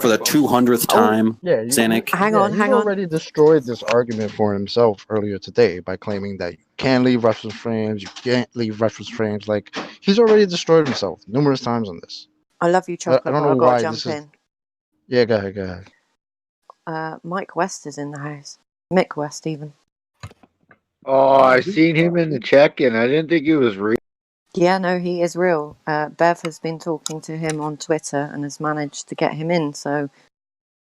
for the 200th time, Yeah, Zanuck. Hang on. He already destroyed this argument for himself earlier today by claiming that you can leave reference frames, you can't leave reference frames. Like, he's already destroyed himself numerous times on this. I love you, Chocolate, I don't but know I've got why to this jump is. in. Yeah, go ahead. Mike West is in the house. Mick West, even. Oh, I seen him in the check-in. I didn't think he was real. Yeah, no, he is real. Bev has been talking to him on Twitter and has managed to get him in. So,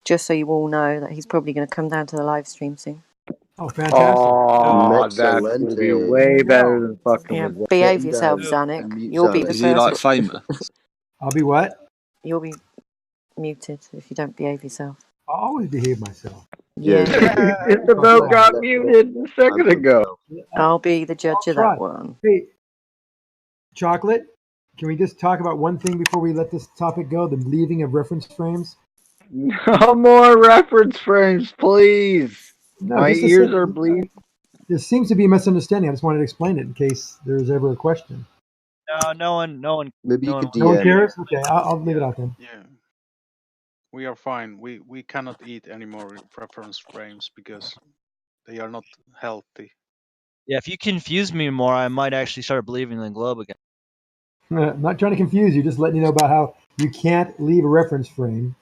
just so you all know that he's probably going to come down to the live stream soon. Oh, fantastic. Oh, that would be way better than fucking Yeah, with behave yourself, Zanuck. You'll be the Is he like first. famous? I'll be what? You'll be muted if you don't behave yourself. I'll always behave myself. Yeah. Isabel got muted a second ago. I'll be the judge of that one. Hey, Chocolate, can we just talk about one thing before we let this topic go? The leaving of reference frames? No more reference frames, please. No, My just a ears second. are bleeding. There seems to be a misunderstanding. I just wanted to explain it in case there's ever a question. No one. Maybe no you could No one DM. cares? Okay, I'll leave it out then. Yeah. We are fine. We cannot eat any more reference frames because they are not healthy. Yeah, if you confuse me more, I might actually start believing in the globe again. I'm not trying to confuse you, just letting you know about how you can't leave a reference frame.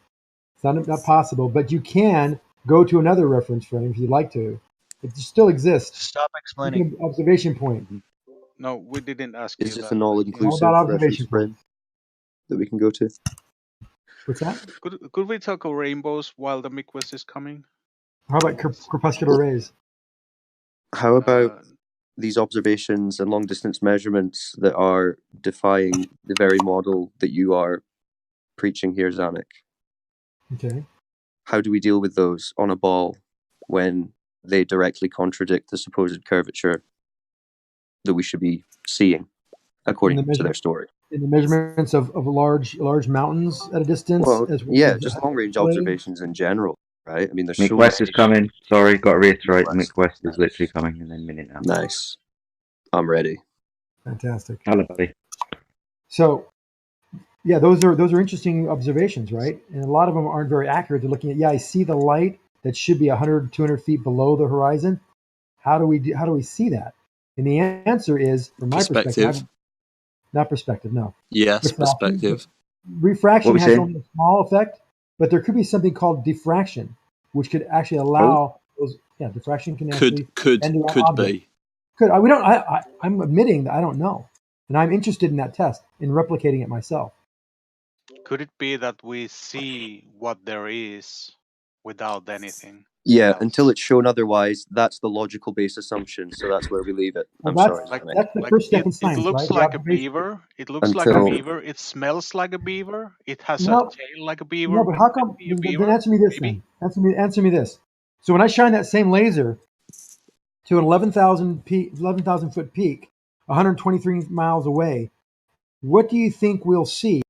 It's not possible, but you can go to another reference frame if you'd like to. It still exists. Stop explaining. Observation point. No, we didn't ask It's you just that. an All all-inclusive about reference observation frame points. that we can go to. What's that? Could we talk of rainbows while the Mick West is coming? How about crepuscular rays? How about these observations and long-distance measurements that are defying the very model that you are preaching here, Zanuck? Okay. How do we deal with those on a ball when they directly contradict the supposed curvature that we should be seeing, according to their story? In the measurements of large mountains at a distance? Well, as well yeah, as just the long-range display? observations in general, right? I mean, there's Mick so West many- is coming. Sorry, got to reiterate. Mick West is literally coming in a minute now. Nice. I'm ready. Fantastic. Hello, buddy. So, yeah, those are interesting observations, right? And a lot of them aren't very accurate. They're looking at, I see the light that should be 100, 200 feet below the horizon. How do we see that? And the answer is, from my perspective, not perspective, no. Yes, perspective. Refraction has only a small effect, but there could be something called diffraction, which could actually allow those. Yeah, diffraction can actually could be. I'm admitting that I don't know, and I'm interested in that test in replicating it myself. Could it be that we see what there is without anything? Yeah, until it's shown otherwise, that's the logical base assumption. So that's where we leave it. Well, I'm sorry. That's the first step in science, it looks right? like a beaver. It looks like a beaver. It smells like a beaver. It has a tail like a beaver. No, but how come? Then answer me this. Then. Answer me this. So when I shine that same laser to an 11,000 foot peak, 123 miles away, what do you think we'll see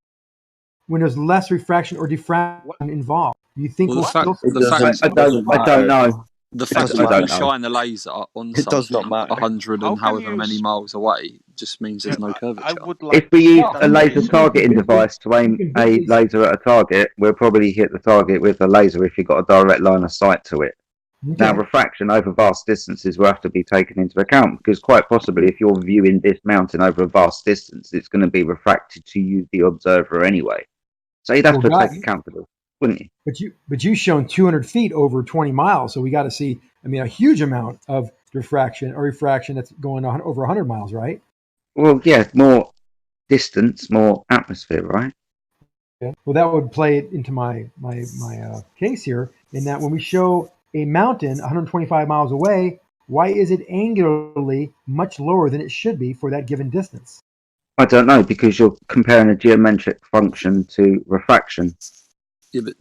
when there's less refraction or diffraction involved? Do you think I don't know. The fact that you can shine the laser on something 100 and however many miles away just means there's no curvature. If we use a laser targeting device to aim a laser at a target, we'll probably hit the target with a laser if you've got a direct line of sight to it. Okay. Now, refraction over vast distances will have to be taken into account because quite possibly if you're viewing this mountain over a vast distance, it's going to be refracted to you, the observer, anyway. So you'd have to take account of it, wouldn't you? But you've shown 200 feet over 20 miles, so we got to see, a huge amount of refraction that's going on over 100 miles, right? Well, yeah, more distance, more atmosphere, right? Okay. Well, that would play it into my case here, in that when we show a mountain 125 miles away, why is it angularly much lower than it should be for that given distance? I don't know, because you're comparing a geometric function to refraction. Yeah, but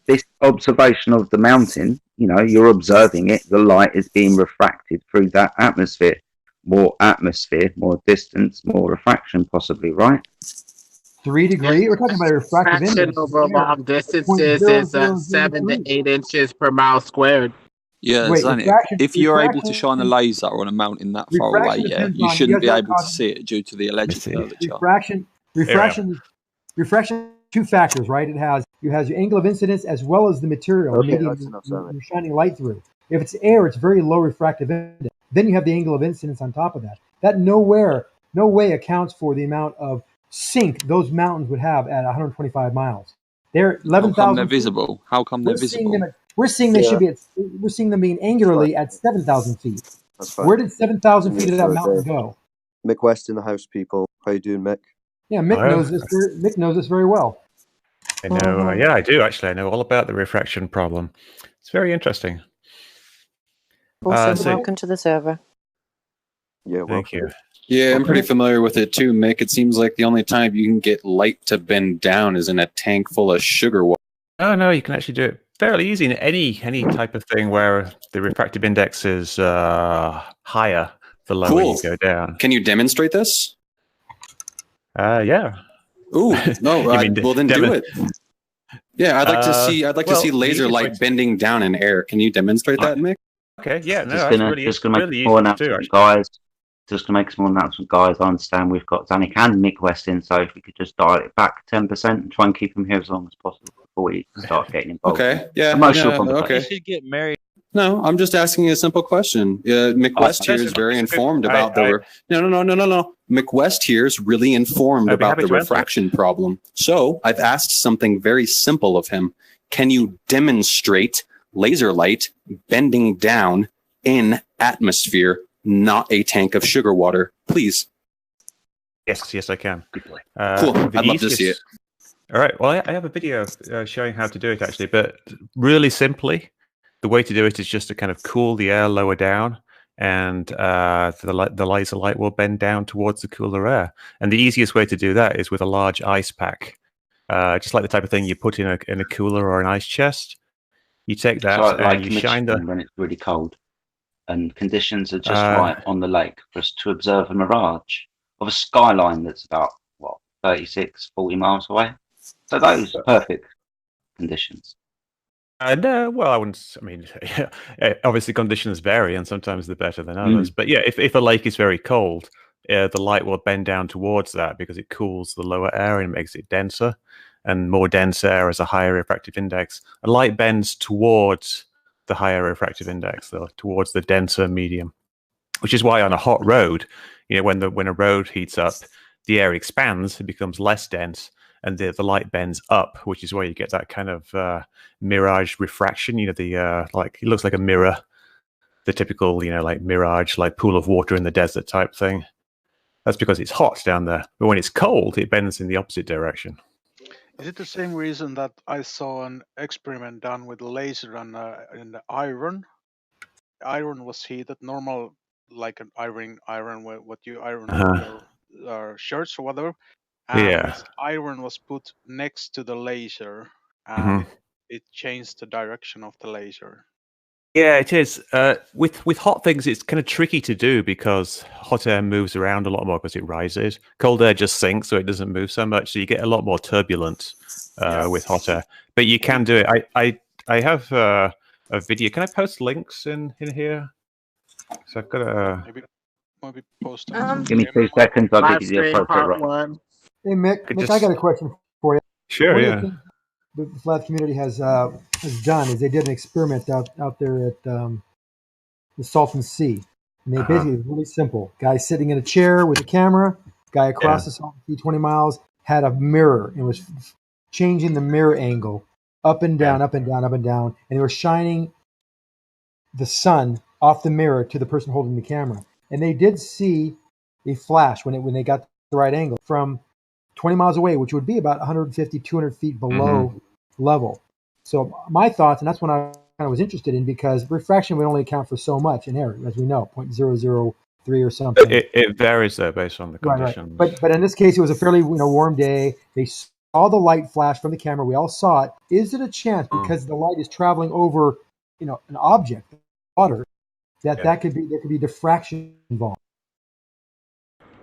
this observation of the mountain, you're observing it, the light is being refracted through that atmosphere. More distance, more refraction possibly, right? 3 degrees? We're talking about a refractive index. Refraction over long distances is 7 to 8 inches per mile squared. Yeah, if you're able to shine a laser on a mountain that far away, you shouldn't be able to see it due to the alleged curvature. Refraction two factors, right? You has your angle of incidence as well as the material, Okay, medium that's enough, you're shining light through. If it's air, it's very low refractive index. Then you have the angle of incidence on top of that. That no way accounts for the amount of sink those mountains would have at 125 miles. They're 11,000. How come they're visible? How come they're visible? We're seeing they should be. We're seeing them being angularly at 7,000 feet. That's fine. Where did 7,000 feet of that mountain go? Mick West in the house, people. How you doing, Mick? Yeah, Mick knows this. Mick knows this very well. I know. Yeah, I do actually. I know all about the refraction problem. It's very interesting. Also, welcome to the server. Yeah, thank you. Yeah, I'm pretty familiar with it too, Mick. It seems like the only time you can get light to bend down is in a tank full of sugar water. Oh no, you can actually do it fairly easy in any type of thing where the refractive index is higher the lower you go down. Can you demonstrate this? Yeah. Ooh, no. Well, then do it. Yeah, I'd like to see. I'd like to see laser light bending down in air. Can you demonstrate that, Mick? Okay. Yeah. No, just gonna make a small announcement, guys. Just to make a small announcement, guys. I understand we've got Zanuck and Mick West in, so if we could just dial it back 10% and try and keep them here as long as possible before we start getting involved. Okay. Yeah. Emotional. Okay. You should get married. No, I'm just asking a simple question. Mick West here is very informed about the. No. Mick West here is really informed about the refraction problem. So I've asked something very simple of him. Can you demonstrate laser light bending down in atmosphere, not a tank of sugar water, please? Yes, I can. Cool. I'd love to see it. All right. Well, I have a video showing how to do it actually, but really simply. The way to do it is just to kind of cool the air lower down, and the laser light will bend down towards the cooler air. And the easiest way to do that is with a large ice pack, just like the type of thing you put in a cooler or an ice chest. You take that and you shine the when it's really cold, and conditions are just right on the lake for us to observe a mirage of a skyline that's about 36, 40 miles away. So those are perfect conditions. No, well, I wouldn't. I mean, obviously conditions vary, and sometimes they're better than others. But yeah, if a lake is very cold, the light will bend down towards that because it cools the lower air and makes it denser, and more dense air has a higher refractive index. A light bends towards the higher refractive index, though, towards the denser medium, which is why on a hot road, when a road heats up, the air expands, it becomes less dense. And the light bends up, which is where you get that kind of mirage refraction. Like it looks like a mirror, the typical, like mirage, like pool of water in the desert type thing. That's because it's hot down there. But when it's cold, it bends in the opposite direction. Is it the same reason that I saw an experiment done with laser and the iron? Iron was heated, normal, like an iron, what you iron your shirts or whatever. And iron was put next to the laser, and it changed the direction of the laser. Yeah, it is. With hot things, it's kind of tricky to do because hot air moves around a lot more because it rises. Cold air just sinks, so it doesn't move so much. So you get a lot more turbulence with hot air. But you can do it. I have a video. Can I post links in here? So I've got a. Maybe post. Give me 2 seconds. I'll give you the appropriate. Hey Mick, I got a question for you. Sure, yeah. The flat community has done is they did an experiment out there at the Salton Sea, and they basically really simple. Guy sitting in a chair with a camera, guy across the Salton Sea 20 miles had a mirror and was changing the mirror angle up and down, up and down, up and down, and they were shining the sun off the mirror to the person holding the camera, and they did see a flash when they got the right angle from 20 miles away, which would be about 150, 200 feet below level. So my thoughts, and that's when I kind of was interested in, because refraction would only account for so much in air, as we know, 0.003 or something. It varies though based on the conditions. Right. But in this case, it was a fairly warm day. They saw the light flash from the camera. We all saw it. Is it a chance, because the light is traveling over an object, water, that there could be diffraction involved?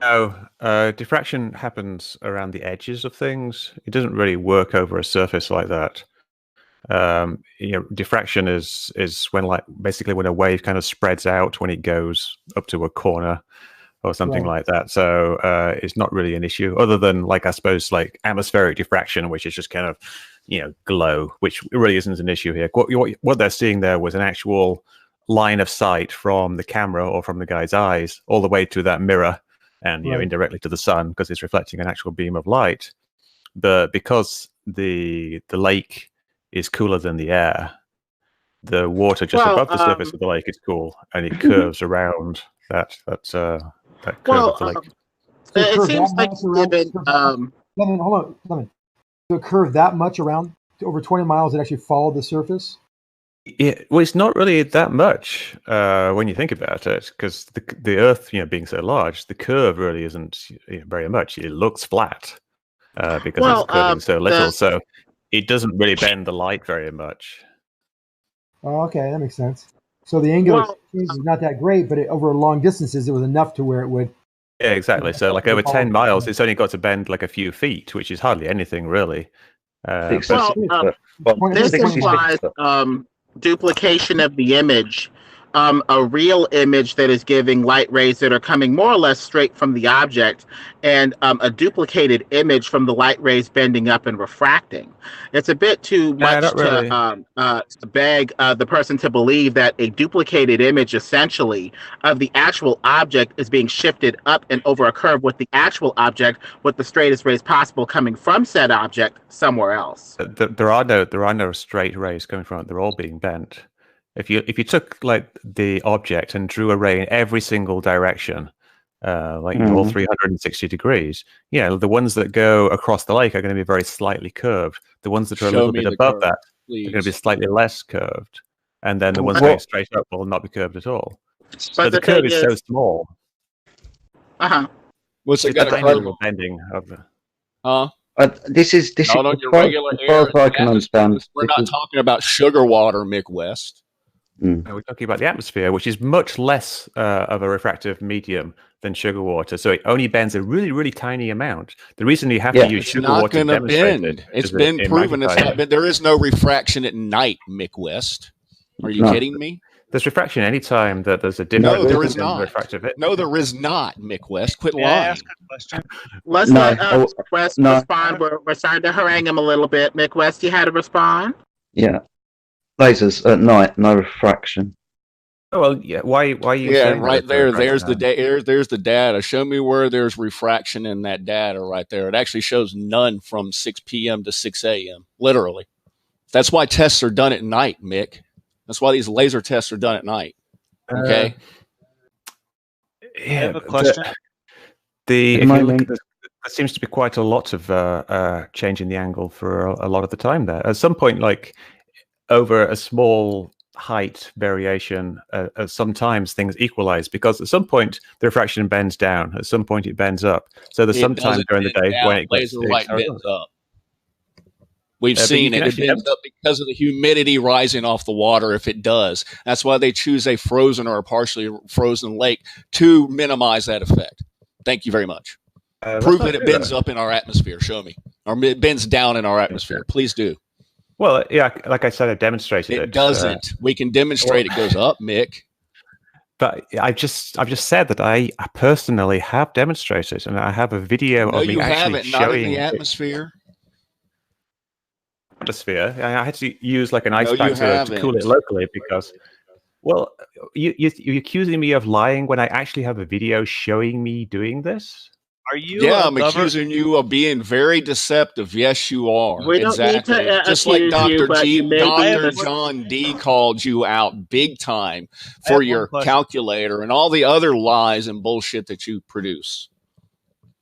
No, diffraction happens around the edges of things. It doesn't really work over a surface like that. Diffraction is when basically when a wave kind of spreads out when it goes up to a corner or something like that. So it's not really an issue, other than, like, I suppose, like atmospheric diffraction, which is just kind of, glow, which really isn't an issue here. What they're seeing there was an actual line of sight from the camera or from the guy's eyes all the way to that mirror, and indirectly to the sun, because it's reflecting an actual beam of light. But because the lake is cooler than the air, the water just above the surface of the lake is cool, and it curves around that curve of the lake. It seems like hold on. So it curved that much around over 20 miles. It actually followed the surface. Well, it's not really that much when you think about it, because the Earth, being so large, the curve really isn't very much. It looks flat because it's curving so little, so it doesn't really bend the light very much. Oh, okay, that makes sense. So the angular change is not that great, but over long distances, it was enough to where it would. Yeah, exactly. So, like, over 10 miles, it's only got to bend like a few feet, which is hardly anything, really. This implies duplication of the image, a real image that is giving light rays that are coming more or less straight from the object, and a duplicated image from the light rays bending up and refracting. It's a bit too much to beg the person to believe that a duplicated image, essentially, of the actual object is being shifted up and over a curve with the actual object with the straightest rays possible coming from said object somewhere else. There are no straight rays coming from it. They're all being bent. If you took, like, the object and drew a ray in every single direction, all 360 degrees, the ones that go across the lake are going to be very slightly curved. The ones that are a little bit above that are going to be slightly less curved, and then the ones going straight up will not be curved at all. So the curve is so small. What's it got a bending of the? This is not on your regular air. I can understand. We're not talking about sugar water, Mick West. We're talking about the atmosphere, which is much less of a refractive medium than sugar water. So it only bends a really, really tiny amount. The reason you have to use sugar water to demonstrate it, it's been proven. There is no refraction at night, Mick West. Are you kidding me? There's refraction any time that there's a difference. No, there is not. No, there is not, Mick West. Quit lying. Let's let Mick West respond. We're starting to harangue him a little bit. Mick West, you had to respond? Yeah. Lasers at night, no refraction. Oh, well, yeah. Why are you saying right there? There's the there's the data. Show me where there's refraction in that data right there. It actually shows none from 6 p.m. to 6 a.m. Literally. That's why tests are done at night, Mick. That's why these laser tests are done at night. Okay. I have a question. There seems to be quite a lot of change in the angle for a lot of the time there. At some point, like, over a small height variation, sometimes things equalize, because at some point the refraction bends down, at some point it bends up. So there's some time during the day when it laser light bends up. We've seen it. It bends up because of the humidity rising off the water. If it does, that's why they choose a frozen or a partially frozen lake to minimize that effect. Thank you very much. Prove that it bends up in our atmosphere. Show me, or it bends down in our atmosphere. Please do. Well, yeah, like I said, I demonstrated it. It doesn't. We can demonstrate it goes up, Mick. But I've just said that I personally have demonstrated, and I have a video of me actually showing not in the atmosphere. Atmosphere. I had to use like an ice pack to cool it locally because, well, you're accusing me of lying when I actually have a video showing me doing this. Are you? Yeah, I'm accusing you of being very deceptive. Yes, you are. We don't need to just like Dr. John D called you out big time for your calculator and all the other lies and bullshit that you produce.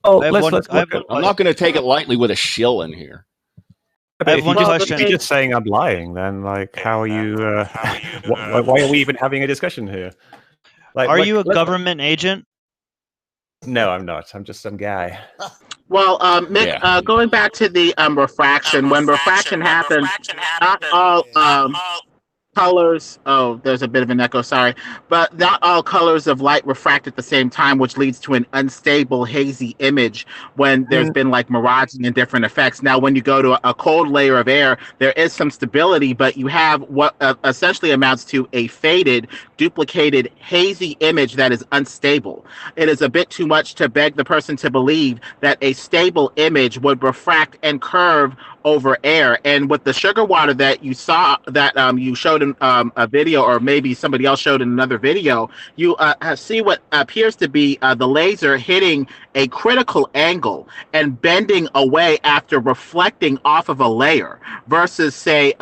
Oh, I'm not going to take it lightly with a shill in here. But if you're just saying I'm lying, then like, how are you? Why are we even having a discussion here? Like, are you a government agent? No, I'm not. I'm just some guy. Well, Mick, going back to the refraction, when refraction happens, not all colors. Oh, there's a bit of an echo. Sorry, but not all colors of light refract at the same time, which leads to an unstable, hazy image when there's been like miraging and different effects. Now, when you go to a cold layer of air, there is some stability, but you have what essentially amounts to a faded, duplicated, hazy image that is unstable. It is a bit too much to beg the person to believe that a stable image would refract and curve over air. And with the sugar water that you saw, that you showed in a video, or maybe somebody else showed in another video, you see what appears to be the laser hitting a critical angle and bending away after reflecting off of a layer versus, say,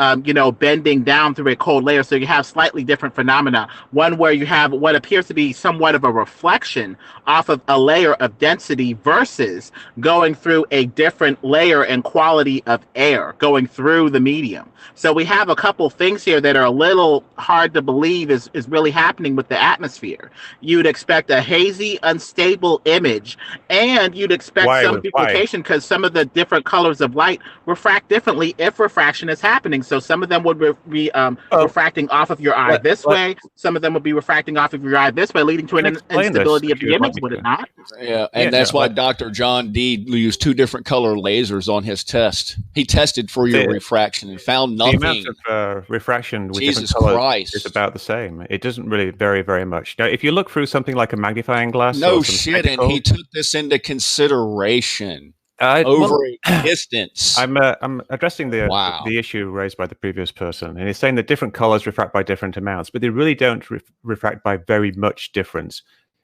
bending down through a cold layer. So you have slightly different phenomena. One where you have what appears to be somewhat of a reflection off of a layer of density versus going through a different layer and quality of air going through the medium. So we have a couple things here that are a little hard to believe is really happening with the atmosphere. You'd expect a hazy, unstable image, and you'd expect some duplication because some of the different colors of light refract differently if refraction is happening. So some of them would be refracting off of your eye this way. Some of them would be refracting off of your eye this way, leading to an instability of the image, would it not? Yeah, and that's why Dr. John D used two different color lasers on his test. He tested for your refraction and found nothing. The amount of refraction with different colors is about the same. It doesn't really vary very much. Now, if you look through something like a magnifying glass, no shit, and he took this into consideration over a distance. I'm addressing the issue raised by the previous person, and he's saying that different colors refract by different amounts, but they really don't refract by very much difference.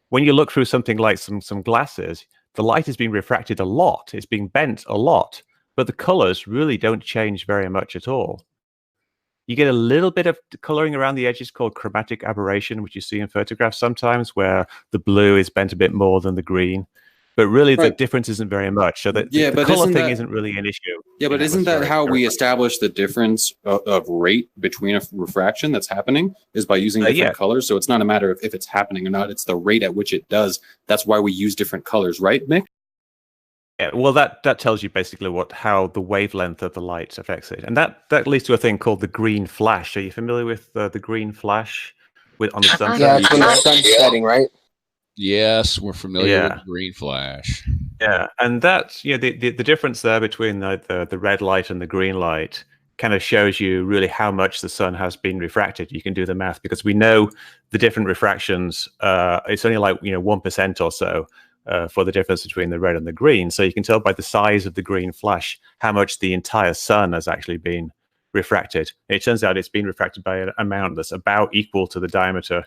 When you look through something like some glasses, the light is being refracted a lot. It's being bent a lot, but the colors really don't change very much at all. You get a little bit of coloring around the edges called chromatic aberration, which you see in photographs sometimes, where the blue is bent a bit more than the green. But really, the difference isn't very much. So the color thing isn't really an issue. Yeah, but isn't that how we establish the difference of rate between a refraction that's happening is by using different colors? So it's not a matter of if it's happening or not. It's the rate at which it does. That's why we use different colors, right, Mick? Yeah, well, that tells you basically how the wavelength of the light affects it. And that leads to a thing called the green flash. Are you familiar with the green flash on the sun? Yeah, it's when the sun's setting, right? Yes, we're familiar with green flash. Yeah, and that's the difference there between the red light and the green light kind of shows you really how much the sun has been refracted. You can do the math because we know the different refractions. It's only like 1% or so for the difference between the red and the green. So you can tell by the size of the green flash how much the entire sun has actually been refracted. It turns out it's been refracted by an amount that's about equal to the diameter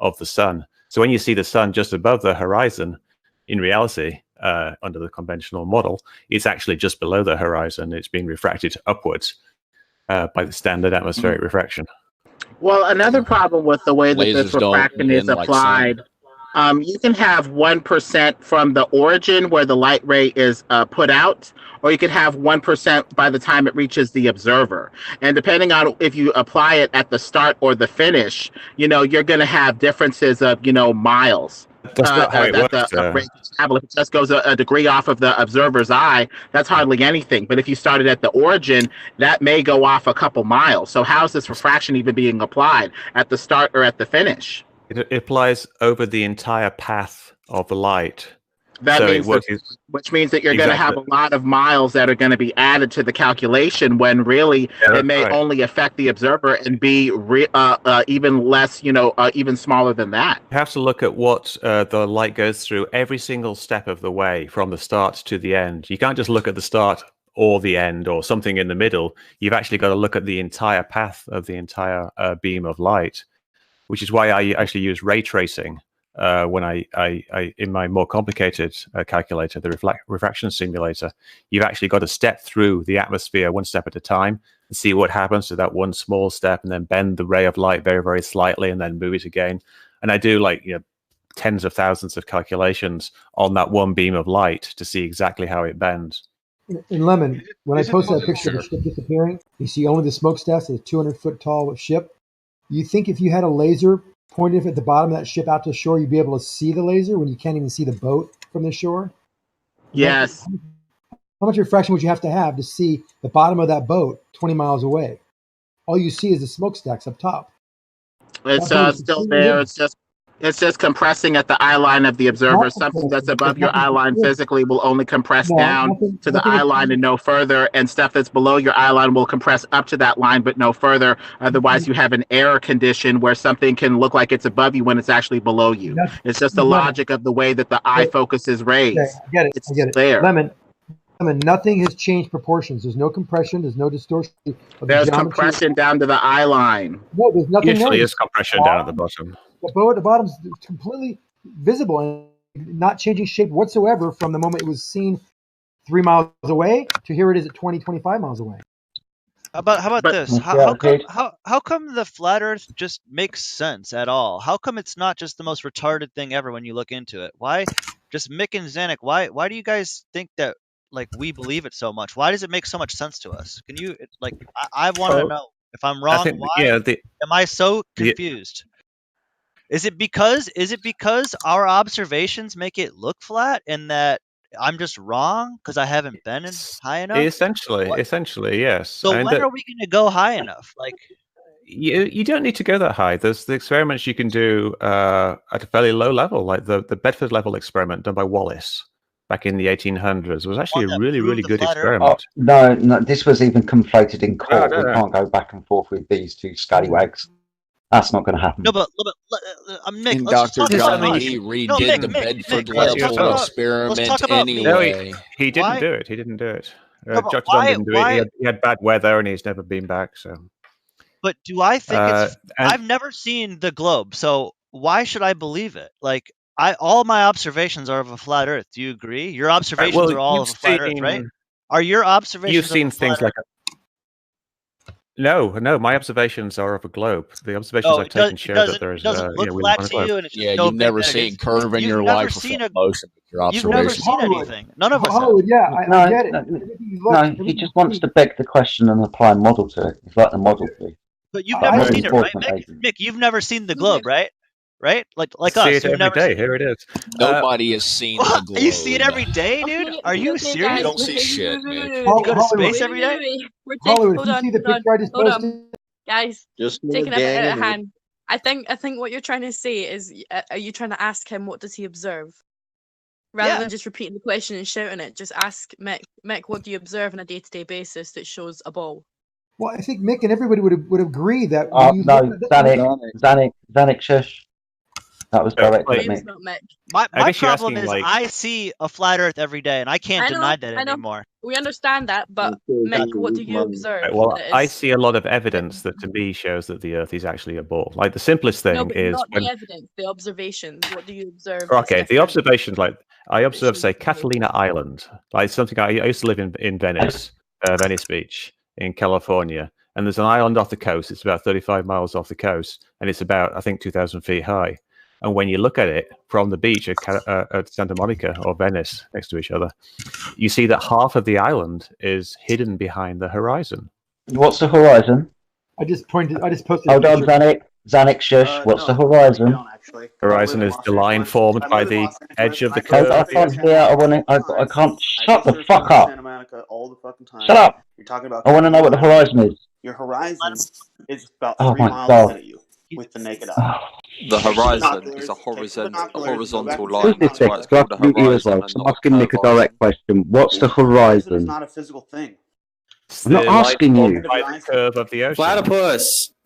of the sun. So when you see the sun just above the horizon, in reality, under the conventional model, it's actually just below the horizon. It's being refracted upwards by the standard atmospheric refraction. Well, another problem with the way that this refraction is applied, you can have 1% from the origin where the light ray is put out, or you could have 1% by the time it reaches the observer. And depending on if you apply it at the start or the finish, you're going to have differences of, miles. That's not how it works. If it just goes a degree off of the observer's eye, that's hardly anything. But if you started at the origin, that may go off a couple miles. So how is this refraction even being applied at the start or at the finish? It applies over the entire path of the light. Which means that you're going to have a lot of miles that are going to be added to the calculation when really it may only affect the observer and be even less, even smaller than that. You have to look at what the light goes through every single step of the way from the start to the end. You can't just look at the start or the end or something in the middle. You've actually got to look at the entire path of the entire beam of light, which is why I actually use ray tracing. When I in my more complicated calculator, the refraction simulator, you've actually got to step through the atmosphere one step at a time and see what happens to that one small step, and then bend the ray of light very, very slightly, and then move it again. And I do tens of thousands of calculations on that one beam of light to see exactly how it bends. In Lemon, when I posted that picture of the ship disappearing, you see only the smokestacks of a 200-foot tall ship. You think if you had a laser pointed at the bottom of that ship out to the shore, you'd be able to see the laser when you can't even see the boat from the shore? Yes. How much refraction would you have to see the bottom of that boat 20 miles away? all you see is the smokestacks up top. It's still there. It's just compressing at the eye line of the observer. Something that's above your eye line physically will only compress down to the eye line and no further, and stuff that's below your eye line will compress up to that line but no further. Otherwise, you have an error condition where something can look like it's above you when it's actually below you. It's just the logic of the way that the eye focus is raised. Okay, I get it. It's I get it. there. Lemon, nothing has changed proportions. There's no compression. There's no distortion. There's compression down to the eye line. No, there's nothing there. Usually is compression down at the bottom. The bottom's completely visible and not changing shape whatsoever from the moment it was seen 3 miles away to here it is at 20, 25 miles away. How about this? How come the flat Earth just makes sense at all? How come it's not just the most retarded thing ever when you look into it? Why, just Mick and Zanuck, why do you guys think that like we believe it so much? Why does it make so much sense to us? Can you I want to know if I'm wrong. Am I so confused? Is it because our observations make it look flat and that I'm just wrong because I haven't been high enough? Essentially, yes. So when are we going to go high enough? Like, you don't need to go that high. There's the experiments you can do at a fairly low level, like the Bedford level experiment done by Wallace back in the 1800s was actually a really, really good experiment. No, this was even conflated in court. We can't go back and forth with these two scallywags. That's not going to happen. No, but Mick, and Dr. John Lee redid the Bedford level experiment anyway. No, he didn't do it. He didn't do it. Dr. John didn't do it. He had bad weather and he's never been back. So. But do I think it's... I've never seen the globe, so why should I believe it? Like, all my observations are of a flat Earth. Do you agree? Your observations are all of a flat Earth, right? Are your observations? You've seen things like. No, my observations are of a globe. The observations I've taken show that there is. Look flat to you, and it's you've never seen curve in your life or motion with your observations. You've never seen anything. None of us. I get it. No, he just wants to beg the question and apply a model to it. He's like the model to. But you've never seen it, right, Mick? You've never seen the globe, right? Right? Like us. See it every day. Here it is. Nobody has seen the globe. You see it every day, dude? Are you serious? You don't see shit, man. You go to space every day? Hold on. Guys, just taking it out of hand. I think what you're trying to say is, are you trying to ask him what does he observe? Rather than just repeating the question and shouting it, just ask Mick, what do you observe on a day-to-day basis that shows a ball? Well, I think Mick and everybody would agree that. Zanuck, shush. That was directly at Mick. My problem is I see a flat Earth every day, and I can't deny that anymore. We understand that, but Mick, what do you observe? Well, I see a lot of evidence that to me shows that the Earth is actually a ball. Like the simplest thing is not the evidence, the observations. What do you observe? Okay, the observations, like I observe, say, Catalina Island, like something I used to live in Venice, Venice Beach in California, and there's an island off the coast. It's about 35 miles off the coast, and it's about, I think, 2,000 feet high. And when you look at it from the beach at Santa Monica or Venice next to each other, you see that half of the island is hidden behind the horizon. What's the horizon? I just posted. Hold on, Zanuck, shush. What's the horizon? Horizon is the line formed by the edge of the curve. I can't hear. I can't. Shut the fuck up. Shut up. You're talking about. I want to know what the horizon is. Your horizon is about 3 miles ahead of you with the naked eye. The horizon is a horizontal line. That's why it's called the horizon. I'm asking Nick a direct question. What's the horizon? It's not a physical thing. I'm not asking you. By the curve of the ocean.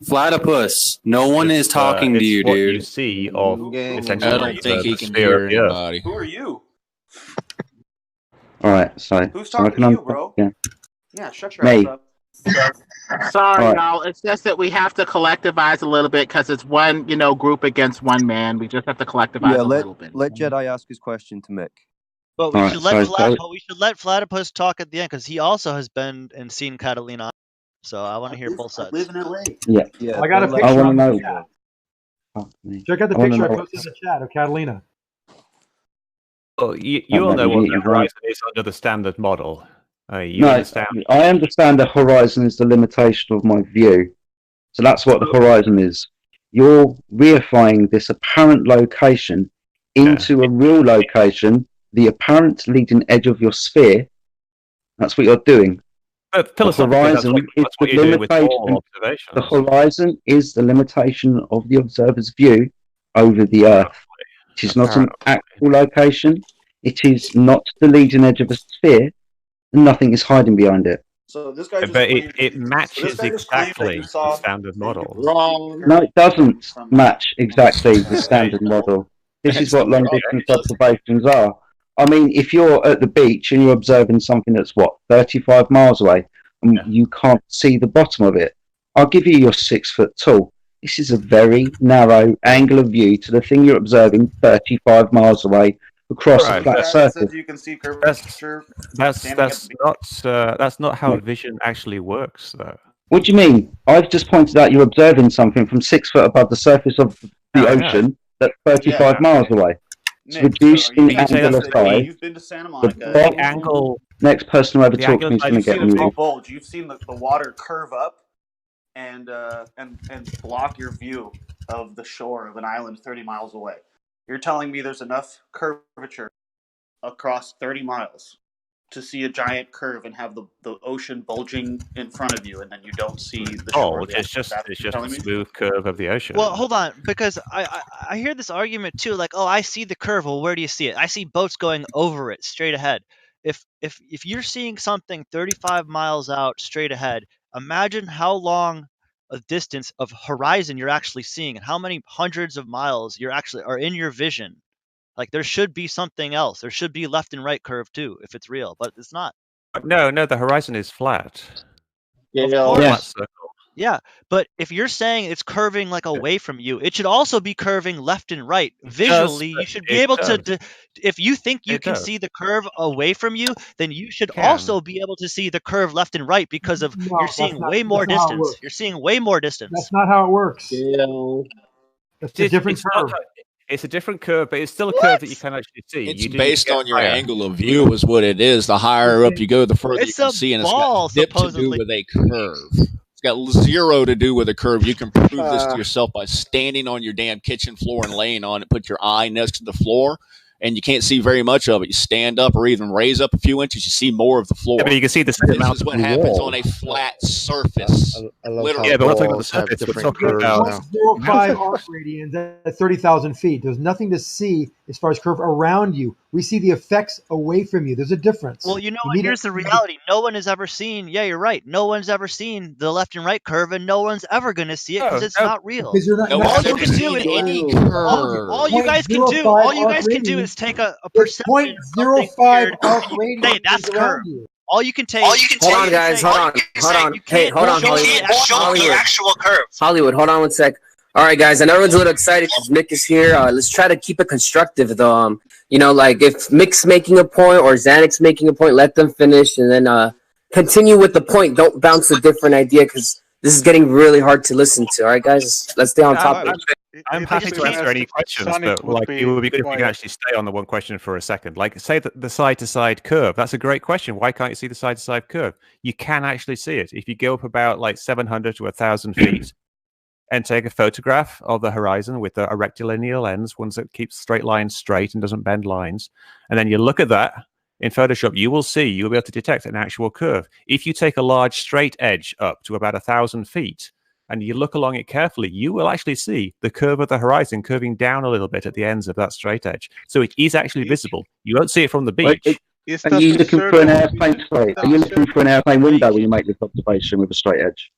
Platypus. No one is talking to you, dude. You see of essentially. I don't think he can hear anybody. Who are you? All right, so who's talking to you, bro? Yeah, shut your ass up. Sorry, y'all. It's just that we have to collectivize a little bit because it's one, group against one man. We just have to collectivize a little bit. Let Jedi ask his question to Mick. But we should let Platypus talk at the end because he also has been and seen Catalina. So I want to hear both sides. I live in LA. Yeah. I got a picture. I want to know. Check out the picture I posted in the chat of Catalina. Well, you all know what the horizon is under the standard model. I understand the horizon is the limitation of my view. So that's what the horizon is. You're reifying this apparent location into a real location, the apparent leading edge of your sphere. That's what you're doing. The horizon is the limitation. The horizon is the limitation of the observer's view over the Earth. It is not an actual location. It is not the leading edge of a sphere, and nothing is hiding behind it. So this guy just but it matches exactly the standard model. Wrong. No, it doesn't match exactly the standard model. This is what long distance observations are. I mean, if you're at the beach and you're observing something that's 35 miles away, and you can't see the bottom of it, I'll give you your 6 foot tall. This is a very narrow angle of view to the thing you're observing 35 miles away across a flat surface. You can see curvature. That's not how vision actually works, though. What do you mean? I've just pointed out you're observing something from 6 foot above the surface of the ocean that's 35 miles away. It's reduced the angle of sight. You've been to Santa Monica. The angle. Next person who ever talks to me is going to get muted. Bulge. You've seen the water curve up and block your view of the shore of an island 30 miles away. You're telling me there's enough curvature across 30 miles to see a giant curve and have the ocean bulging in front of you, and then you don't see the shore. It's just a smooth curve of the ocean. Well, hold on, because I hear this argument too, like, oh, I see the curve. Well, where do you see it? I see boats going over it straight ahead. If you're seeing something 35 miles out straight ahead, imagine how long a distance of horizon you're actually seeing, and how many hundreds of miles are in your vision. Like, there should be something else. There should be left and right curve too, if it's real, but it's not. No, the horizon is flat. Yeah, but if you're saying it's curving like away from you, it should also be curving left and right. Visually, you should be able to. If you think you can see the curve away from you, then you should also be able to see the curve left and right, because of you're seeing way more distance. You're seeing way more distance. That's not how it works. That's a different curve. It's a different curve, but it's still a curve that you can actually see. It's based on your angle of view, is what it is. The higher up you go, the further you can see, and it's got dip to do with a curve. It's got 0 to do with a curve. You can prove this to yourself by standing on your damn kitchen floor and laying on it. Put your eye next to the floor, and you can't see very much of it. You stand up or even raise up a few inches, you see more of the floor. Yeah, but you can see the same amount. This is what happens on a flat surface. Literally. Yeah, but we're talking about the surface. We're talking about 0.05 arc radians at 30,000 feet. There's nothing to see as far as curve around you. We see the effects away from you. There's a difference. Well, you know what? Here's the reality. No one has ever seen. Yeah, you're right. No one's ever seen the left and right curve, and no one's ever going to see it because it's not real. All you can do is all you guys can do is take a perception. 0.05 arc radians. Say that's curve. All you can take. Hold on, guys. Hold on. Hey, hold on, Hollywood. Hollywood, hold on one sec. All right, guys. I know everyone's a little excited because Mick is here. Let's try to keep it constructive, though. Like if Mick's making a point or Xanix's making a point, let them finish and then continue with the point. Don't bounce a different idea because this is getting really hard to listen to. All right, guys. Let's stay on topic. I'm happy to answer any questions, but it would be good if we could actually stay on the one question for a second. Like, say that the side-to-side curve. That's a great question. Why can't you see the side-to-side curve? You can actually see it. If you go up about like 700 to 1,000 feet and take a photograph of the horizon with a rectilinear lens, one that keeps straight lines straight and doesn't bend lines, and then you look at that in Photoshop, you'll be able to detect an actual curve. If you take a large straight edge up to about 1,000 feet, and you look along it carefully, you will actually see the curve of the horizon curving down a little bit at the ends of that straight edge. So it is actually visible. You won't see it from the beach. Are you looking for an airplane? Are you looking for an airplane window when you make this observation with a straight edge?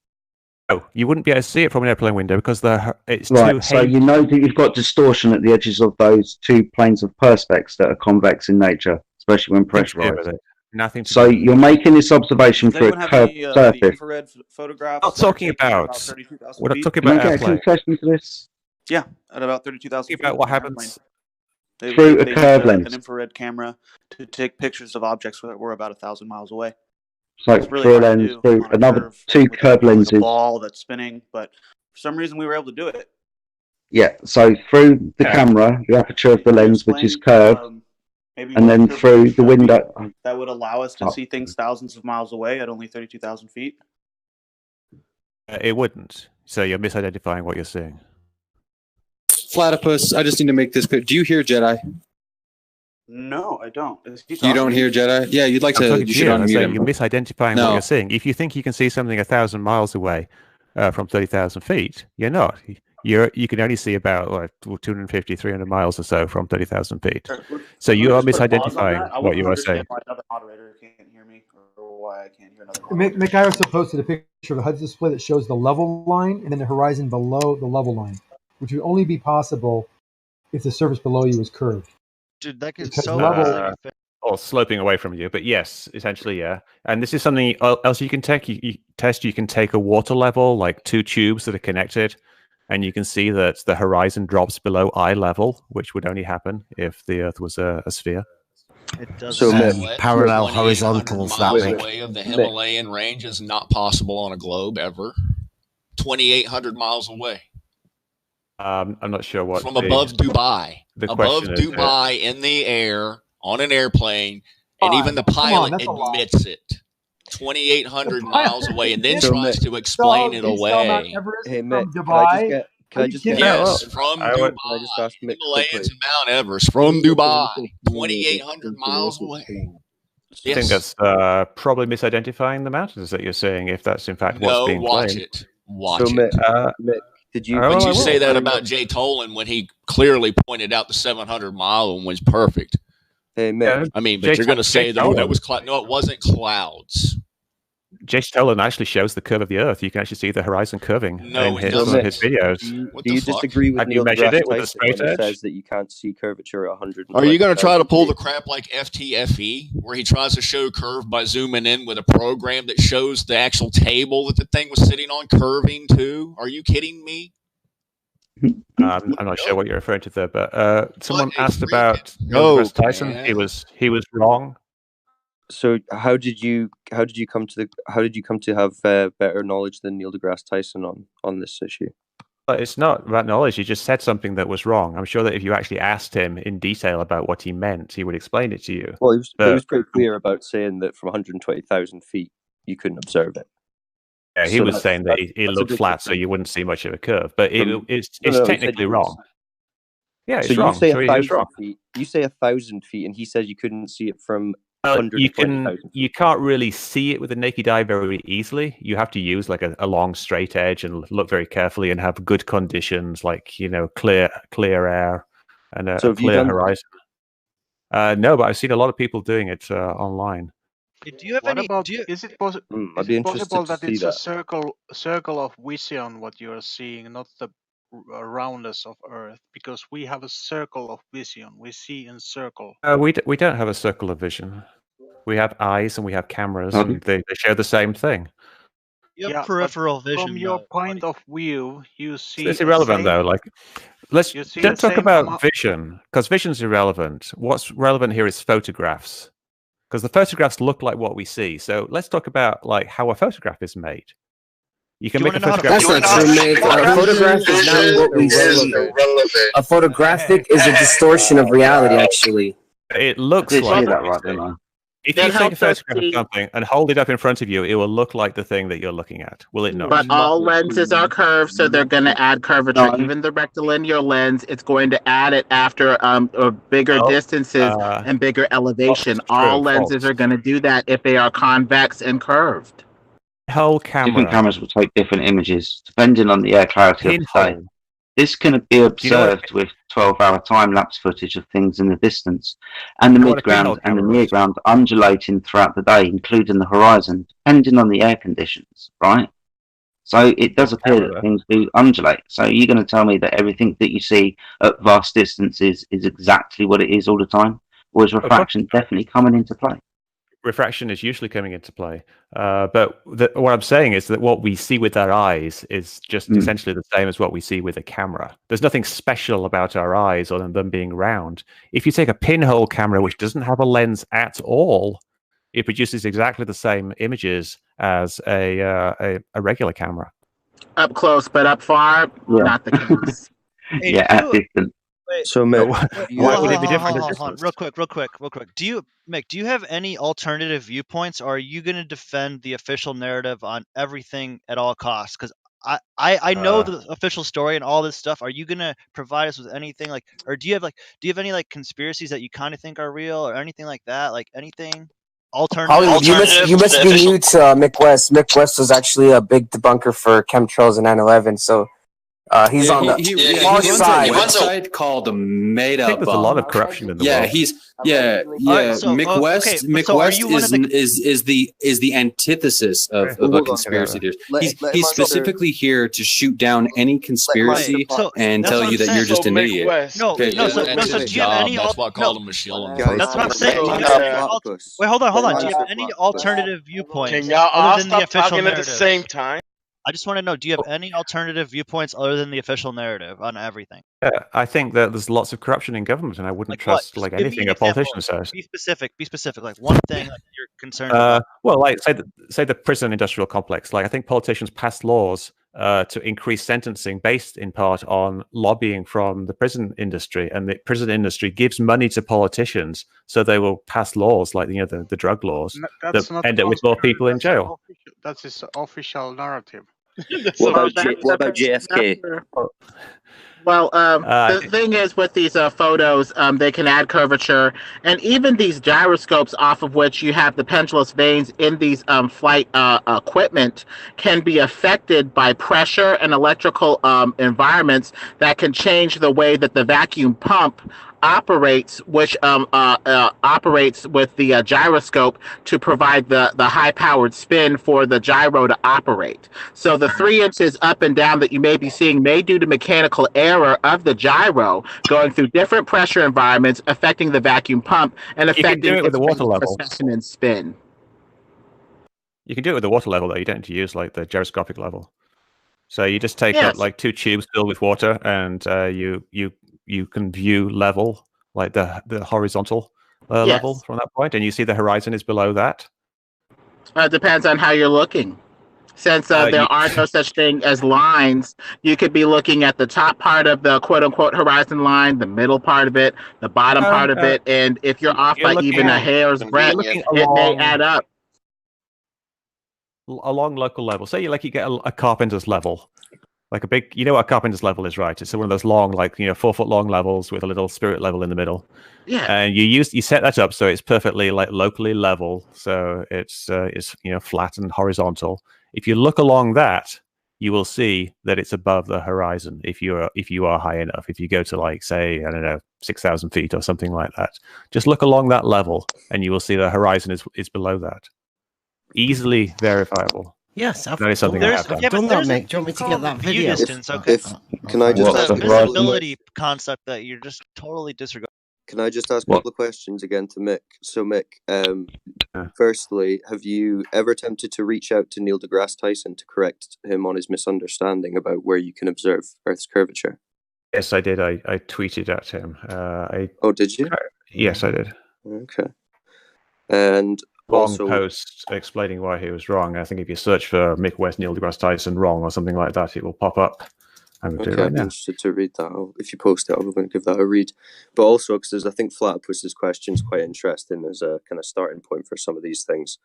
No, you wouldn't be able to see it from an airplane window because it's right. too So you know that you've got distortion at the edges of those two planes of perspex that are convex in nature, especially when pressurized. Nothing. So you're making this observation for a curved surface. Infrared photographs. Not talking about. We're not talking about airplane. Question to this? Yeah, at about 32,000 feet. About what happens through a curved lens. An infrared camera to take pictures of objects that were about 1,000 miles away. So really through a lens, through another two curved lenses. A ball that's spinning, but for some reason we were able to do it. Yeah. So through the camera, the aperture of the lens, which is curved. And then through the window. That would allow us to see things thousands of miles away at only 32,000 feet? It wouldn't. So you're misidentifying what you're seeing. Platypus, I just need to make this clear. Do you hear Jedi? No, I don't. You don't hear Jedi? Yeah, you'd like to. You should unmute him. You're misidentifying what you're seeing. If you think you can see something 1,000 miles away from 30,000 feet, you're not. You can only see about 250, 300 miles or so from 30,000 feet. So you are misidentifying what you are saying. Why another moderator can't hear me, or why I can't hear another moderator. Mick, I also posted a picture of a HUD display that shows the level line and then the horizon below the level line, which would only be possible if the surface below you is curved. Dude, that gets Because so level, or sloping away from you, but yes, essentially, yeah. And this is something else you can take. You can take a water level, like 2 tubes that are connected, and you can see that the horizon drops below eye level, which would only happen if the Earth was a sphere. It does. So parallel horizontals that miles big. away of the Himalayan range is not possible on a globe ever. 2,800 miles away. I'm not sure what from above Dubai. Above Dubai in the air on an airplane, and even the pilot admits it. 2,800 miles away, and then tries to explain it away. Hey, Mick, Dubai? Can I just get yes, from Dubai. I just ask Mick Himalayas and Mount Everest from Dubai, 2,800 miles away. I think that's probably misidentifying the mountains that you're saying, if that's in fact what's being watch claimed. it. Watch So, it. Mick, did you? But you say that about Jay Tolan when he clearly pointed out the 700-mile one was perfect. Hey, Mick. I mean, but you're going to say that that was cloud. No, it wasn't clouds. Jason Tolan actually shows the curve of the Earth. You can actually see the horizon curving in his videos. Do you disagree with Neil deGrasse Tyson when he says that you can't see curvature at 100? Are you going to try to pull the crap like FTFE, where he tries to show curve by zooming in with a program that shows the actual table that the thing was sitting on curving too? Are you kidding me? I'm not sure what you're referring to there, but someone asked about Neil deGrasse Tyson. He was wrong. So how did you come to have better knowledge than Neil deGrasse Tyson on this issue? But it's not about knowledge. He just said something that was wrong. I'm sure that if you actually asked him in detail about what he meant, he would explain it to you. Well, he was pretty clear about saying that from 120,000 feet you couldn't observe it. Yeah, he was saying that it looked flat, so you wouldn't see much of a curve. But it's technically wrong. Yeah, it's wrong. You say 1,000 feet. You say 1,000 feet, and he says you couldn't see it from. You can't really see it with the naked eye very easily. You have to use like a long straight edge and look very carefully and have good conditions, like clear air and a clear horizon. No, but I've seen a lot of people doing it online. Do you have any? Is it possible that it's a circle of vision what you are seeing, not the roundness of Earth? Because we have a circle of vision. We see in circle. We don't have a circle of vision. We have eyes and we have cameras, and they share the same thing. You have peripheral vision. From your point of view, you see. It's irrelevant though. Like, don't talk about vision, because vision's irrelevant. What's relevant here is photographs, because the photographs look like what we see. So let's talk about like how a photograph is made. You can make a photograph. That's not true, Mick. A photograph is not what we see. A photographic is a distortion of reality, actually. It looks like that, right? If you take a photograph of something and hold it up in front of you, it will look like the thing that you're looking at. Will it not? But all lenses are curved, so they're going to add curvature. Even the rectilinear lens, it's going to add it after bigger distances and bigger elevation. All lenses are going to do that if they are convex and curved. Whole camera. Different cameras will take different images depending on the air clarity of the day. This can be observed with 12-hour time-lapse footage of things in the distance, and the midground and the near ground undulating throughout the day, including the horizon, depending on the air conditions, right? So it does appear that things do undulate. So you're going to tell me that everything that you see at vast distances is exactly what it is all the time? Or is refraction definitely coming into play? Refraction is usually coming into play, but what I'm saying is that what we see with our eyes is just essentially the same as what we see with a camera. There's nothing special about our eyes other than them being round. If you take a pinhole camera which doesn't have a lens at all, it produces exactly the same images as a regular camera. Up close, but up far, not the case. At distance. So, Mick, why would it be different? Hold on. Real quick. Mick, do you have any alternative viewpoints, or are you going to defend the official narrative on everything at all costs? Because I know the official story and all this stuff. Are you gonna provide us with anything like, or do you have any like conspiracies that you kind of think are real or anything like that? Like anything alternative? Hollywood, you must be new to Mick West. Mick West was actually a big debunker for chemtrails in 9/11. So he's on the far side. He runs a website called Made Up. I think there's a lot of corruption in the world. Mick West. Mick West is the antithesis of a conspiracy theorist. He's specifically here to shoot down any conspiracy and tell you that you're just an idiot. So do you have any? That's why I called him Michelle. That's what I'm saying. Wait, hold on. Do you have any alternative viewpoints? Can y'all all other than the stop official talking narrative? at the same time? I just want to know, do you have any alternative viewpoints other than the official narrative on everything? Yeah, I think that there's lots of corruption in government, and I wouldn't trust anything a politician says. Be specific. Like one thing that you're concerned about. Well, like say the prison industrial complex. Like I think politicians pass laws to increase sentencing based in part on lobbying from the prison industry, and the prison industry gives money to politicians, so they will pass laws like the drug laws that end up with more people in jail. That's his official narrative. What about JFK? Well, the thing is with these photos, they can add curvature, and even these gyroscopes off of which you have the pendulous vanes in these flight equipment can be affected by pressure and electrical environments that can change the way that the vacuum pump operates, which operates with the gyroscope to provide the high-powered spin for the gyro to operate. So the 3 inches up and down that you may be seeing may due to mechanical error of the gyro going through different pressure environments, affecting the vacuum pump and affecting its the water level precession and spin. You can do it with the water level, though. You don't need to use like the gyroscopic level. So you just take up like 2 tubes filled with water, and you can view level, like the horizontal level from that point, and you see the horizon is below that. Depends on how you're looking. Since there are no such thing as lines, you could be looking at the top part of the quote-unquote horizon line, the middle part of it, the bottom part of it, and if you're off by even a hair's breadth, it may add up. Along local level. Say you get a carpenter's level. Like a big, you know what a carpenter's level is, right? It's one of those long, 4 foot long levels with a little spirit level in the middle. Yeah. And you set that up so it's perfectly locally level, so it's flat and horizontal. If you look along that, you will see that it's above the horizon. If you are high enough, if you go to say 6,000 feet or something like that, just look along that level, and you will see the horizon is below that. Easily verifiable. Yes, I've that is something I have done. done that, Mick. Do you want me to get that video? Can I just ask a visibility concept that you're just totally disregarding? Can I just ask a couple of questions again to Mick? So, Mick, firstly, have you ever attempted to reach out to Neil deGrasse Tyson to correct him on his misunderstanding about where you can observe Earth's curvature? Yes, I did. I tweeted at him. Oh, did you? Yes, I did. Okay. And long post explaining why he was wrong. I think if you search for Mick West, Neil deGrasse Tyson wrong or something like that, it will pop up. I'm interested to read that. If you post it, I'm going to give that a read. But also, because I think Flatopus's question is quite interesting as a kind of starting point for some of these things.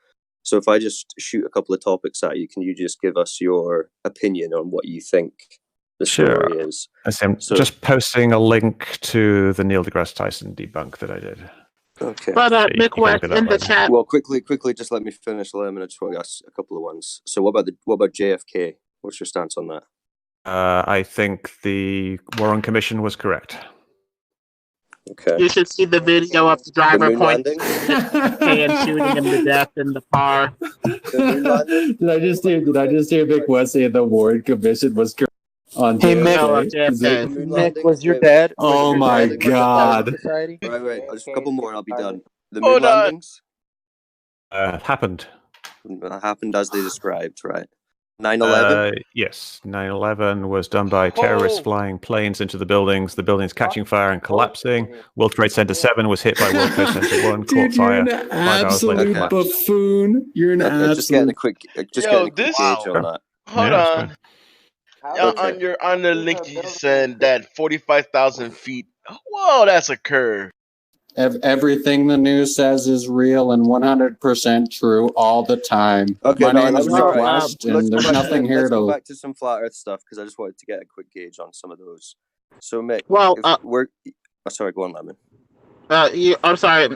So if I just shoot a couple of topics at you, can you just give us your opinion on what you think the story is? I'm just posting a link to the Neil deGrasse Tyson debunk that I did. Okay. But Mick West in the chat. Well, quickly, just let me finish, Lemon. I just want to ask a couple of ones. So, what about JFK? What's your stance on that? I think the Warren Commission was correct. Okay. You should see the video of the driver pointing and shooting him to death in the car. Did I just hear Mick West say the Warren Commission was correct? On hey, Mick, was your dad? Oh my God! Right, just a couple more and I'll be done. The moon landings happened. Happened as they described, right? 9/11. Yes, 9/11 was done by terrorists flying planes into the buildings catching fire and collapsing. World Trade Center 7 was hit by World Trade Center 1, caught fire. You're an absolute buffoon. You're an absolute. Just getting a quick gauge on that. Hold on. On the link you sent that 45,000 feet. Whoa, that's a curve. Everything the news says is real and 100% true all the time. Okay, My name is Mick West, and there's nothing here let's go to. back to some flat Earth stuff because I just wanted to get a quick gauge on some of those. So, Mick, sorry, go on, Lemon. I'm sorry.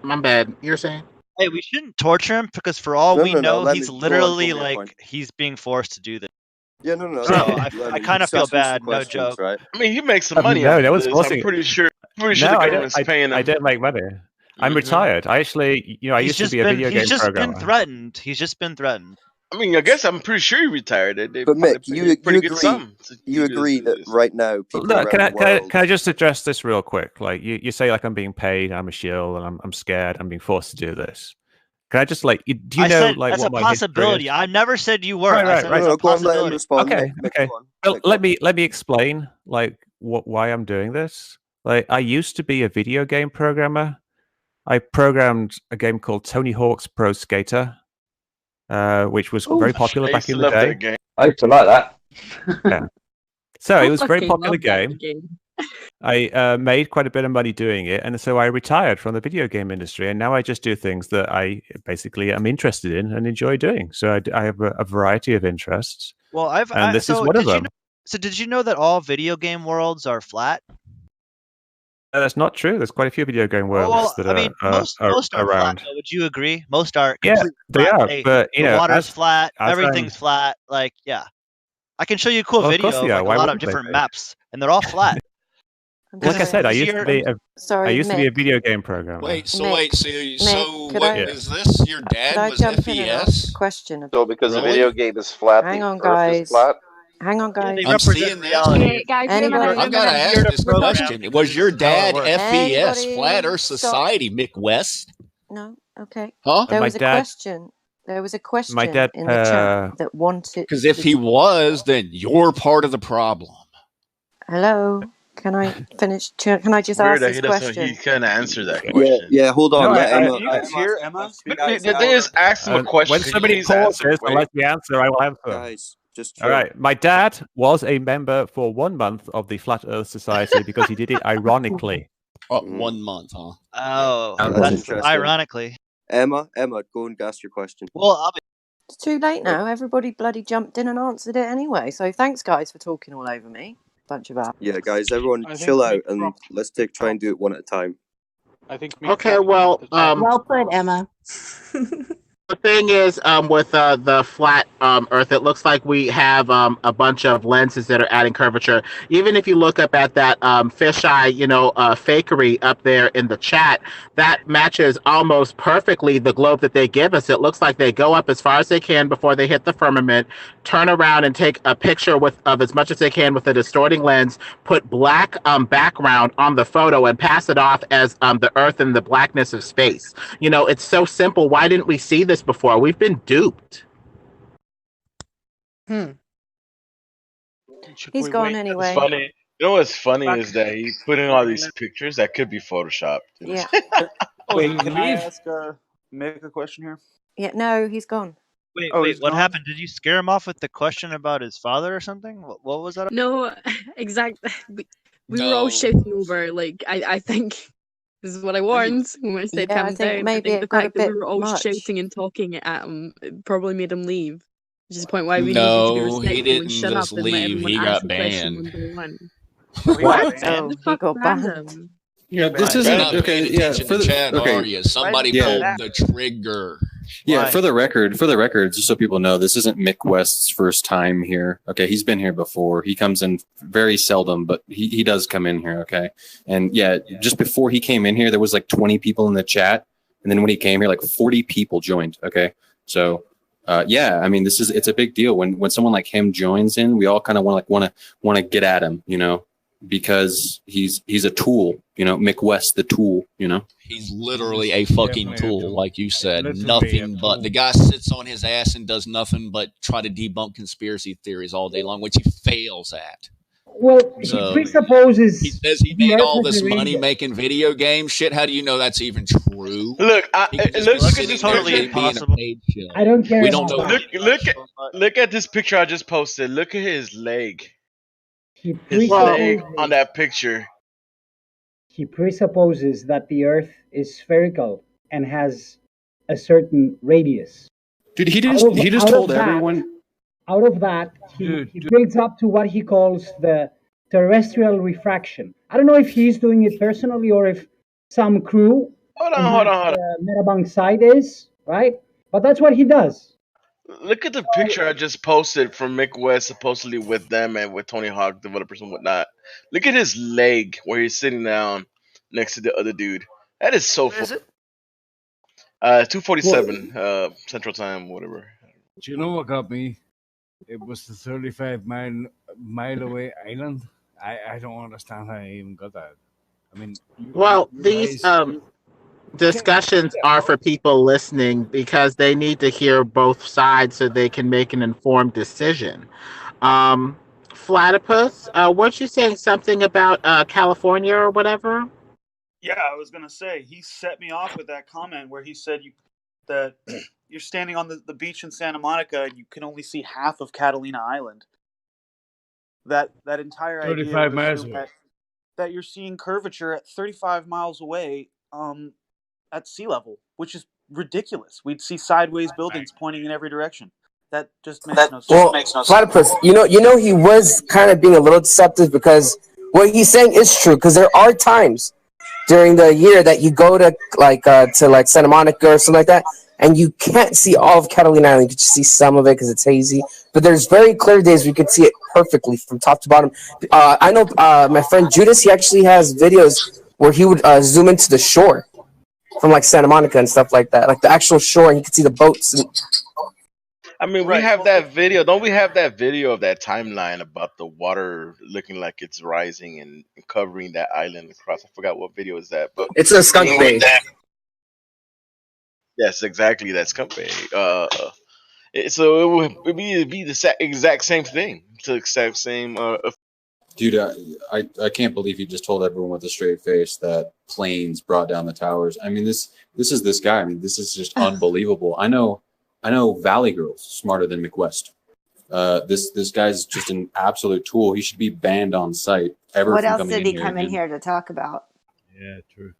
My bad. You're saying? Hey, we shouldn't torture him because for all we know, he's literally he's being forced to do this. Yeah, no. So I kind of feel bad. No joke. Right? I mean, he makes some money no, out no of one's this. forcing I'm it. pretty sure the government's paying him. I don't make money. I'm retired. I actually, I used to be a video game programmer. He's just been threatened. I mean, I guess I'm pretty sure he retired. But Mick, you agree that right now people Look, around the world... can I just address this real quick? Like you say, like I'm being paid, I'm a shill, and I'm scared, I'm being forced to do this. Can I just do you know said, like that's what a my possibility? I never said you were. Right. I said it's a possibility. Okay. Well, let me explain why I'm doing this. Like I used to be a video game programmer. I programmed a game called Tony Hawk's Pro Skater, which was very popular back in the day. I used to like that. Yeah. So it was a very popular game. I made quite a bit of money doing it, and so I retired from the video game industry, and now I just do things that I basically am interested in and enjoy doing. So I have a variety of interests. Well, this is one of them. Did you know that all video game worlds are flat? That's not true. There's quite a few video game worlds that most are are around. flat, though. Would you agree? Most are. Yeah, they are. But the water's flat. Everything's flat. I can show you a cool video of a lot of different maps, and they're all flat. Like I said, I used to be a video game programmer. Is this your dad? Could I Was jump in and ask FES? a question? So because the video game is flat, Hang on, Earth guys. is flat? Hang on, guys. I'm seeing this. Hey, guys, I've got to ask this question. Was your dad FES, Flat Earth Society, Mick West? No, okay. Huh? There was a question. There was a question my dad, in the chat that wanted... Because if he was, then you're part of the problem. Hello? Can I finish? Can I just ask this question? He can't answer that question. Yeah, hold on. You guys hear Emma? The thing is, ask him a question. When somebody pauses, I'll let me answer. I will answer. Guys, just all right. My dad was a member for 1 month of the Flat Earth Society because he did it ironically. 1 month, huh? Oh, that's ironically. Emma, go and ask your question. Well, it's too late now. Everybody bloody jumped in and answered it anyway. So thanks, guys, for talking all over me. Bunch of Yeah, guys, everyone chill out and let's try and do it one at a time. I think. Okay, well, well put, Emma. The thing is, with the flat Earth, it looks like we have a bunch of lenses that are adding curvature. Even if you look up at that fisheye, fakery up there in the chat, that matches almost perfectly the globe that they give us. It looks like they go up as far as they can before they hit the firmament, turn around and take a picture of as much as they can with a distorting lens, put black background on the photo, and pass it off as the Earth and the blackness of space. It's so simple. Why didn't we see this before? We've been duped. He's gone anyway. It's funny. You know what's funny is that he put in all these pictures that could be photoshopped. Yeah. Wait, can I ask Mick a question here? Yeah, no, he's gone. Wait, what happened? Did you scare him off with the question about his father or something? What was that? No, exactly. We were all shouting over, I think... This is what I warned when I said calm down. Maybe the fact that we were all shouting and talking at him probably made him leave. Which is the point why we needed to be respectful he didn't and shut just up and leave. let He everyone got ask the question banned. one by one. What? Oh, he got banned. Yeah, this isn't okay. Yeah, for the chat, are you? Somebody pulled the trigger. Yeah, for the record, just so people know, this isn't Mick West's first time here. Okay, he's been here before. He comes in very seldom, but he does come in here. Okay, and just before he came in here, there was like 20 people in the chat, and then when he came here, like 40 people joined. Okay, so I mean, it's a big deal when someone like him joins in. We all kind of want to get at him, because he's a tool, Mick West, the tool, He's literally a fucking tool, like you said. Nothing but the guy sits on his ass and does nothing but try to debunk conspiracy theories all day long, which he fails at. Well, he presupposes he says he made all this money making video game shit. How do you know that's even true? Look at this totally impossible. I don't care. We don't know. Look at this picture I just posted. Look at his leg. His leg on that picture. he presupposes that the Earth is spherical and has a certain radius. Dude, he just told everyone. Out of that, he builds up to what he calls the terrestrial refraction. I don't know if he's doing it personally or if some crew Hold on. Metabang side is, right? But that's what he does. Look at the picture I just posted from Mick West, supposedly with them and with Tony Hawk developers and whatnot. Look at his leg where he's sitting down next to the other dude. That is so What is it? 2:47 Central Time, whatever. Do you know what got me? It was the 35-mile away island. I don't understand how I even got that. I mean, well, these discussions are for people listening because they need to hear both sides so they can make an informed decision. Platypus, weren't you saying something about California or whatever? Yeah, I was gonna say he set me off with that comment where he said that you're standing on the beach in Santa Monica and you can only see half of Catalina Island. That entire 35 miles away. That you're seeing curvature at 35 miles away at sea level, which is ridiculous. We'd see sideways buildings pointing in every direction. That just makes no sense. Well, Platypus, you know, he was kind of being a little deceptive because what he's saying is true. Because there are times during the year that you go to Santa Monica or something like that, and you can't see all of Catalina Island. You can just see some of it because it's hazy. But there's very clear days where you can see it perfectly from top to bottom. I know my friend Judas, he actually has videos where he would zoom into the shore from like Santa Monica and stuff like that, like the actual shore, and you can see the boats. I mean, we have that video. Don't we have that video of that timeline about the water looking like it's rising and covering that island across? I forgot what video is that, but it's a skunk bay. Yes, exactly. That's skunk bay. So it would be the exact same thing. It's the exact same. Dude, I can't believe you just told everyone with a straight face that planes brought down the towers. I mean, this is this guy. I mean, this is just unbelievable. I know Valley Girl's smarter than McWest. This guy's just an absolute tool. He should be banned on site. What else did he come in here to talk about? Yeah, true.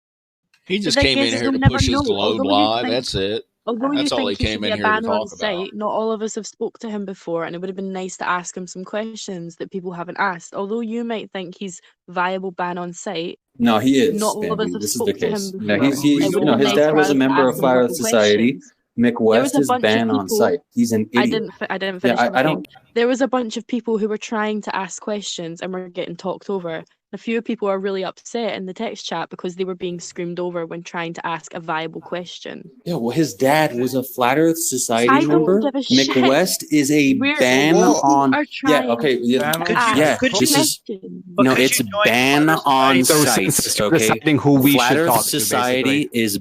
He just came in here to push his low lie. That's it. Although That's you all he think he came should be in a here to ban on talk about. site, not all of us have spoke to him before, and it would have been nice to ask him some questions that people haven't asked. Although you might think he's viable ban on site, no, he is. Not all of us have this is spoke the to him case. before. No, his dad was a member of Fire Earth Society. McWest is banned on site. He's an idiot. I didn't finish. I don't. There was a bunch of people who were trying to ask questions and were getting talked over. A few people are really upset in the text chat because they were being screamed over when trying to ask a viable question. Yeah, well, his dad was a Flat Earth Society member. McWest is a ban on. Yeah, okay. Yeah, this is. No, it's ban on site. Okay, Flat Earth Society is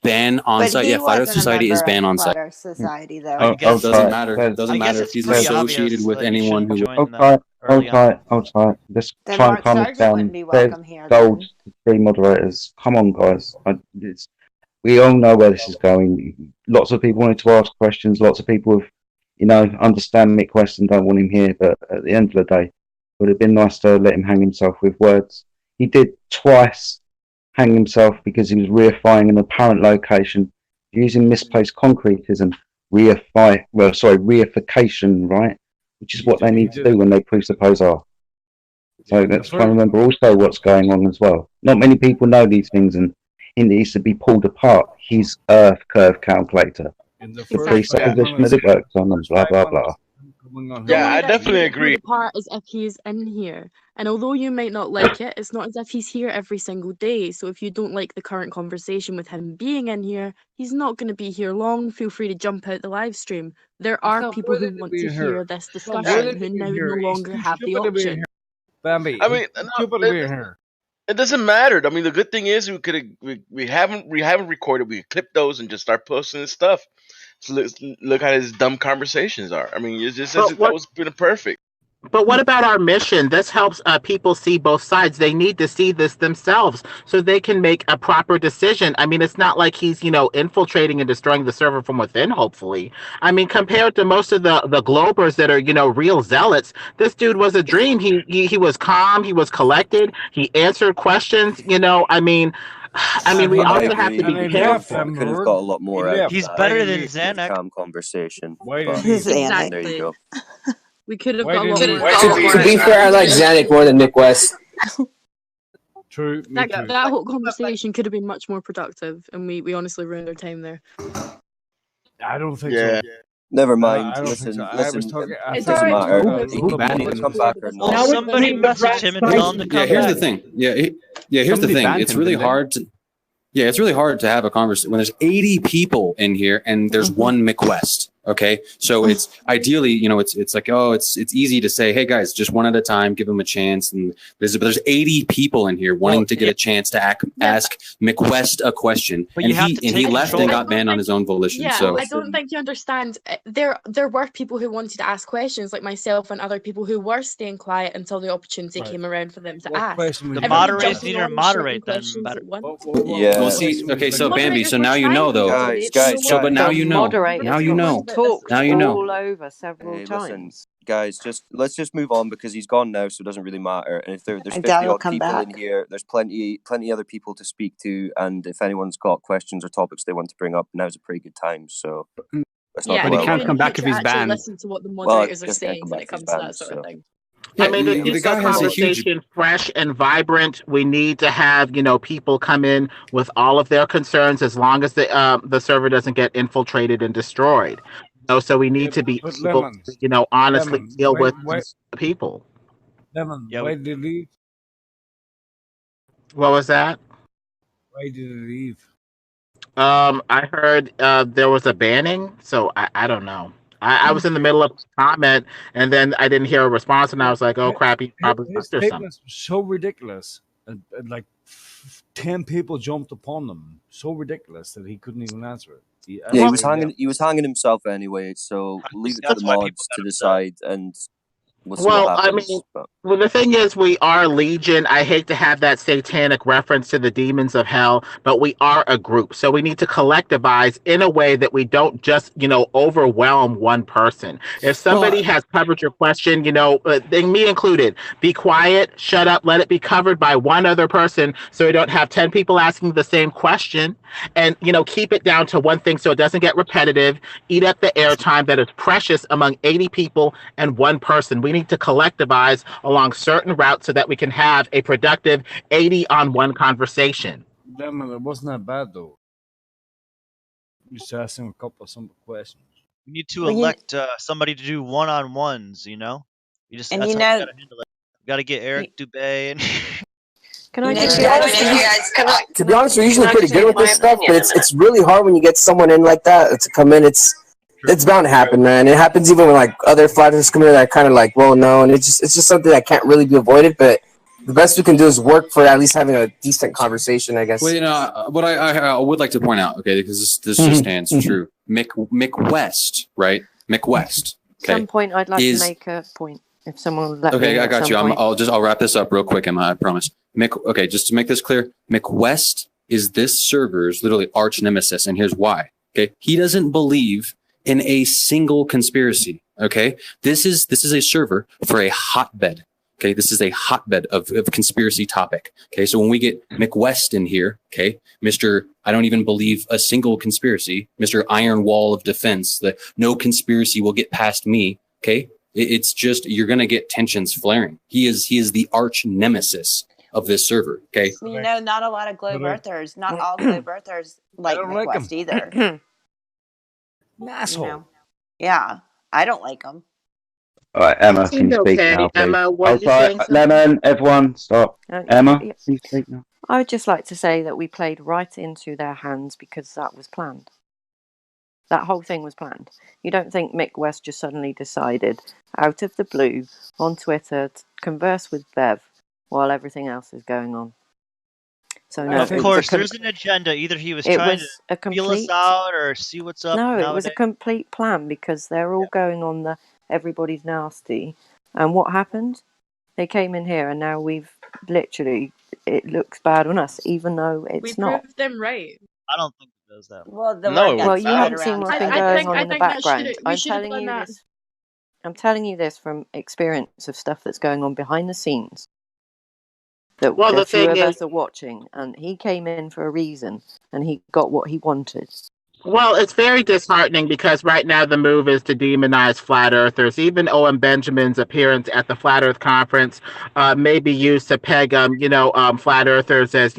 ban on site. Yeah, Flat Earth Society is ban on site. Flat Earth Society, though. It doesn't matter. It doesn't matter if he's associated with anyone who. Hold tight. Let's try and calm it down. There's gold three moderators. Come on, guys. We all know where this is going. Lots of people wanted to ask questions. Lots of people have, understand Mick West and don't want him here. But at the end of the day, it would have been nice to let him hang himself with words. He did twice hang himself because he was reifying an apparent location using misplaced concretism. Reification, right? Which is what they need to do when they presuppose R. So let's try and remember also what's going on as well. Not many people know these things, and it needs to be pulled apart. His Earth curve calculator, the presupposition that it works on, and blah blah blah. Yeah, I definitely agree. The part is if he's in here, and although you might not like it, it's not as if he's here every single day. So if you don't like the current conversation with him being in here, he's not going to be here long. Feel free to jump out the live stream. There are people who want to hear this discussion who now no longer have the option. I mean, it doesn't matter. I mean, the good thing is we haven't recorded. We clip those and just start posting this stuff. So look how his dumb conversations are. I mean, it's just that was been perfect. But what about our mission? This helps people see both sides. They need to see this themselves so they can make a proper decision. I mean, it's not like he's, infiltrating and destroying the server from within, hopefully. I mean, compared to most of the Globers that are, real zealots, this dude was a dream. He was calm. He was collected. He answered questions, I mean, we also have to be careful. Could have got a lot more out of He's that. better than Xanax. Calm conversation. Xanax. There you go. We could have got a lot more. To be fair, I like Xanax more than Mick West. True. That whole conversation could have been much more productive, and we honestly ruined our time there. I don't think so. Never mind. I don't Listen, think so. listen. It doesn't matter. Who banned him? Come back or not. Well, somebody messaged him and told him to come Yeah, here's back. the thing. Here's the thing. It's really hard to. Yeah, it's really hard to have a conversation when there's 80 people in here and there's one Mick West. Okay, so it's ideally, it's like, it's easy to say, hey guys, just one at a time, give them a chance. And there's 80 people in here wanting to get a chance to ask Mick West a question, and he left and got banned on his own volition. Yeah, So I don't think you understand. There were people who wanted to ask questions, like myself and other people who were staying quiet until the opportunity came around for them to ask. The moderators need to moderate then. Yeah. Well, see, okay, so Bambi, so now you know though. Guys, so but now you know. Now you know. Talked now you know. all over several Listen, times. guys, let's just move on because he's gone now, so it doesn't really matter. And if there's 50 doubt he'll odd come people back. in here, there's plenty other people to speak to, and if anyone's got questions or topics they want to bring up, now's a pretty good time. So let's not. Yeah, dwell but he on can't it. come back if he's banned. Listen to what the moderators are saying when it comes to that sort of thing. I mean, to keep the conversation fresh and vibrant, we need to have, people come in with all of their concerns as long as the server doesn't get infiltrated and destroyed. So we need to be able to, honestly deal with people. Lemon, why did he leave? What was that? Why did he leave? I heard there was a banning, so I don't know. I was in the middle of a comment, and then I didn't hear a response, and I was like, "Oh crap, he probably His left or something." statements were so ridiculous, and like 10 people jumped upon them. So ridiculous that he couldn't even answer it. He was hanging himself anyway, so leave it to the mods to decide, and we'll see what happens. Well, the thing is, we are Legion. I hate to have that satanic reference to the demons of hell, but we are a group. So we need to collectivize in a way that we don't just, overwhelm one person. If somebody has covered your question, then me included, be quiet, shut up, let it be covered by one other person so we don't have 10 people asking the same question. And, keep it down to one thing so it doesn't get repetitive. Eat up the airtime that is precious among 80 people and one person. We need to collectivize along certain routes so that we can have a productive 80-on-1 conversation. Lemon, it wasn't that bad though. You just asked him a couple of simple questions. We need to elect somebody to do one-on-ones. You just And that's you how know- you gotta handle it. You gotta get Eric Dubé and. Can I To just be honest, we're usually pretty good with this stuff, but it's really hard when you get someone in like that to come in. It's bound to happen, man. It happens even when like other flat earthers come in that are kind of like, well, no, and it's just something that can't really be avoided. But the best we can do is work for at least having a decent conversation, I guess. Well, what I would like to point out, okay, because this just stands true. Mick West, right? Mick West. Okay, At some point, I'd like to make a point. If someone will let me. Okay, I got you. Point. I'll wrap this up real quick, Emma. I promise. Okay, just to make this clear, Mick West is this server's literally arch nemesis, and here's why. Okay, he doesn't believe in a single conspiracy. Okay, this is a server for a hotbed. Okay, this is a hotbed of conspiracy topic. Okay, so when we get Mick West in here, okay, Mr. I don't even believe a single conspiracy, Mr. Iron Wall of Defense, that no conspiracy will get past me. Okay, it's just you're gonna get tensions flaring. He is the arch nemesis of this server. Okay, not a lot of globe earthers, not all globe earthers like Mick West either. Asshole. Yeah, I don't like them. All right, Emma, can you speak now, please? Emma, what you saying? Lemon, everyone, stop. Emma, can you speak now? I would just like to say that we played right into their hands because that was planned. That whole thing was planned. You don't think Mick West just suddenly decided, out of the blue, on Twitter, to converse with Bev while everything else is going on. So no, of course, there's an agenda. Either he was trying to feel us out or see what's up. No, nowadays. it was a complete plan because they're all going on the everybody's nasty, And what happened? They came in here, and now we've literally, it looks bad on us, even though it's not. We proved them right. I don't think it does that. Well, the No, word Well, gets you spread haven't seen around what's been today. going on in the background. We should have done that. I'm telling you this from experience of stuff that's going on behind the scenes. That Well, a the few thing of is, us are watching, and he came in for a reason, and he got what he wanted. well, it's very disheartening because right now the move is to demonize flat earthers. Even O.M. Benjamin's appearance at the Flat Earth Conference may be used to peg, flat earthers as,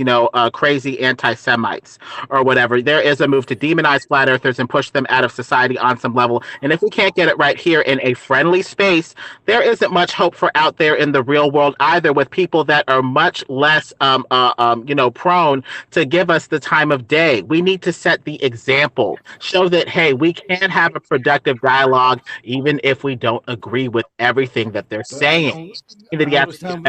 crazy anti-Semites or whatever. There is a move to demonize flat earthers and push them out of society on some level. And if we can't get it right here in a friendly space, there isn't much hope for out there in the real world either, with people that are much less, prone to give us the time of day. We need to set the example. Show that, hey, we can have a productive dialogue even if we don't agree with everything that they're saying. I understand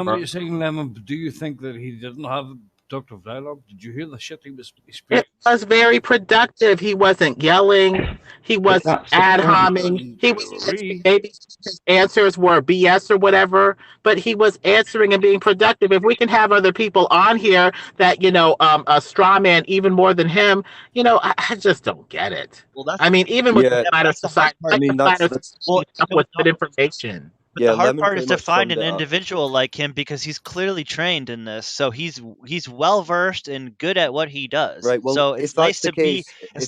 what you're saying, Lemon, but do you think that he didn't have productive dialogue? Did you hear the shit he was speaking? It was very productive. He wasn't yelling. He wasn't ad homing. He was maybe his answers were BS or whatever, but he was answering and being productive. If we can have other people on here that a straw man even more than him, I just don't get it. Well, I mean, even with the flat Earth society, with good information. But the hard part is to find an individual like him because he's clearly trained in this. So he's well versed and good at what he does. Right. Well, so it's nice to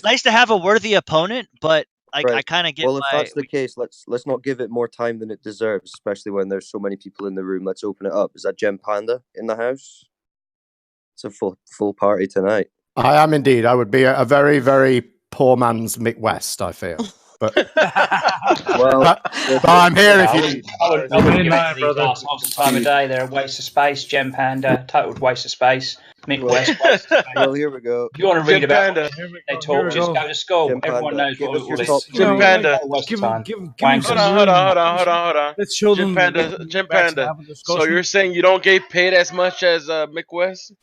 nice to have a worthy opponent, but I kind of get. Well, if that's the case, let's not give it more time than it deserves, especially when there's so many people in the room. Let's open it up. Is that Gem Panda in the house? It's a full party tonight. I am indeed. I would be a very, very poor man's Mick West, I feel. But, but I'm here if you. I wouldn't give it to these last half the time of day. They're a waste of space. Gem Panda, total waste of space. Mick West, waste of space. Well, here we go. If you want to read about they talk, just go to school. Gem Everyone Panda. knows what all Jim this is. Panda. Hold on. Let's show them. Jim Panda. So you're saying you don't get paid as much as Mick West?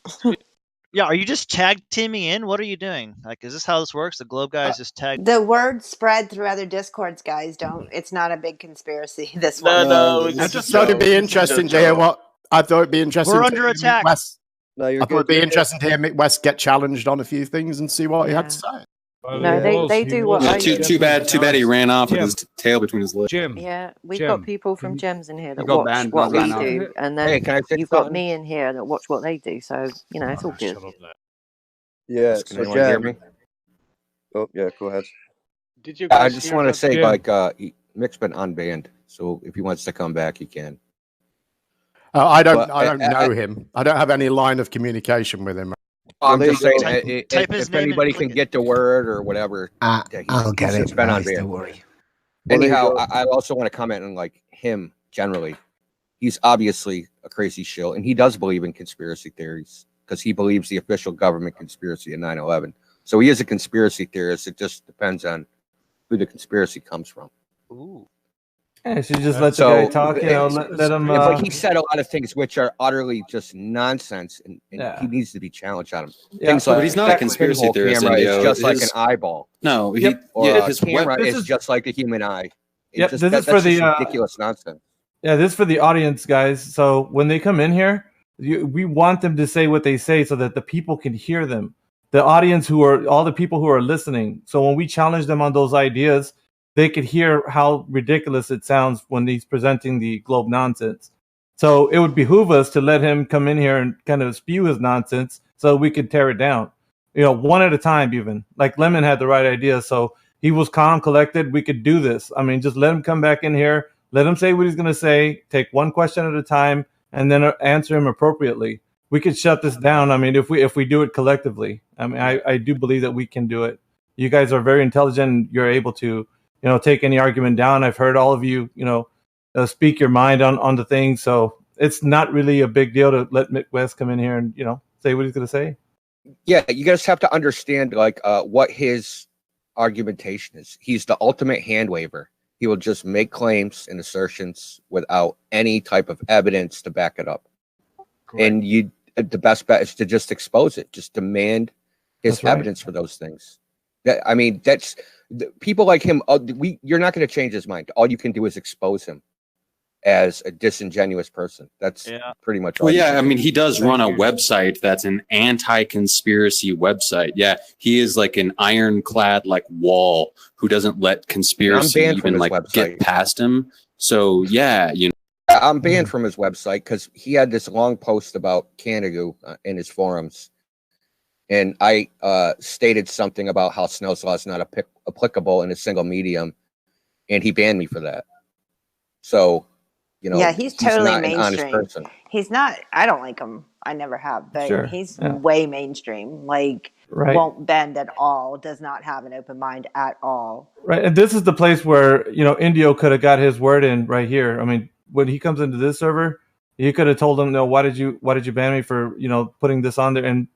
Yeah, are you just tag teaming in? What are you doing? Like, is this how this works? The Globe guys just tag. The word spread through other discords, guys. It's not a big conspiracy. This one. I just thought it'd be interesting to hear what. I thought it'd be interesting. We're under attack. I thought it'd be interesting to hear Mick West get challenged on a few things and see what he had to say. No, they do what I do. Too bad he ran off with his tail between his legs. Yeah, we've got people from Gems in here that watch what we do, and then you've got me in here that watch what they do. So it's all good. Yeah. Can anyone hear me? Oh yeah, go ahead. Did you? I just want to say, Mick's been unbanned, so if he wants to come back, he can. I don't know him. I don't have any line of communication with him. I'm just saying, if anybody can get the word or whatever, I'll get it. It's been unbanned. Don't worry. Anyhow, I also want to comment on him generally. He's obviously a crazy shill, and he does believe in conspiracy theories because he believes the official government conspiracy in 9/11. So he is a conspiracy theorist. It just depends on who the conspiracy comes from. Ooh. Yeah, so just let the guy talk, let him... he said a lot of things which are utterly just nonsense, and he needs to be challenged on them. Yeah, things but he's not a conspiracy theorist. Camera is just like an eyeball. No, his camera is just like a human eye. Yep, that's for the just ridiculous nonsense. Yeah, this is for the audience, guys. So when they come in here, we want them to say what they say so that the people can hear them. The audience all the people who are listening. So when we challenge them on those ideas, they could hear how ridiculous it sounds when he's presenting the globe nonsense. So it would behoove us to let him come in here and kind of spew his nonsense so we could tear it down. One at a time even. Like Lemon had the right idea, so he was calm, collected. We could do this. I mean, just let him come back in here, let him say what he's going to say, take one question at a time, and then answer him appropriately. We could shut this down. I mean, if we do it collectively. I mean, I do believe that we can do it. You guys are very intelligent, and you're able to take any argument down. I've heard all of you, speak your mind on the thing. So it's not really a big deal to let Mick West come in here and, say what he's going to say. Yeah, you guys have to understand, what his argumentation is. He's the ultimate hand waver. He will just make claims and assertions without any type of evidence to back it up. Correct. And the best bet is to just expose it. Just demand his evidence for those things. That's people like him. You're not going to change his mind. All you can do is expose him. as a disingenuous person. That's pretty much all. Well, yeah, I mean, he does run a website. That's pretty much all. Well, yeah, I mean, he does run a website that's an anti-conspiracy website. Yeah, he is like an ironclad like wall who doesn't let conspiracy even like get past him. So yeah, you know. I'm banned from his website because he had this long post about Canada in his forums. And I stated something about how Snell's law is not applicable in a single medium. And he banned me for that. So, you know, yeah, he's totally not an honest mainstream. person. He's not. I don't like him. I never have, but he's way mainstream. Like, won't bend at all. Does not have an open mind at all. Right, and this is the place where Indio could have got his word in right here. I mean, when he comes into this server, he could have told them, "No, why did you ban me for putting this on there?" And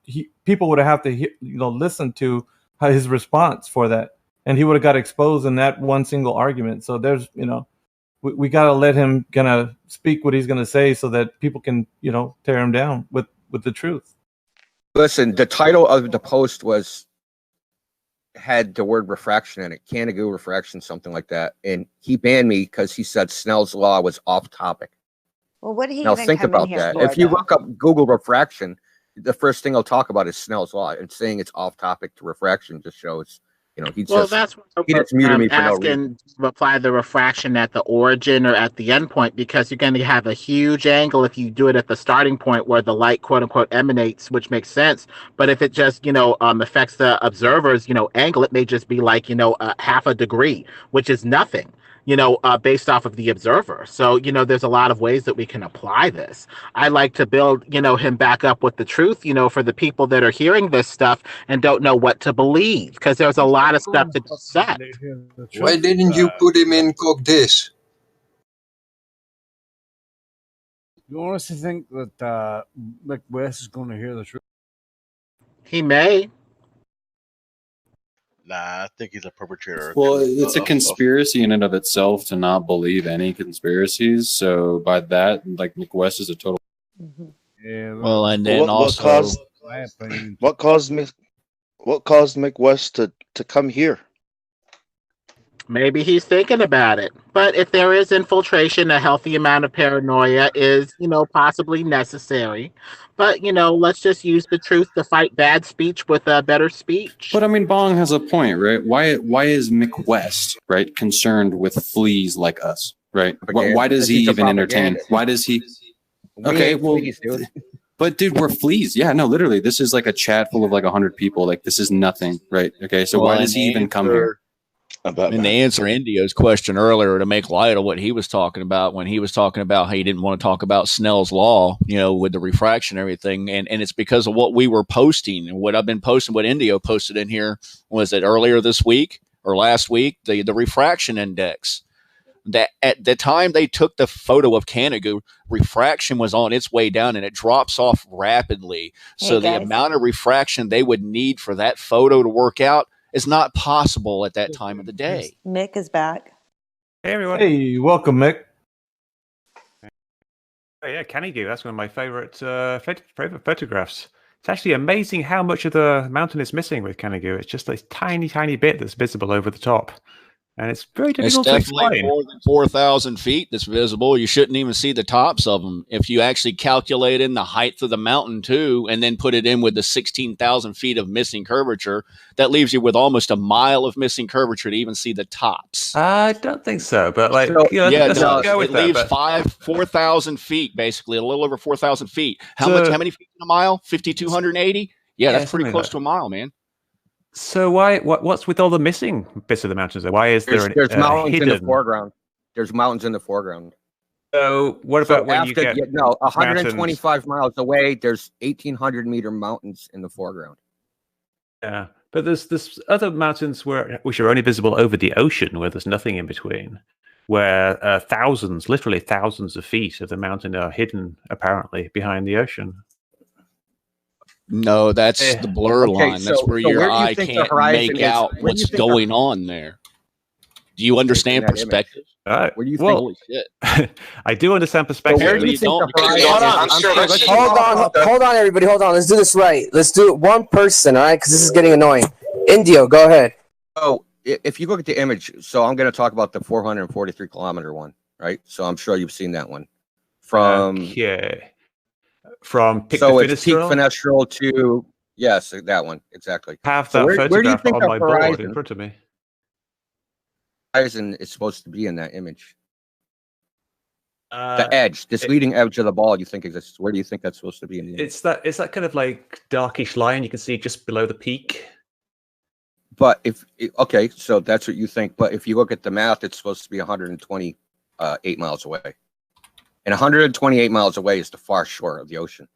people would have to listen to his response for that, and he would have got exposed in that one single argument. So there's we got to let him gonna speak what he's gonna say so that people can tear him down with the truth. Listen, the title of the post had the word refraction in it, Canada refraction, something like that, and he banned me because he said Snell's law was off topic. Well, what did he now even think come about in here that? for, If you though? look up Google refraction, the first thing he'll talk about is Snell's law, and saying it's off topic to refraction just shows he that's he just muted me for no reason. asking to apply the refraction at the origin or at the end point, because you're going to have a huge angle if you do it at the starting point where the light quote unquote emanates, which makes sense. But if it just affects the observer's angle, it may just be like half a degree, which is nothing. Based off of the observer. So, there's a lot of ways that we can apply this. I like to build, him back up with the truth, for the people that are hearing this stuff and don't know what to believe, because there's a lot of stuff to dissect. Why didn't you put him in Cogdis? You honestly think that Mick West is going to hear the truth? He may. Nah, I think he's a perpetrator. Well, it's a conspiracy in and of itself to not believe any conspiracies. So by that, like, Mick West is a total. Yeah. Well, and then what caused Mick West to come here? Maybe he's thinking about it. But if there is infiltration, a healthy amount of paranoia is, possibly necessary. But, let's just use the truth to fight bad speech with a better speech. But I mean, Bong has a point, right? Why is Mick West, right, concerned with fleas like us, right? Why does he even entertain? Why does he? Okay, well, fleas, dude. But dude, we're fleas. Yeah, no, literally, this is like a chat full of like 100 people. Like, this is nothing, right? Okay, so why does he even come here? And to answer Indio's question earlier, to make light of what he was talking about when he was talking about how he didn't want to talk about Snell's law, with the refraction and everything. And it's because of what we were posting and what I've been posting, what Indio posted in here. Was it earlier this week or last week? The refraction index. That at the time they took the photo of Canada, refraction was on its way down and it drops off rapidly. So the amount of refraction they would need for that photo to work out is not possible at that time of the day. Mick is back. Hey, everyone. Hey, welcome, Mick. Oh, yeah, Canigoo. That's one of my favorite photographs. It's actually amazing how much of the mountain is missing with Canigoo. It's just this tiny, tiny bit that's visible over the top. And it's very difficult to explain. It's definitely more than 4,000 feet that's visible. You shouldn't even see the tops of them. If you actually calculate in the height of the mountain, too, and then put it in with the 16,000 feet of missing curvature, that leaves you with almost a mile of missing curvature to even see the tops. I don't think so, but like, let's go with it that. Leaves 4,000 feet, basically, a little over 4,000 feet. How many feet in a mile? 5,280? Yeah, that's pretty close to a mile, man. So what's with all the missing bits of the mountains? Why is there's mountains hidden? in the foreground? There's mountains in the foreground. So what about when you get 125 miles away? There's 1,800 meter mountains in the foreground. Yeah, but there's other mountains which are only visible over the ocean, where there's nothing in between, where literally thousands of feet of the mountain are hidden apparently behind the ocean. No, that's the blur line. That's where your eye can't make out what's going on there. Do you understand perspective? What do you think? Holy shit. I do understand perspective. Hold on, everybody. Hold on. Let's do this right. Let's do it one person, all right? Because this is getting annoying. Indio, go ahead. Oh, if you look at the image, so I'm going to talk about the 443 kilometer one. right? So I'm sure you've seen that one. From Pick so the it's peak fenestrel to yes, that one exactly. Have so that where do you photograph think on the my board in front of me. Horizon is supposed to be in that image? The edge, this leading edge of the ball, you think exists? Where do you think that's supposed to be in the image? It's that kind of like darkish line you can see just below the peak. But okay, so that's what you think. But if you look at the math, it's supposed to be 128 miles away, and 128 miles away is the far shore of the ocean.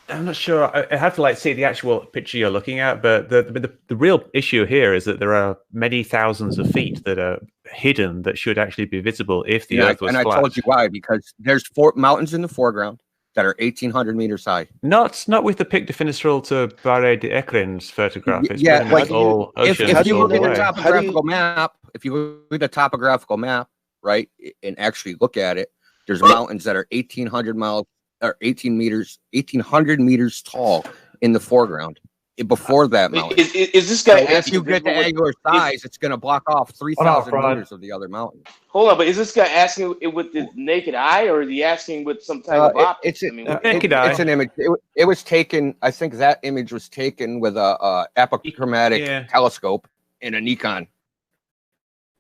I'm not sure. I have to see the actual picture you're looking at, but the real issue here is that there are many thousands of feet that are hidden that should actually be visible if the Earth was flat. And I told you why, because there's 4 mountains in the foreground that are 1,800 meters high. Not with the Pic de Fenestrel to Barre de Ecrin's photograph. It's all ocean. If you look at the topographical map, if you look at the topographical map, right, and actually look at it, there's mountains that are 1,800 miles. Or 1,800 meters tall in the foreground. Before that mountain, is this guy? So if you get the angular size, it's going to block off 3,000 meters of the other mountain. Hold on, but is this guy asking it with the naked eye, or is he asking with some type of optics? Naked eye. It's an image. It was taken. I think that image was taken with a apochromatic telescope and a Nikon.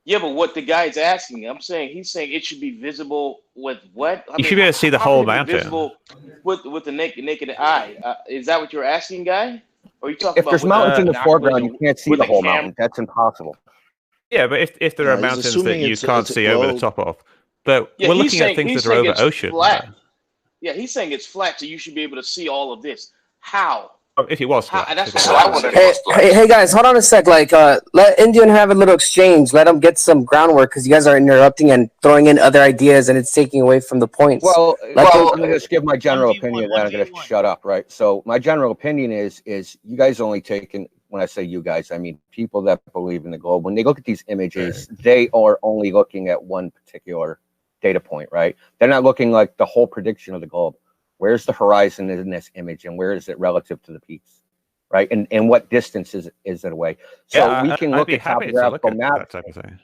Yeah, but what the guy's asking, he's saying it should be visible with what? You should be able to see the whole mountain. Visible with the naked eye. Is that what you're asking, guy? Or are you talking if there's mountains in the foreground, you can't see the whole mountain. That's impossible. Yeah, but if there are mountains that you can't see over the top of, but we're looking at things that are over ocean. Flat. Yeah, he's saying it's flat, so you should be able to see all of this. How? If it was flat. That's what I want to know. Hey guys, hold on a sec. Let Indian have a little exchange. Let him get some groundwork because you guys are interrupting and throwing in other ideas, and it's taking away from the points. Well, I'm going to just give my general opinion, then I'm going to shut up, right? So my general opinion is you guys only taking, when I say you guys, I mean people that believe in the globe. When they look at these images, they are only looking at one particular data point, right? They're not looking like the whole prediction of the globe. Where's the horizon in this image, and where is it relative to the peaks, right? And what distance is it away? So we can look at topographical maps. That type of thing.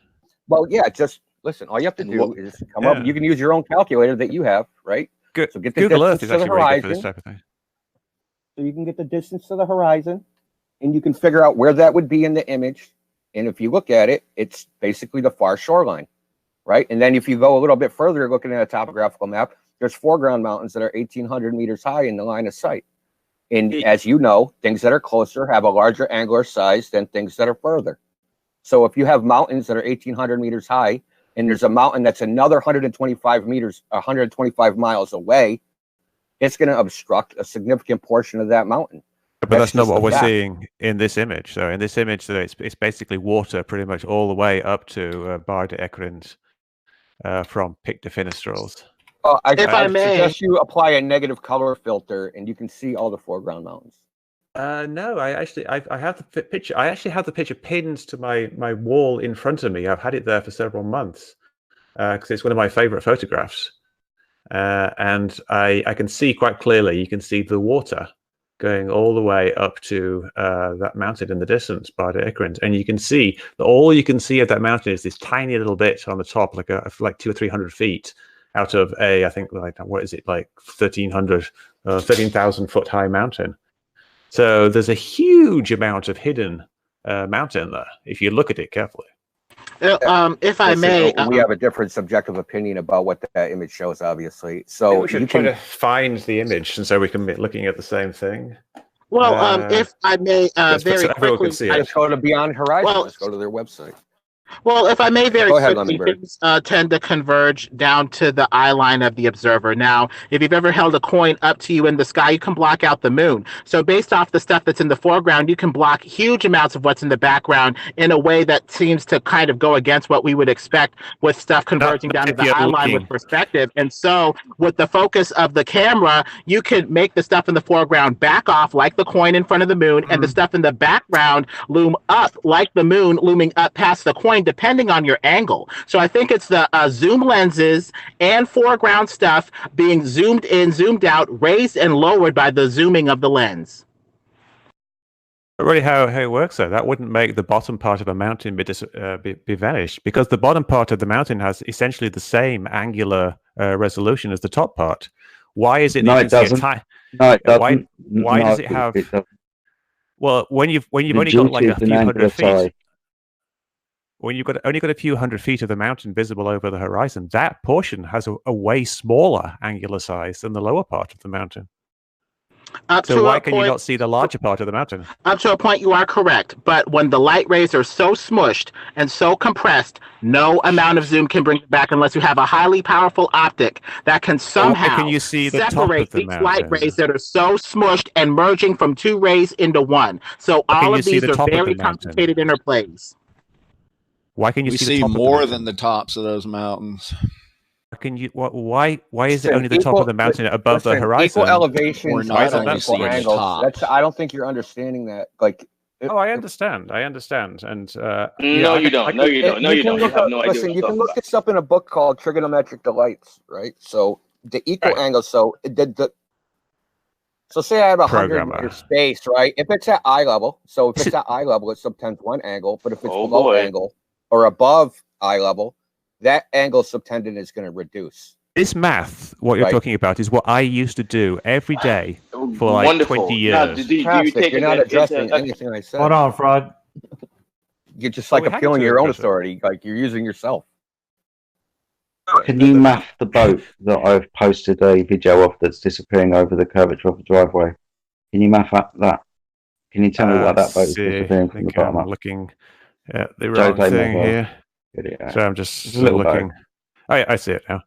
Well, yeah, just listen. All you have to do is come up. You can use your own calculator that you have, right? Good. So get the Google Earth distance is to the actually really horizon. good for this type of thing. So you can get the distance to the horizon, and you can figure out where that would be in the image. And if you look at it, it's basically the far shoreline, right? And then if you go a little bit further, looking at a topographical map, there's foreground mountains that are 1,800 meters high in the line of sight. And as you know, things that are closer have a larger angular size than things that are further. So if you have mountains that are 1,800 meters high, and there's a mountain that's another 125 miles away, it's going to obstruct a significant portion of that mountain. But that's not what we're seeing in this image. So in this image, it's basically water pretty much all the way up to Barre de Ecrin's from Pic de Fenestrels. I suggest you apply a negative color filter, and you can see all the foreground mountains. No, I have the picture. I actually have the picture pinned to my wall in front of me. I've had it there for several months because it's one of my favorite photographs, and I can see quite clearly. You can see the water going all the way up to that mountain in the distance, Barre de Ecrin, and you can see that all you can see of that mountain is this tiny little bit on the top, like 200 or 300 feet. Out of I think, what is it, 13,000 foot high mountain. So there's a huge amount of hidden mountain there, if you look at it carefully. If I may, we have a different subjective opinion about what that image shows, obviously. So we should try to find the image, and so we can be looking at the same thing. Well, if I may, very quickly, just go to Beyond Horizon. Just go to their website. Well, if I may very quickly, things tend to converge down to the eye line of the observer. Now, if you've ever held a coin up to you in the sky, you can block out the moon. So based off the stuff that's in the foreground, you can block huge amounts of what's in the background in a way that seems to kind of go against what we would expect with stuff converging down to the eye line with perspective. And so with the focus of the camera, you could make the stuff in the foreground back off like the coin in front of the moon, and the stuff in the background loom up like the moon looming up past the coin, depending on your angle. So I think it's the zoom lenses and foreground stuff being zoomed in, zoomed out, raised and lowered by the zooming of the lens. Really, how it works though, that wouldn't make the bottom part of a mountain be vanished, because the bottom part of the mountain has essentially the same angular resolution as the top part. Why is it? No, it doesn't. No, it doesn't. Why does it have? Well, when you've only got like a few hundred feet, when you've only got a few hundred feet of the mountain visible over the horizon, that portion has a way smaller angular size than the lower part of the mountain. So why can you not see the larger part of the mountain? Up to a point, you are correct. But when the light rays are so smushed and so compressed, no amount of zoom can bring it back unless you have a highly powerful optic that can somehow can you see the separate top of the these light mountain? rays that are so smushed and merging from two rays into one. So all of these are very complicated interplays. Why can you we see see the top more of the than the tops of those mountains? Can you? Why is it only the top of the mountain above the horizon? Equal elevations, We're not only equal seeing the angles. top. I don't think you're understanding that. Like, I understand. And No, you don't. No, you don't. No, you don't. You have no idea Listen, what you you're can talking look this up in a book called Trigonometric Delights, right? So the equal angles. So so say I have 100 meter space, right? If it's at eye level, so if it's at eye level, it's subtends one angle. But if it's below angle or above eye level, that angle subtended is going to reduce. This math, what you're talking about, is what I used to do every day for like 20 years. Now, you're not addressing anything I said. Hold on, Fraud. You're just like appealing your own authority. Like you're using yourself. Can you map the boat that I've posted a video of that's disappearing over the curvature of the driveway? Can you map that? Can you tell me why that boat is disappearing from the bottom I'm up? looking at the wrong thing here. So I'm just looking. I see it now.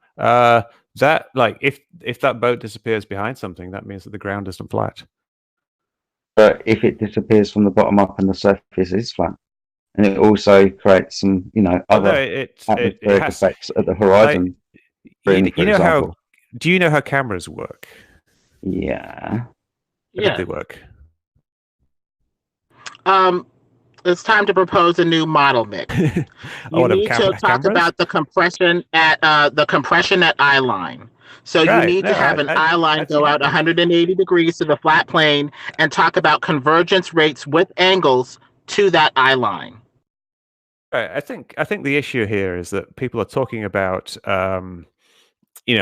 That like if that boat disappears behind something, that means that the ground isn't flat. But if it disappears from the bottom up and the surface is flat, and it also creates some, other atmospheric effects at the horizon. You know how? Do you know how cameras work? Yeah. How do they work? It's time to propose a new model, Mick. You need to talk about the compression at eye line. So you need to have an eye line go out 180 degrees to the flat plane and talk about convergence rates with angles to that eye line. Right. I think the issue here is that people are talking about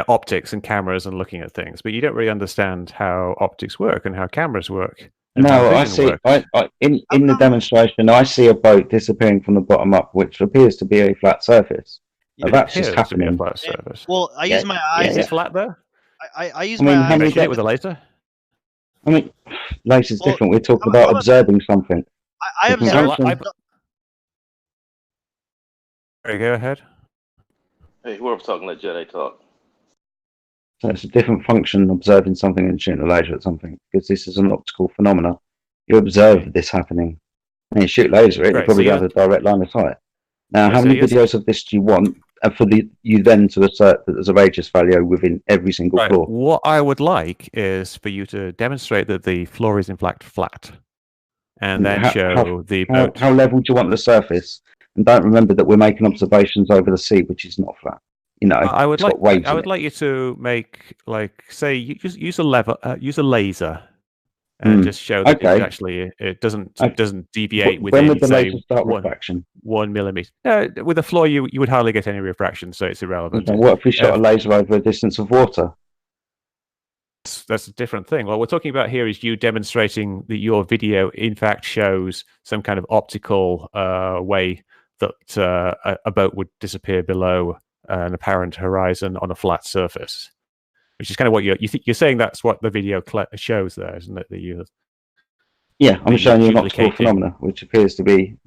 optics and cameras and looking at things, but you don't really understand how optics work and how cameras work. No, I see. In the demonstration, I see a boat disappearing from the bottom up, which appears to be a flat surface. That's just happening. To be a flat surface. Well, I use my eyes. Is it flat there? I use my eyes. Can you shoot it with a laser? I mean, laser's different. We're talking about observing something. I observe. Sorry, go ahead. Hey, whoever's talking, let Jedi talk. So it's a different function observing something and shooting a laser at something, because this is an optical phenomena. You observe this happening, and you shoot laser it, you probably have a direct line of sight. Now, how many videos of this do you want for you then to assert that there's a radius value within every single floor? What I would like is for you to demonstrate that the floor is in fact flat, and then show the boat. How level do you want the surface? And don't remember that we're making observations over the sea, which is not flat. I would like you to make, like, say, use a laser, and just show that it doesn't deviate within, say, 1 millimeter. With a floor, you would hardly get any refraction, so it's irrelevant. Okay, what if we shot a laser over a distance of water? That's a different thing. What we're talking about here is you demonstrating that your video, in fact, shows some kind of optical way that a boat would disappear below an apparent horizon on a flat surface, which is kind of what you're saying. That's what the video shows there, isn't it? I'm showing you an optical phenomena, which appears to be,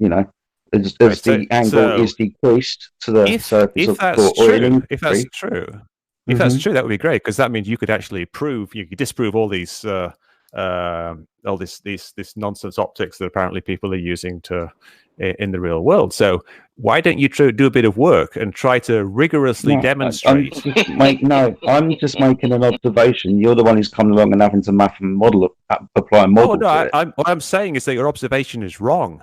as the angle is decreased to the surface of the floor. If that's true, if that's true, that would be great, because that means you could actually disprove all these this nonsense optics that apparently people are using in the real world. So why don't you do a bit of work and try to rigorously demonstrate? I'm just making an observation. You're the one who's coming along and having to map and apply a model. What I'm saying is that your observation is wrong.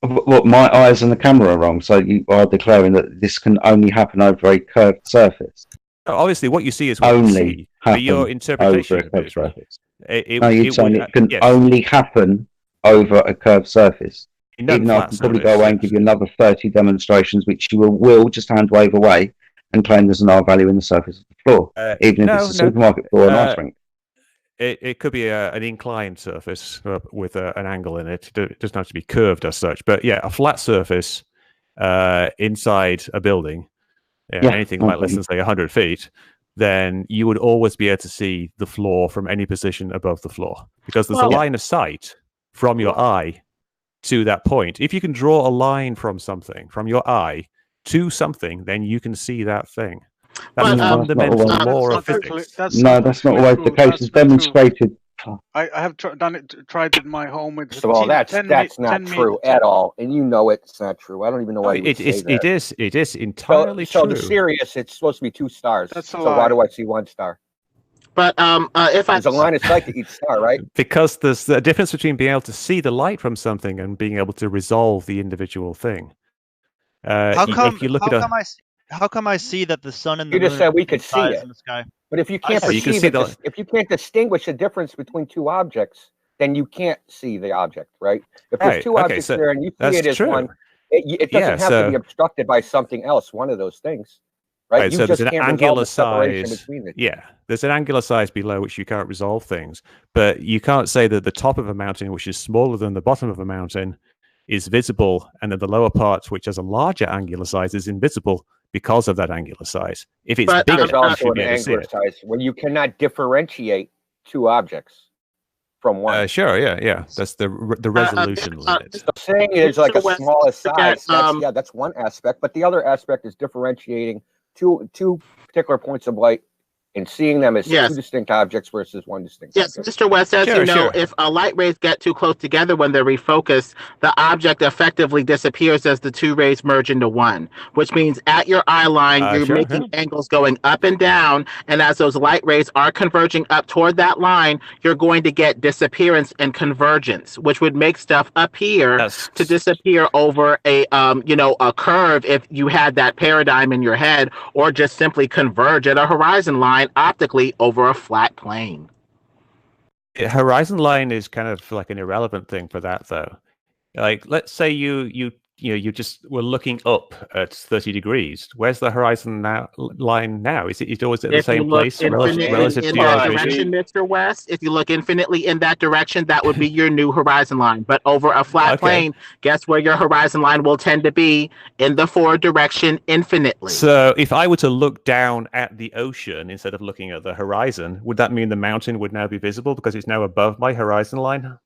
What, my eyes and the camera are wrong? So you are declaring that this can only happen over a curved surface? Obviously, what you see is what you see. But your interpretation of it is right. You're saying it can only happen over a curved surface. No Even though I flat can probably surface. go away and give you another 30 demonstrations, which you will just hand wave away and claim there's an R value in the surface of the floor, even if it's a supermarket floor or an ice rink. It could be an inclined surface with an angle in it. It doesn't have to be curved as such. But yeah, a flat surface inside a building, anything like less than, say, 100 feet, then you would always be able to see the floor from any position above the floor. Because there's a line of sight from your eye to that point. If you can draw a line from something, from your eye to something, then you can see that thing. That's a fundamental law of physics. No, that's not always the case. It's demonstrated. I have tried it in my home. With First of all, that's not true at all, and you know it's not true. I don't even know why you would say that. It is entirely true. So the Sirius, it's supposed to be 2 stars. So why do I see 1 star? But if there's a line of sight to each star, right? Because there's a difference between being able to see the light from something and being able to resolve the individual thing. How come I see that the sun and the moon? You just said we could see it in the sky. But if you can't perceive it, if you can't distinguish the difference between 2 objects, then you can't see the object, right? If there's 2 objects there and you see it as one, it doesn't have to be obstructed by something else. One of those things, right? You so just there's an can't angular resolve the separation size. between it. Yeah, there's an angular size below which you can't resolve things, but you can't say that the top of a mountain, which is smaller than the bottom of a mountain, is visible, and that the lower part, which has a larger angular size, is invisible because of that angular size. If it's bigger, there's also you an should be able to see angular it. size where you cannot differentiate 2 objects from one. Sure, yeah. That's the resolution limit. So saying it is like a smallest size, that's one aspect, but the other aspect is differentiating two particular points of light and seeing them as 2 distinct objects versus 1 distinct object. Mr. West, as you know, if light rays get too close together when they're refocused, the object effectively disappears as the 2 rays merge into 1, which means at your eye line, you're making angles going up and down, and as those light rays are converging up toward that line, you're going to get disappearance and convergence, which would make stuff appear to disappear over a curve if you had that paradigm in your head, or just simply converge at a horizon line optically over a flat plane. Horizon line is kind of like an irrelevant thing for that, though. Like, let's say you just were looking up at 30 degrees. Where's the horizon line now? Is it always at the same place relative to your direction, Mr. West? If you look infinitely in that direction, that would be your new horizon line. But over a flat plane, guess where your horizon line will tend to be? In the forward direction infinitely. So if I were to look down at the ocean instead of looking at the horizon, would that mean the mountain would now be visible because it's now above my horizon line?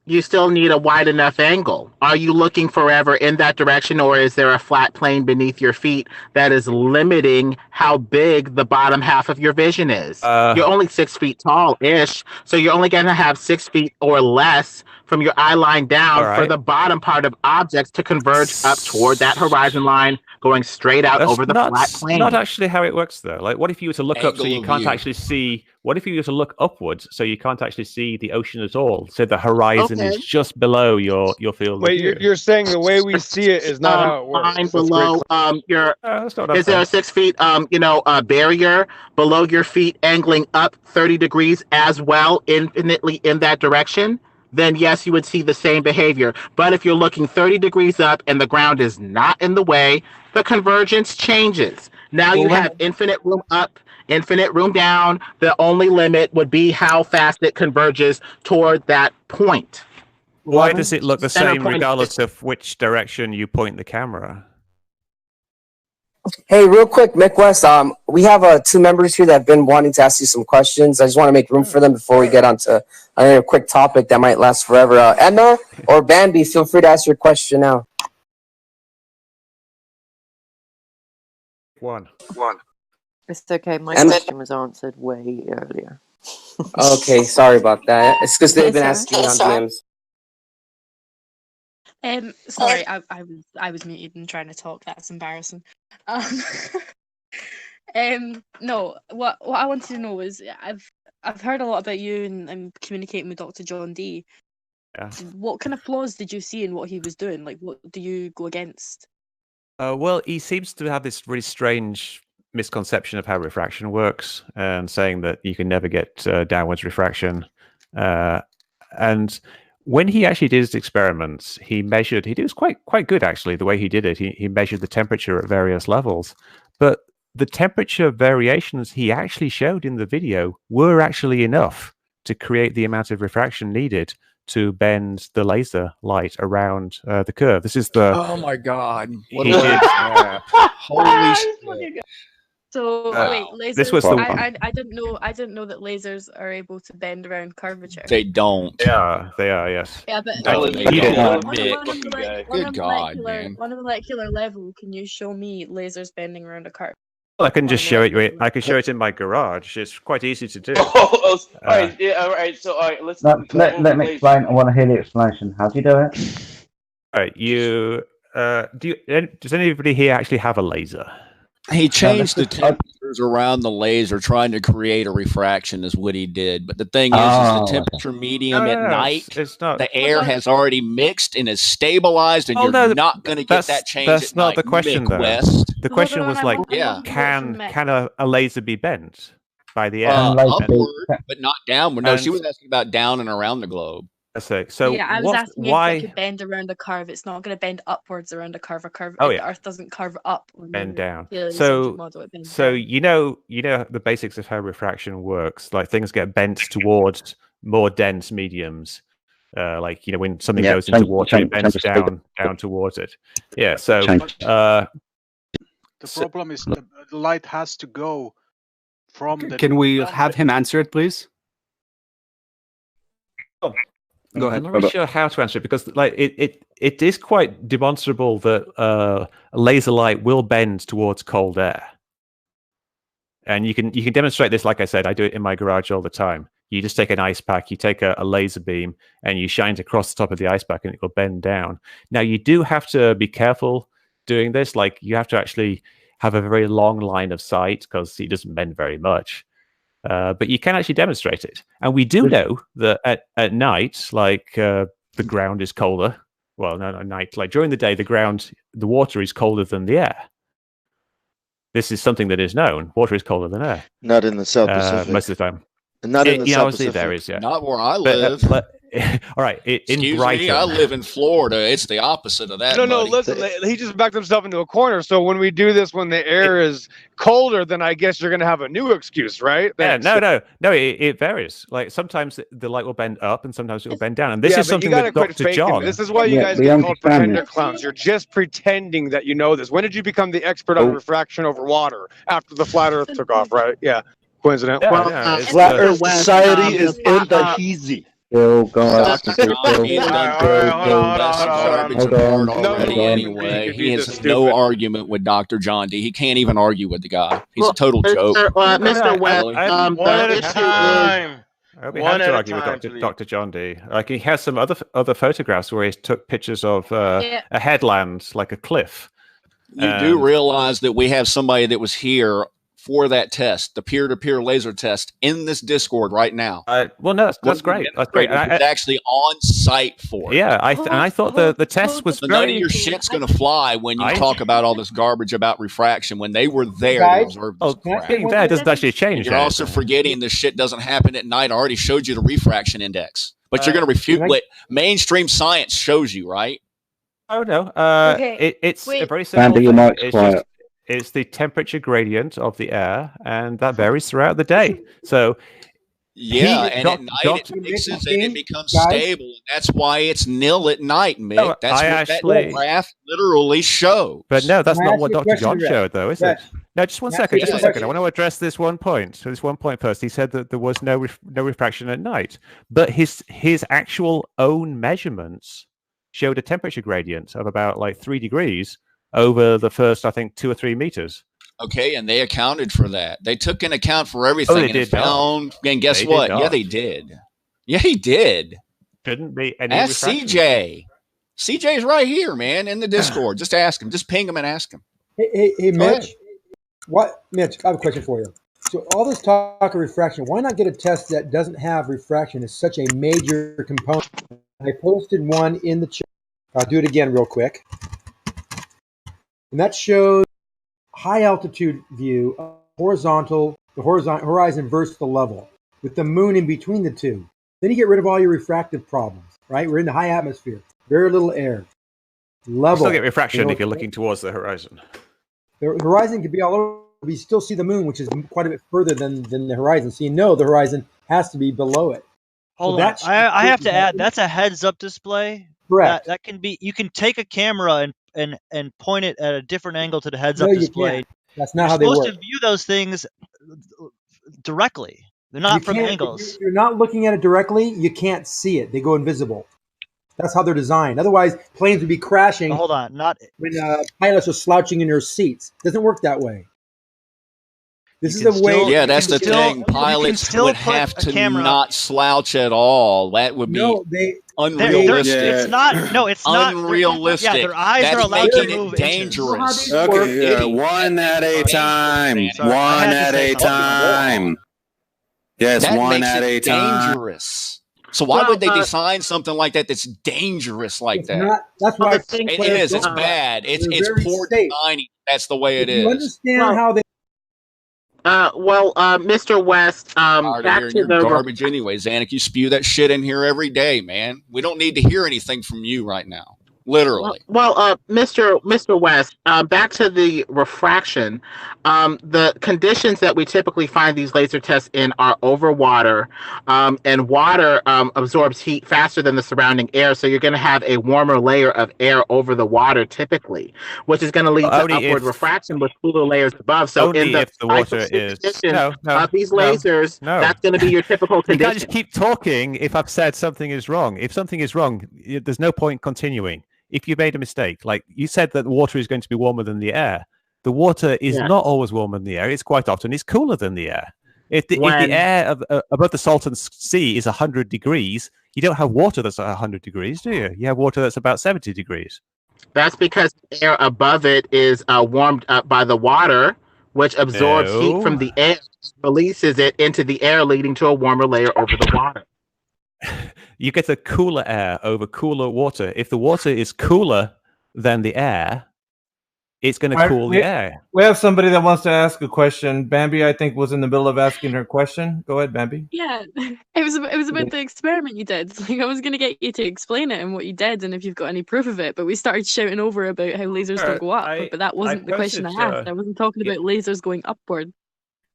You still need a wide enough angle. Are you looking forever in that direction, or is there a flat plane beneath your feet that is limiting how big the bottom half of your vision is? You're only 6 feet tall-ish, so you're only going to have 6 feet or less from your eye line down for the bottom part of objects to converge up toward that horizon line, going straight out over the flat plane. Not actually how it works, though. Like, what if you were to look up so you can't actually see? What if you were to look upwards so you can't actually see the ocean at all? So the horizon is just below your field. Wait, you're saying the way we see it is not how it works. Line below is there a 6 feet barrier below your feet angling up 30 degrees as well, infinitely in that direction? Then yes, you would see the same behavior. But if you're looking 30 degrees up and the ground is not in the way, the convergence changes. Now you have infinite room up, infinite room down. The only limit would be how fast it converges toward that point. Why does it look the same regardless of which direction you point the camera? Hey, real quick, Mick West, we have 2 members here that have been wanting to ask you some questions. I just want to make room for them before we get on to a quick topic that might last forever. Emma or Bambi, feel free to ask your question now. One. It's okay. My question was answered way earlier. Okay, sorry about that. It's because they've been asking me on DMs. Sorry, I was muted and trying to talk. That's embarrassing. No, what I wanted to know was I've heard a lot about you and communicating with Dr. John D. Yeah. What kind of flaws did you see in what he was doing? Like, what do you go against? Well, he seems to have this really strange misconception of how refraction works, and saying that you can never get downwards refraction. And when he actually did his experiments, he was quite good actually, the way he did it. He measured the temperature at various levels. But the temperature variations he actually showed in the video were actually enough to create the amount of refraction needed to bend the laser light around the curve. This is the... Oh my God. What He a did- Holy shit. So wait, lasers. this was the I didn't know that lasers are able to bend around curvature. They don't. They are, yes. Yeah, but No, on they a don't. Good God, man. On a molecular level, can you show me lasers bending around a curve? Well, I can just show it. I can show it in my garage. It's quite easy to do. All right, yeah, all right. So, all right, let's Let me explain. I want to hear the explanation. How do you do it? All right, does anybody here actually have a laser? He changed the temperatures around the laser, trying to create a refraction, is what he did. But the thing is the temperature medium at night, it's not. The air has already mixed and is stabilized, and you're not going to get that change. That's at not night, the question, Mick though. West. The question was like, can a laser be bent by the air? Upward, but not downward. No, she was asking about down and around the globe. So yeah, I was asking if it could bend around a curve. It's not going to bend upwards around a curve. The Earth doesn't curve up. Bend down. So you know the basics of how refraction works. Like things get bent towards more dense mediums. Like when something goes into water, it bends down towards it. Yeah. So the problem is the light has to go from the. Can we have him answer it, please? Go ahead. I'm not really sure how to answer it because, like, it is quite demonstrable that a laser light will bend towards cold air, and you can demonstrate this. Like I said, I do it in my garage all the time. You just take an ice pack, you take a laser beam, and you shine it across the top of the ice pack, and it will bend down. Now, you do have to be careful doing this. Like, you have to actually have a very long line of sight because it doesn't bend very much. But you can actually demonstrate it. And we do know that at night, like the ground is colder. Well, no, at night. Like during the day, the water is colder than the air. This is something that is known. Water is colder than air. Not in the South Pacific. Most of the time. Not in the South Pacific. There is, yeah. Not where I live. All right, Excuse Brighton. me, I live in Florida. It's the opposite of that. No, buddy. listen, he just backed himself into a corner. So when we do this, when the air is colder, then I guess you're going to have a new excuse, right? Yeah, no, it varies. Like sometimes the light will bend up and sometimes it will bend down. And this is something that Dr. John. This is why you guys get called pretender clowns. You're just pretending that you know this. When did you become the expert on refraction over water? After the flat Earth took off, right? Yeah. Coincident. Flat Earth Society is in the heezy. Hold on. Anyway, he has no argument with Dr. John D. He can't even argue with the guy. He's a total joke. Mr. West, one at a time. We have to argue with Dr. John D. Like he has some other photographs where he took pictures of a headland, like a cliff. You do realize that we have somebody that was here for that test, the peer-to-peer laser test, in this Discord right now. Well, no, that's great. That's great. It's actually on site for it. Yeah, I thought the test was none of your shit's going to fly when you talk about all this garbage about refraction. When they were there, they observed this crap. Being there doesn't actually change. You're also forgetting this shit doesn't happen at night. I already showed you the refraction index, but you're going to refute what mainstream science shows you, right? Oh no, it's a very simple thing. It's the temperature gradient of the air, and that varies throughout the day. So, at night it mixes and it becomes stable, and that's why it's nil at night, Mick. No, that's what that graph literally shows. But no, that's not what Dr. John showed, though, is it? No, just one second. I want to address this one point. So this one point first. He said that there was no refraction at night, but his actual own measurements showed a temperature gradient of about like 3 degrees over the first, I think, 2 or 3 meters. Okay, and they accounted for that. They took into account for everything. They did found, and guess what? Yeah, they did. Yeah, he did. Shouldn't be any Ask CJ. CJ's right here, man, in the Discord. Just ask him. Just ping him and ask him. Hey, Mitch. Mitch, I have a question for you. So all this talk of refraction, why not get a test that doesn't have refraction as such a major component? I posted one in the chat. I'll do it again real quick. And that shows high altitude view of the horizon versus the level, with the moon in between the two. Then you get rid of all your refractive problems. right? We're in the high atmosphere, very little air. Level. You still get refraction if you're looking towards the horizon. The horizon could be all over, but you still see the moon, which is quite a bit further than the horizon. So you know the horizon has to be below it. Hold on. I have to add, that's a heads-up display. Correct. That can be. You can take a camera and point it at a different angle to the heads-up No, you display. can't. That's not how they You're work. supposed to view those things directly. They're not from angles. If you're not looking at it directly, you can't see it. They go invisible. That's how they're designed. Otherwise, planes would be crashing. Hold on, when pilots are slouching in their seats. It doesn't work that way. This is the way. Yeah, that's the thing. Pilots would have to not slouch at all. That would be unrealistic. It's not. No, it's not unrealistic. Yeah, their eyes that's are allowed making to move. It dangerous. Okay, one at a time. One at a time. Yes, that one makes at it a time. dangerous. So why would they design something like that that's dangerous like that? That's why it is. It's bad. It's poor designing. That's the way it is. You understand how they. Mr. West, back to your the garbage anyway, Zanuck. You spew that shit in here every day, man. We don't need to hear anything from you right now. Literally. Mr. West, back to the refraction. The conditions that we typically find these laser tests in are over water, and water absorbs heat faster than the surrounding air, so you're going to have a warmer layer of air over the water typically, which is going to lead to upward refraction with cooler layers above. So in the water is of these lasers, that's going to be your typical You condition. can't just keep talking if I've said something is wrong. If something is wrong, there's no point continuing. If you made a mistake, like you said that the water is going to be warmer than the air, the water is not always warmer than the air. It's quite often it's cooler than the air. If the air above the Salton Sea is 100 degrees, you don't have water that's 100 degrees, do you? You have water that's about 70 degrees. That's because the air above it is warmed up by the water, which absorbs heat from the air, releases it into the air, leading to a warmer layer over the water. You get a cooler air over cooler water. If the water is cooler than the air, it's going to cool the air. We have somebody that wants to ask a question. Bambi, I think, was in the middle of asking her question. Go ahead, Bambi. Yeah, it was about the experiment you did. Like, I was going to get you to explain it and what you did and if you've got any proof of it, but we started shouting over about how lasers don't go up, but that wasn't the question I asked. I wasn't talking about lasers going upward.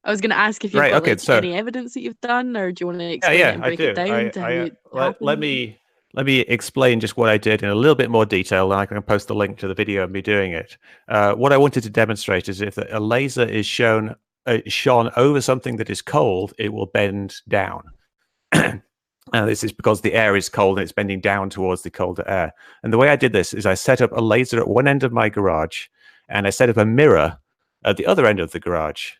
I was going to ask if you've got any evidence that you've done, or do you want to explain it and break it down to how it happened? Let me explain just what I did in a little bit more detail, and I can post the link to the video of me doing it. What I wanted to demonstrate is if a laser is shone over something that is cold, it will bend down. And this is because the air is cold and it's bending down towards the colder air. And the way I did this is I set up a laser at one end of my garage, and I set up a mirror at the other end of the garage.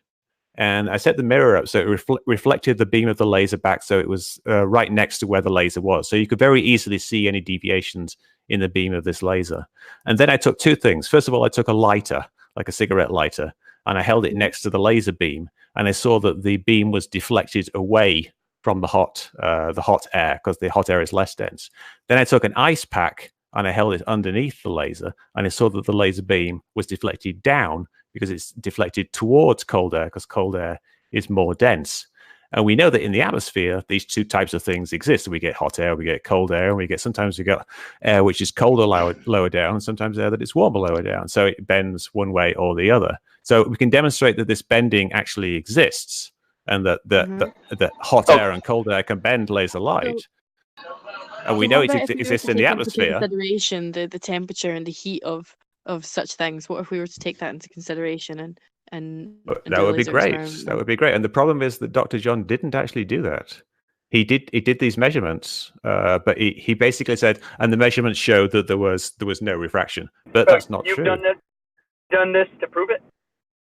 And I set the mirror up so it reflected the beam of the laser back, so it was right next to where the laser was. So you could very easily see any deviations in the beam of this laser. And then I took two things. First of all, I took a lighter, like a cigarette lighter, and I held it next to the laser beam. And I saw that the beam was deflected away from the hot air, because the hot air is less dense. Then I took an ice pack and I held it underneath the laser, and I saw that the laser beam was deflected down because it's deflected towards cold air, because cold air is more dense. And we know that in the atmosphere, these two types of things exist. We get hot air, we get cold air, and sometimes we get air which is colder lower down, and sometimes air that is warmer lower down. So it bends one way or the other. So we can demonstrate that this bending actually exists, and that that hot air and cold air can bend laser light. And we know it exists in the atmosphere. Consideration the temperature and the heat of such things. What if we were to take that into consideration and that would be great. That would be great. And the problem is that Dr. John didn't actually do that. He did these measurements, but he basically said, and the measurements showed that there was no refraction. But that's not true. You've done this to prove it.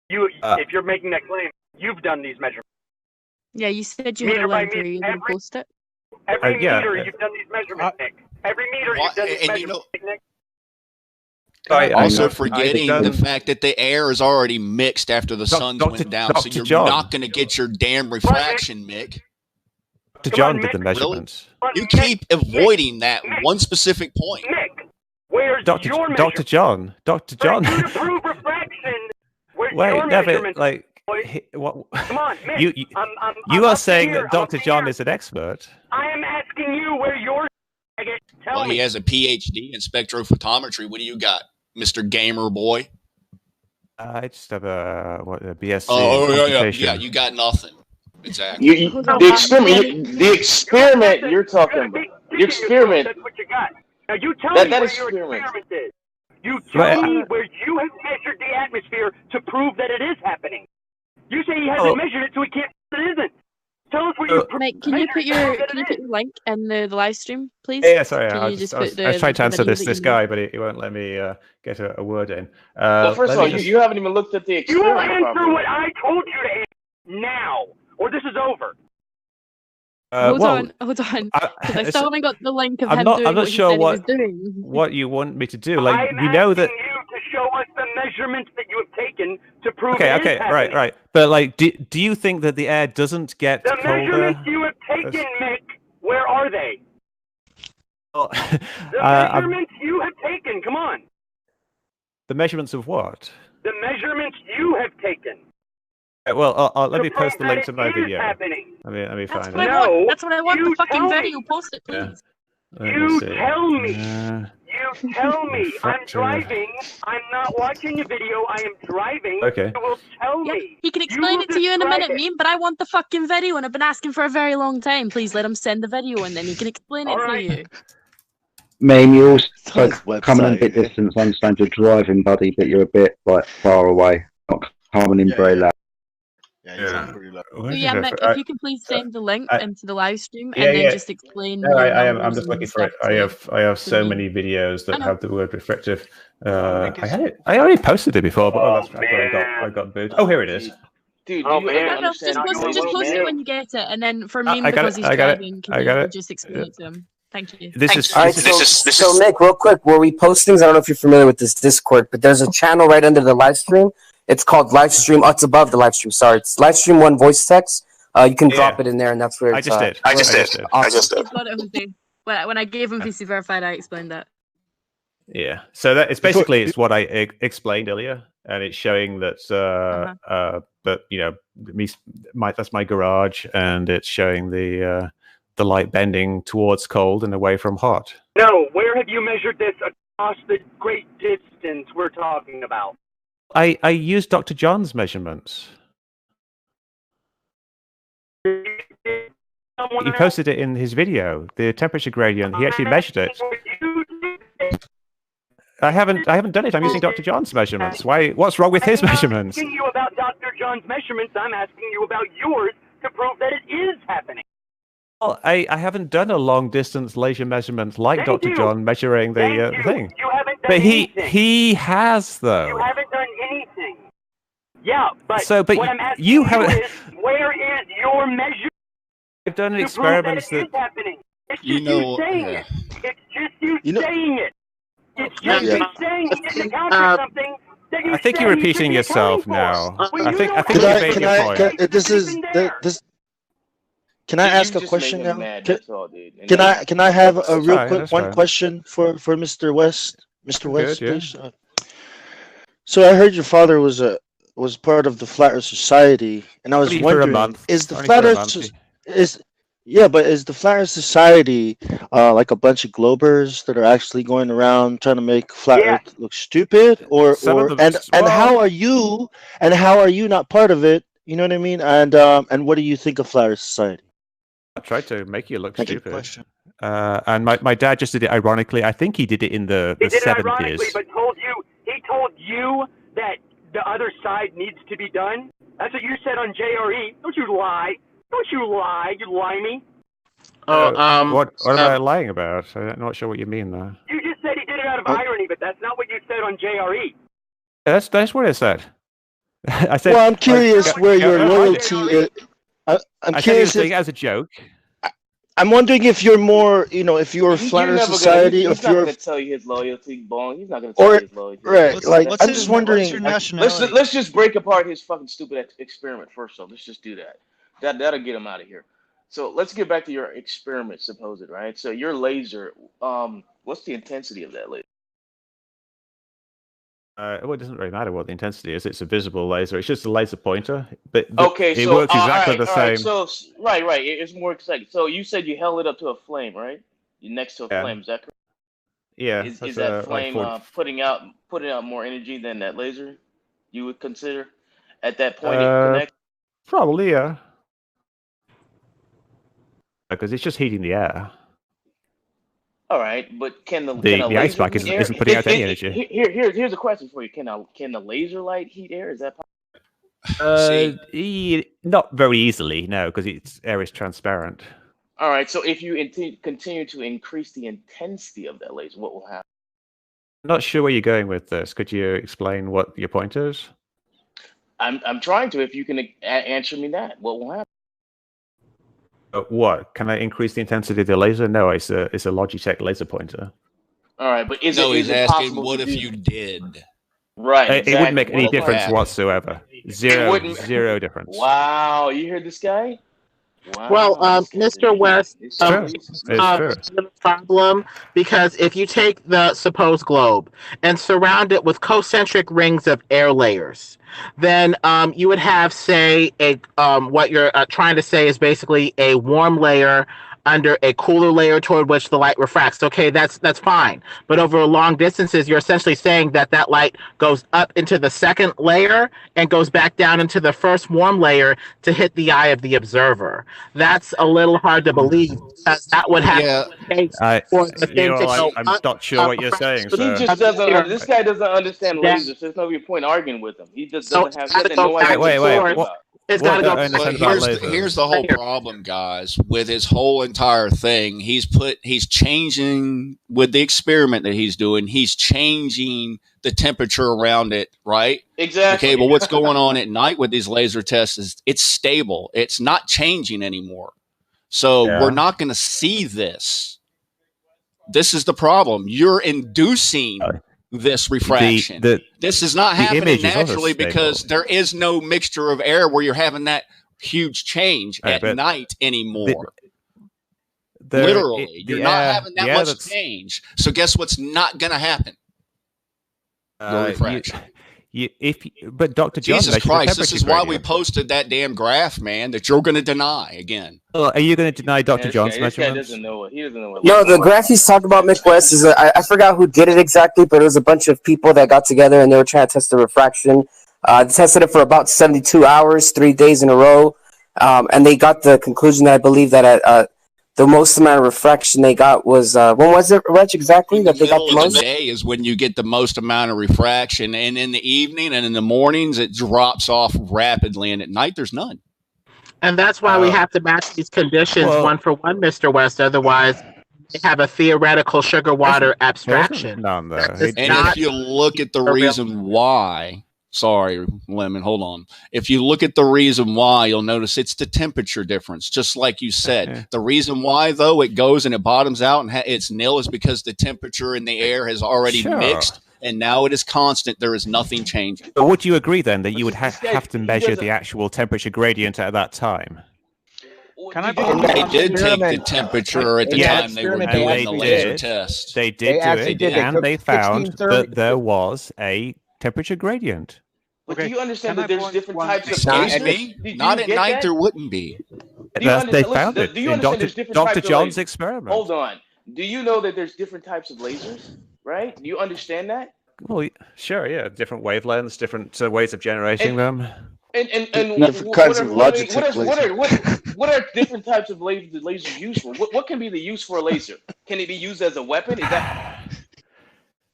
If you're making that claim, you've done these measurements. Yeah, you said you had a link. Are you going to post it? Every meter you've done these measurements, Nick. Every meter you've done these measurements, Nick. Also forgetting the fact that the air is already mixed after the sun went down, so you're not going to get your damn refraction, Mick. Dr. John did the measurements. Really? You keep avoiding that one specific point. Mick, where's your measurement? Dr. John. To prove refraction, where's your measurement? What? Come on, Mick. You are saying that Dr. John is an expert. I am asking you where your Well, he has a PhD in spectrophotometry. What do you got, Mr. Gamer Boy? I just have a BSc. Yeah. You got nothing. Exactly. The experiment you're talking about. The experiment. That's what you got. Now you tell me where your experiment is. You tell me where you have measured the atmosphere to prove that it is happening. You say he hasn't measured it, so he can't. It isn't. Tell us where you. Mike, can you put your link in the live stream, please? Yeah, sorry. Can I you was put trying to answer video this that you guy, but he won't let me get a word in. Well, first of all, you haven't even looked at the You experiment. answer properly. what I told you to answer now, or this is over. Hold on. Because I still haven't got the link of him doing I'm not what sure he said he was doing. what you want me to do. Like, we know that. You to show us the measurements that you have taken to prove it is Okay, happening. right. But like, do you think that the air doesn't get The colder? measurements you have taken, Mick, where are they? Well, The measurements you have taken, come on. the measurements of what? The measurements you have taken. Well, let me post the link to my It is video. happening. Let me That's find what it. I want. That's what I want. The you fucking tell video. me. Post it, please. Let me You see. tell me. You tell me. I'm Refractor. driving. I'm not watching a video. I am driving. Okay. You will tell me. He can explain it to you in a minute, meme, but I want the fucking video, and I've been asking for a very long time. Please let him send the video, and then he can explain it to you. Mame, you're also coming in a bit distance. I understand you're driving, buddy, but you're a bit like far away. Not coming in very loud. So yeah, Mick, if you can please send the link into the live stream Yeah, and then yeah. just explain. No, your I am. I'm numbers just and looking for it. stuff I have to so me. many videos I that know. have the word reflective. I already posted it before, but that's I got booed. Oh, here it is. Dude, No, just post it when you get it, and then for meme, I got because it, he's I got it, driving, I got you it. just explain it to him. Thank you. This is All right, so Mick, real quick, where we post things, I don't know if you're familiar with this Discord, but there's a channel right under the live stream. It's called live stream. Oh, it's above the live stream. Sorry, it's live stream 1 voice text. You can drop it in there, and that's where it's. I just did. Awesome. He's got it, Jose. When I gave him VC verified, I explained that. Yeah. So that it's basically it's what I explained earlier, and it's showing that that's my garage, and it's showing the light bending towards cold and away from hot. No, where have you measured this across the great distance we're talking about? I used Dr. John's measurements. He posted it in his video. The temperature gradient. He actually measured it. I haven't done it. I'm using Dr. John's measurements. Why? What's wrong with his measurements? I'm asking you about Dr. John's measurements. I'm asking you about yours to prove that it is happening. Well, I haven't done a long distance laser measurement like Dr. John measuring the thing. You haven't done But anything. he has though. You haven't done anything. Yeah, but but what I'm asking you haven't. is, where is your measure? I've done to experiments prove that it is happening. It's just you saying it. It's just saying it. It's just you saying it to counter something that you I think say you're you repeating should be yourself accounting for. now. When I you think don't you have made anything your point. Can I ask a question now? Can I have a real quick question for Mr. West? Mr. West, please. So I heard your father was part of the Flat Earth Society, and I was wondering, is the Flat Earth is the Flat Earth Society like a bunch of globers that are actually going around trying to make Flat Earth look stupid, or how are you not part of it? You know what I mean? And what do you think of Flat Earth Society? I tried to make you look stupid. And my dad just did it ironically. I think he did it in the 70s. He did it ironically, but he told you that the other side needs to be done. That's what you said on JRE. Don't you lie. Don't you lie. You limey. What am I lying about? I'm not sure what you mean there. You just said he did it out of irony, but that's not what you said on JRE. Yeah, that's what I said. I said. Well, I'm curious where your loyalty is. I'm curious if, as a joke. I'm wondering if you're more, if you're a Flat Earth Society, he's if not you're going to tell you his loyalty, Bong. He's not going to tell you his loyalty. Right, I'm just wondering. What's your nationality? Let's just break apart his fucking stupid experiment first, though. Let's just do that. That'll get him out of here. So let's get back to your experiment, supposed, right? So your laser, what's the intensity of that laser? Well, it doesn't really matter what the intensity is. It's a visible laser. It's just a laser pointer, but it so works exactly the same. So right, it's more exciting. So you said you held it up to a flame, right? next to a flame. Is that correct? Yeah. Is that flame putting out more energy than that laser? You would consider at that point it connects. Probably, yeah. Because it's just heating the air. All right, but can a the ice pack isn't putting out any energy. Here's a question for you. Can the laser light heat air? Is that possible? Not very easily, no, because its air is transparent. All right, so if you continue to increase the intensity of that laser, what will happen? I'm not sure where you're going with this. Could you explain what your point is? I'm trying to. If you can answer me that, what will happen? What? Can I increase the intensity of the laser? No, it's a Logitech laser pointer. All right, but he's asking, what if you did? Right. Exactly. It wouldn't make any difference whatsoever. Zero difference. Wow, you heard this guy? Wow. Well, Mr. West, it's true. Problem because if you take the supposed globe and surround it with concentric rings of air layers, then you would have, say, a what you're trying to say is basically a warm layer under a cooler layer toward which the light refracts. Okay, that's fine. But over long distances, you're essentially saying that light goes up into the second layer and goes back down into the first warm layer to hit the eye of the observer. That's a little hard to believe because that would have for the thing to go I'm not sure what you're saying. So. He just doesn't. This guy doesn't understand lasers. There's no point arguing with him. He just doesn't have no idea. Wait. It's got to go. Here's the whole problem, guys. With his whole entire thing, he's changing with the experiment that he's doing. He's changing the temperature around it, right? Exactly. Okay, but what's going on at night with these laser tests is it's stable. It's not changing anymore. So we're not going to see this. This is the problem. You're inducing this refraction. This is not happening naturally because there is no mixture of air where you're having that huge change at night anymore. Literally, you're not having that much change. So guess what's not going to happen? The refraction. But Dr. John, Jesus Christ, this is why we posted that damn graph, man, that you're going to deny again. Are you going to deny Dr. John's measurements? This guy doesn't know what. He doesn't know what. No, the graph he's talking about, Mick West, is I forgot who did it exactly, but it was a bunch of people that got together and they were trying to test the refraction. They tested it for about 72 hours, 3 days in a row, and they got the conclusion that I believe that the most amount of refraction they got was when was it, Reg, exactly that they got the most? The day is when you get the most amount of refraction, and in the evening and in the mornings it drops off rapidly, and at night there's none. And that's why we have to match these conditions one for one, Mr. West. Otherwise, they have a theoretical sugar water abstraction. And if you look at the reason why. Sorry, Lemon, hold on. If you look at the reason why, you'll notice it's the temperature difference, just like you said. The reason why, though, it goes and it bottoms out and it's nil is because the temperature in the air has already mixed, and now it is constant. There is nothing changing. But would you agree, then, that you would have to measure the actual temperature gradient at that time? They did take the temperature at the time they were doing the laser test. They did do it, and they found that there was a temperature gradient. But do you understand that there's different types of lasers? Not at night, there wouldn't be. They found it in Dr. John's experiment. Hold on. Do you know that there's different types of lasers? Right? Do you understand that? Well, sure, yeah. Different wavelengths, different ways of generating them. And different kinds of Logitech lasers. What are different types of lasers used for? What can be the use for a laser? Can it be used as a weapon? Is that...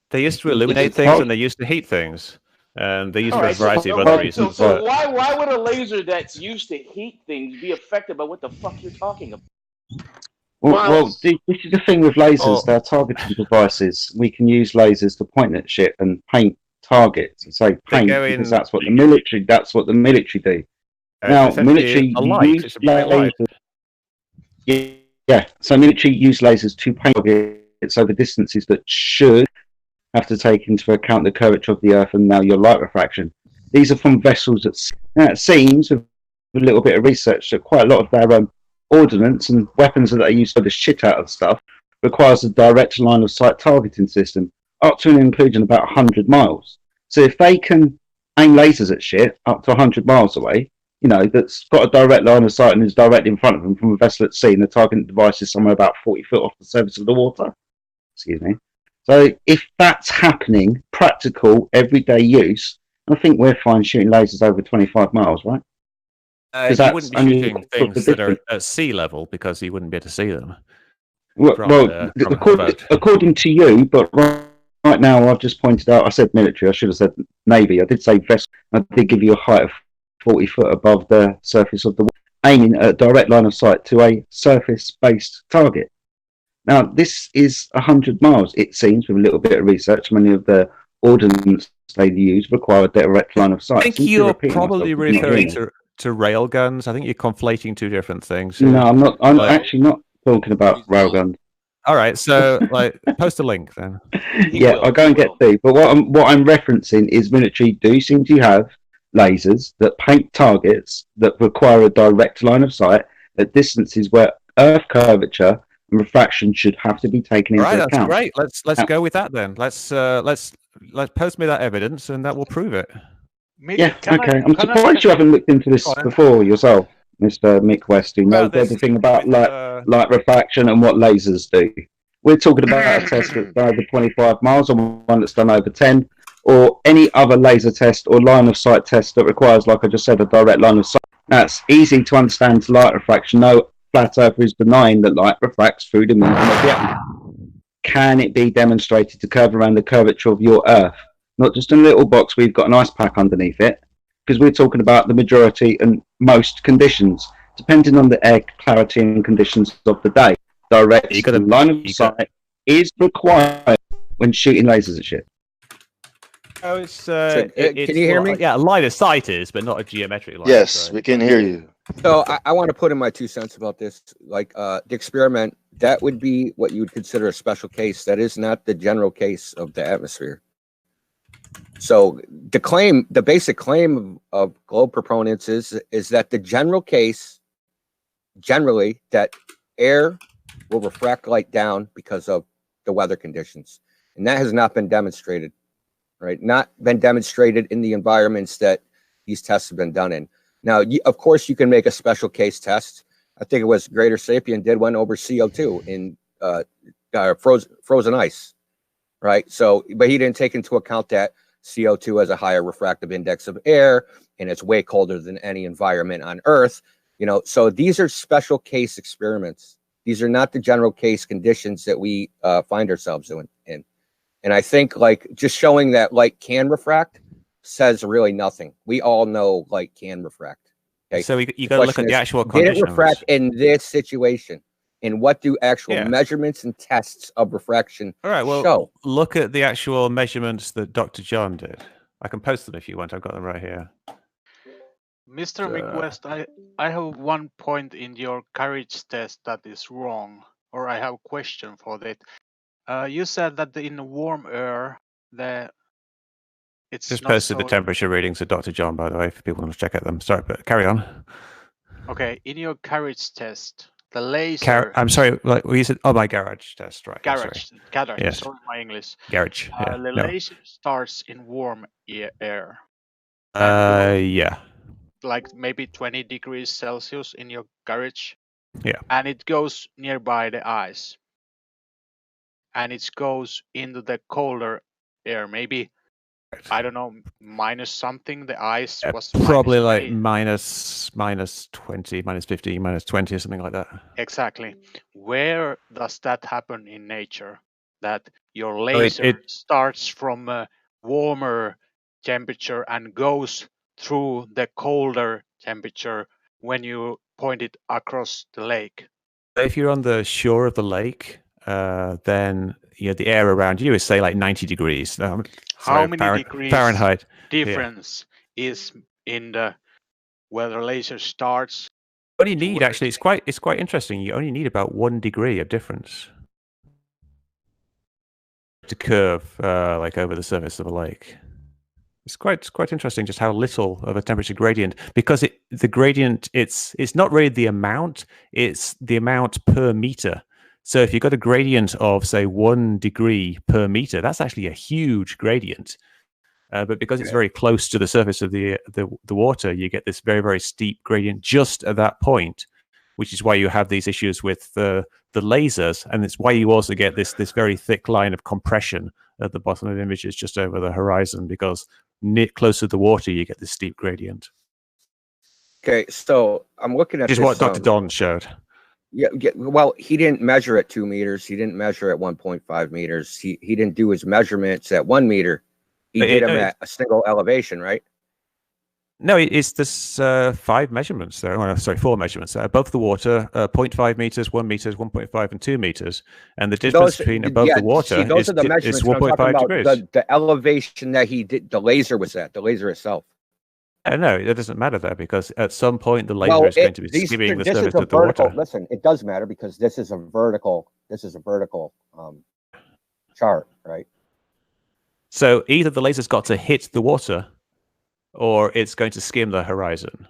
They used to illuminate things and they used to heat things. And they used for a variety of other reasons. So why would a laser that's used to heat things be affected by what the fuck you're talking about? Well, this is the thing with lasers. They're targeting devices. We can use lasers to point at shit and paint targets and say paint because that's what the military do. Now, military use lasers. Yeah, so military use lasers to paint targets over distances that should have to take into account the curvature of the Earth and now your light refraction. These are from vessels that it seems, with a little bit of research, that quite a lot of their ordnance and weapons that they use for the shit out of stuff requires a direct line of sight targeting system up to and including about 100 miles. So if they can aim lasers at shit up to 100 miles away, that's got a direct line of sight and is directly in front of them from a vessel at sea, and the targeting device is somewhere about 40 foot off the surface of the water. Excuse me. So if that's happening, practical, everyday use, I think we're fine shooting lasers over 25 miles, right? You wouldn't be shooting things that are at sea level because you wouldn't be able to see them. According to you, but right now I've just pointed out, I said military, I should have said Navy. I did say vessel. I did give you a height of 40 foot above the surface of the water, aiming at a direct line of sight to a surface-based target. Now, this is 100 miles, it seems, with a little bit of research. Many of the ordnance they use require a direct line of sight. I think you're probably referring to rail guns. I think you're conflating two different things. No, I'm not. I'm actually not talking about railguns. All right, so post a link then. I'll go and get through. But what I'm referencing is military do seem to have lasers that paint targets that require a direct line of sight at distances where Earth curvature and refraction should have to be taken into account. That's great. Let's go with that then. Let's post me that evidence, and that will prove it. Okay. I'm surprised you haven't looked into this before yourself, Mr. Mick West, who knows everything about light refraction and what lasers do. We're talking about a test that's done over 25 miles, or one that's done over 10, or any other laser test or line of sight test that requires, like I just said, a direct line of sight. That's easy to understand to light refraction. No flat earther is denying that light refracts through the medium of the atmosphere. Can it be demonstrated to curve around the curvature of your Earth? Not just a little box we've got an ice pack underneath it, because we're talking about the majority and most conditions, depending on the air clarity and conditions of the day. Direct line of sight is required when shooting lasers at shit. Oh, it's can you hear me? Yeah, line of sight is, but not a geometric line. Yes, we can hear you. So I want to put in my 2 cents about this. Like the experiment, that would be what you would consider a special case. That is not the general case of the atmosphere. So the basic claim of globe proponents is that the general case, generally, that air will refract light down because of the weather conditions. And that has not been demonstrated, right? Not been demonstrated in the environments that these tests have been done in. Now, of course, you can make a special case test. I think it was Greater Sapien did one over CO2 in frozen ice, right? So, but he didn't take into account that CO2 has a higher refractive index of air, and it's way colder than any environment on Earth. So these are special case experiments. These are not the general case conditions that we find ourselves in. And I think just showing that light can refract says really nothing. We all know light can refract. Okay? So you got to look at the actual conditions. Did it refract in this situation? And what do actual measurements and tests of refraction show? Look at the actual measurements that Dr. John did. I can post them if you want. I've got them right here. Mr. McWest, I have one point in your carriage test that is wrong, or I have a question for that. You said that in warm air, it's just not posted the temperature readings of Dr. John, by the way, for people who want to check out them. Sorry, but carry on. Okay, in your carriage test, the laser. I'm sorry, you said, my garage test, right? Garage, yes. Sorry, my English. Garage. The laser starts in warm air. Yeah. Like maybe 20 degrees Celsius in your garage. Yeah. And it goes nearby the ice. And it goes into the colder air, maybe. I don't know, minus something. The ice was probably like minus 20, minus 15, minus 20, or something like that. Exactly. Where does that happen in nature? That your laser starts from a warmer temperature and goes through the colder temperature when you point it across the lake. If you're on the shore of the lake, then the air around you is say like 90 degrees. How many degrees Fahrenheit difference is in the where the laser starts? What you need actually, it's quite interesting. You only need about 1 degree of difference to curve over the surface of a lake. It's quite interesting just how little of a temperature gradient, because the gradient it's not really the amount, it's the amount per meter. So if you've got a gradient of say 1 degree per meter, that's actually a huge gradient. But because it's very close to the surface of the water, you get this very, very steep gradient just at that point, which is why you have these issues with the lasers, and it's why you also get this very thick line of compression at the bottom of the images just over the horizon, because close to the water you get this steep gradient. Okay, so I'm looking at which is what Dr. Don showed. Yeah, well, he didn't measure at 2 meters. He didn't measure at 1.5 meters. He didn't do his measurements at 1 meter. He did them at a single elevation, right? No, it's this 5 measurements there. Oh, sorry, 4 measurements there. Above the water, 0.5 meters, 1 meters, 1.5, and 2 meters. And the difference between above the water is 1.5 degrees. The elevation that he did, the laser was at, the laser itself. No, it doesn't matter there, because at some point the laser is going to be skimming the surface of the water. Listen, it does matter because this is a vertical chart, right? So either the laser's got to hit the water, or it's going to skim the horizon.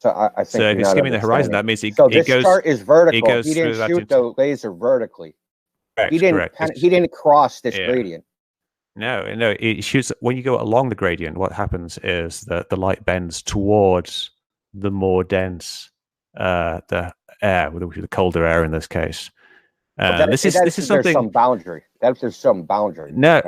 So I think so if it's skimming the horizon, that means this chart is vertical. He didn't shoot the laser vertically. Correct, he didn't cross this gradient. No, it shoots when you go along the gradient. What happens is that the light bends towards the more dense the air, the colder air in this case. This is something. There's some boundary. There's some boundary. No.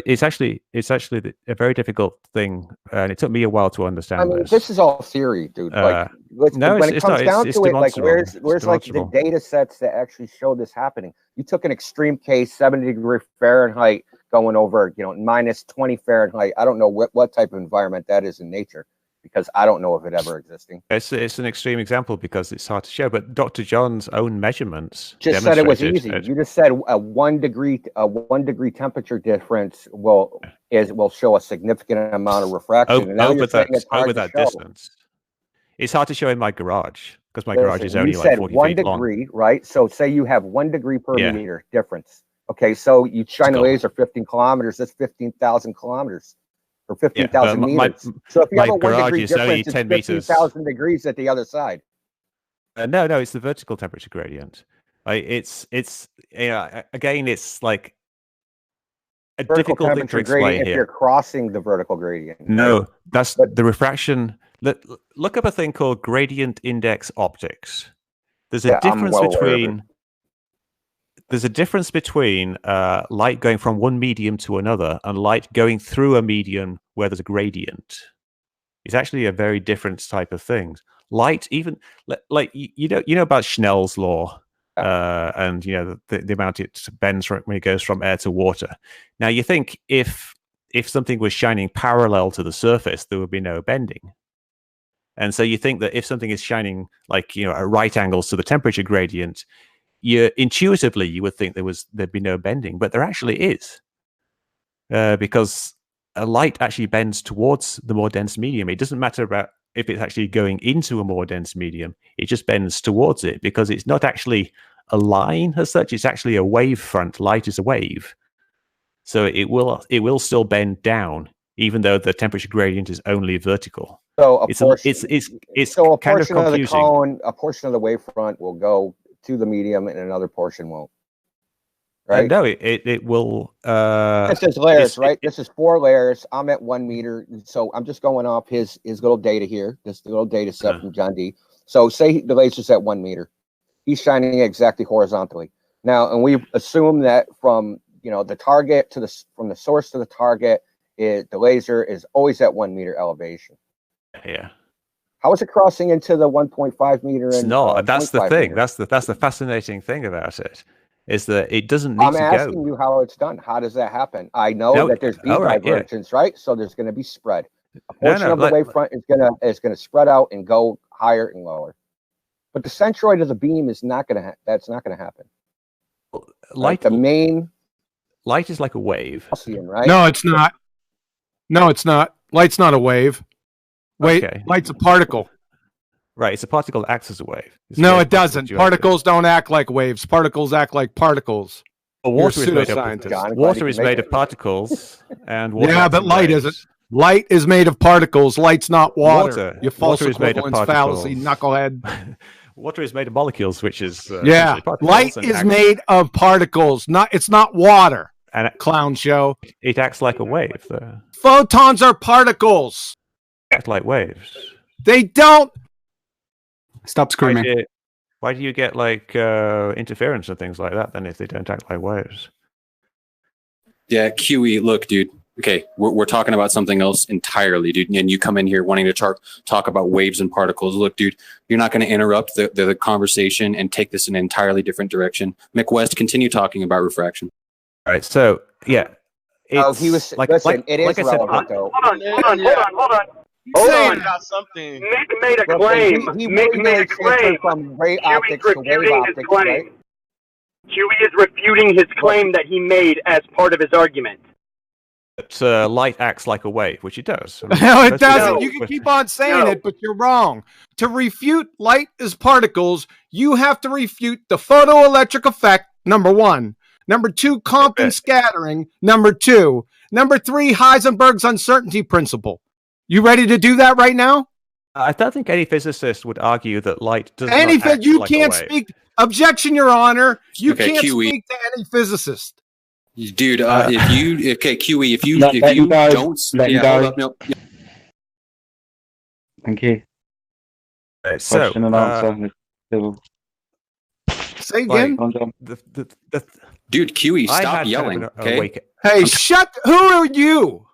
It's actually a very difficult thing, and it took me a while to understand. I mean, this is all theory, dude. Like, when it comes down to it, like, where's like the data sets that actually show this happening? You took an extreme case, 70-degree Fahrenheit, going over, minus 20 Fahrenheit. I don't know what type of environment that is in nature, because I don't know of it ever existing. It's an extreme example because it's hard to show. But Dr. John's own measurements just said it was easy. You just said a 1 degree temperature difference will show a significant amount of refraction. Over that distance. It's hard to show in my garage because my garage is only like 40 feet long. 1 degree, right? So say you have 1 degree per meter difference. Okay, so you shine a laser 15 kilometers. That's 15,000 kilometers. Or 15,000 meters. So if you have a 1 degree difference, it's 15,000 degrees at the other side. No, it's the vertical temperature gradient. It's again, it's like a difficult thing to explain here. If you're crossing the vertical gradient. No, that's the refraction. Look up a thing called gradient index optics. There's a difference between. There's a difference between light going from one medium to another and light going through a medium where there's a gradient. It's actually a very different type of thing. Light, even like you know about Snell's law, and the amount it bends when it goes from air to water. Now you think if something was shining parallel to the surface, there would be no bending. And so you think that if something is shining like at right angles to the temperature gradient, intuitively you would think there'd be no bending, but there actually is, because a light actually bends towards the more dense medium. It doesn't matter about if it's actually going into a more dense medium; it just bends towards it because it's not actually a line as such. It's actually a wave front. Light is a wave, so it will still bend down, even though the temperature gradient is only vertical. So it's so a kind of portion of the confusing. cone, a portion of the wavefront will go to the medium, and another portion won't. Right? No, it will. This is layers, right? This is 4 layers. I'm at 1 meter, so I'm just going off his little data here. This little data set from John D. So say the laser's at 1 meter. He's shining exactly horizontally. Now, and we assume that from the target from the source to the target, the laser is always at 1 meter elevation. Yeah. How is it crossing into the 1.5 meter? No, that's the thing. That's the fascinating thing about it, is that it doesn't need to go. I'm asking you how it's done. How does that happen? I know that there's beam divergence, right? So there's going to be spread. A portion of the wavefront is going to spread out and go higher and lower. But the centroid of the beam is not going to. That's not going to happen. Light, the main light is like a wave. Right? No, it's not. No, it's not. Light's not a wave. Wait, light's a particle. Right, it's a particle that acts as a wave. No, it doesn't. Particles don't act like waves. Particles act like particles. Well, water is made of particles, and water but light isn't. Light is made of particles. Light's not water. You false equivalence fallacy, knucklehead. Water is made of molecules, which is light is made of particles. It's not water. And clown show. It acts like a wave, though. Photons are particles. Act like waves. They don't. Stop screaming. Why do you get like interference and things like that then if they don't act like waves? Yeah, QE. Look, dude. Okay, we're talking about something else entirely, dude. And you come in here wanting to talk about waves and particles. Look, dude, you're not going to interrupt the conversation and take this in an entirely different direction. Mick West, continue talking about refraction. All right, so yeah. He was it is relevant though. Hold on. Hold on, something. Mick made a claim. Mick made a claim. From ray optics to wave optics, right? Huey is refuting his claim that he made as part of his argument. That light acts like a wave, which it does. I mean, No, it doesn't. You can keep on saying it, but you're wrong. To refute light as particles, you have to refute the photoelectric effect, number one. Number two, Compton scattering, number two. Number three, Heisenberg's uncertainty principle. You ready to do that right now? I don't think any physicist would argue that light does not act you like can't a wave. speak. Objection, Your Honor. You Okay, can't QE. speak to any physicist. Dude, if you QE, if you Let him go. don't, Let him yeah, go. hold up, no, yeah. Thank you. So, Question and answer. Say again. Dude, QE, I stop had yelling. kind of Okay. Hey, Who are you?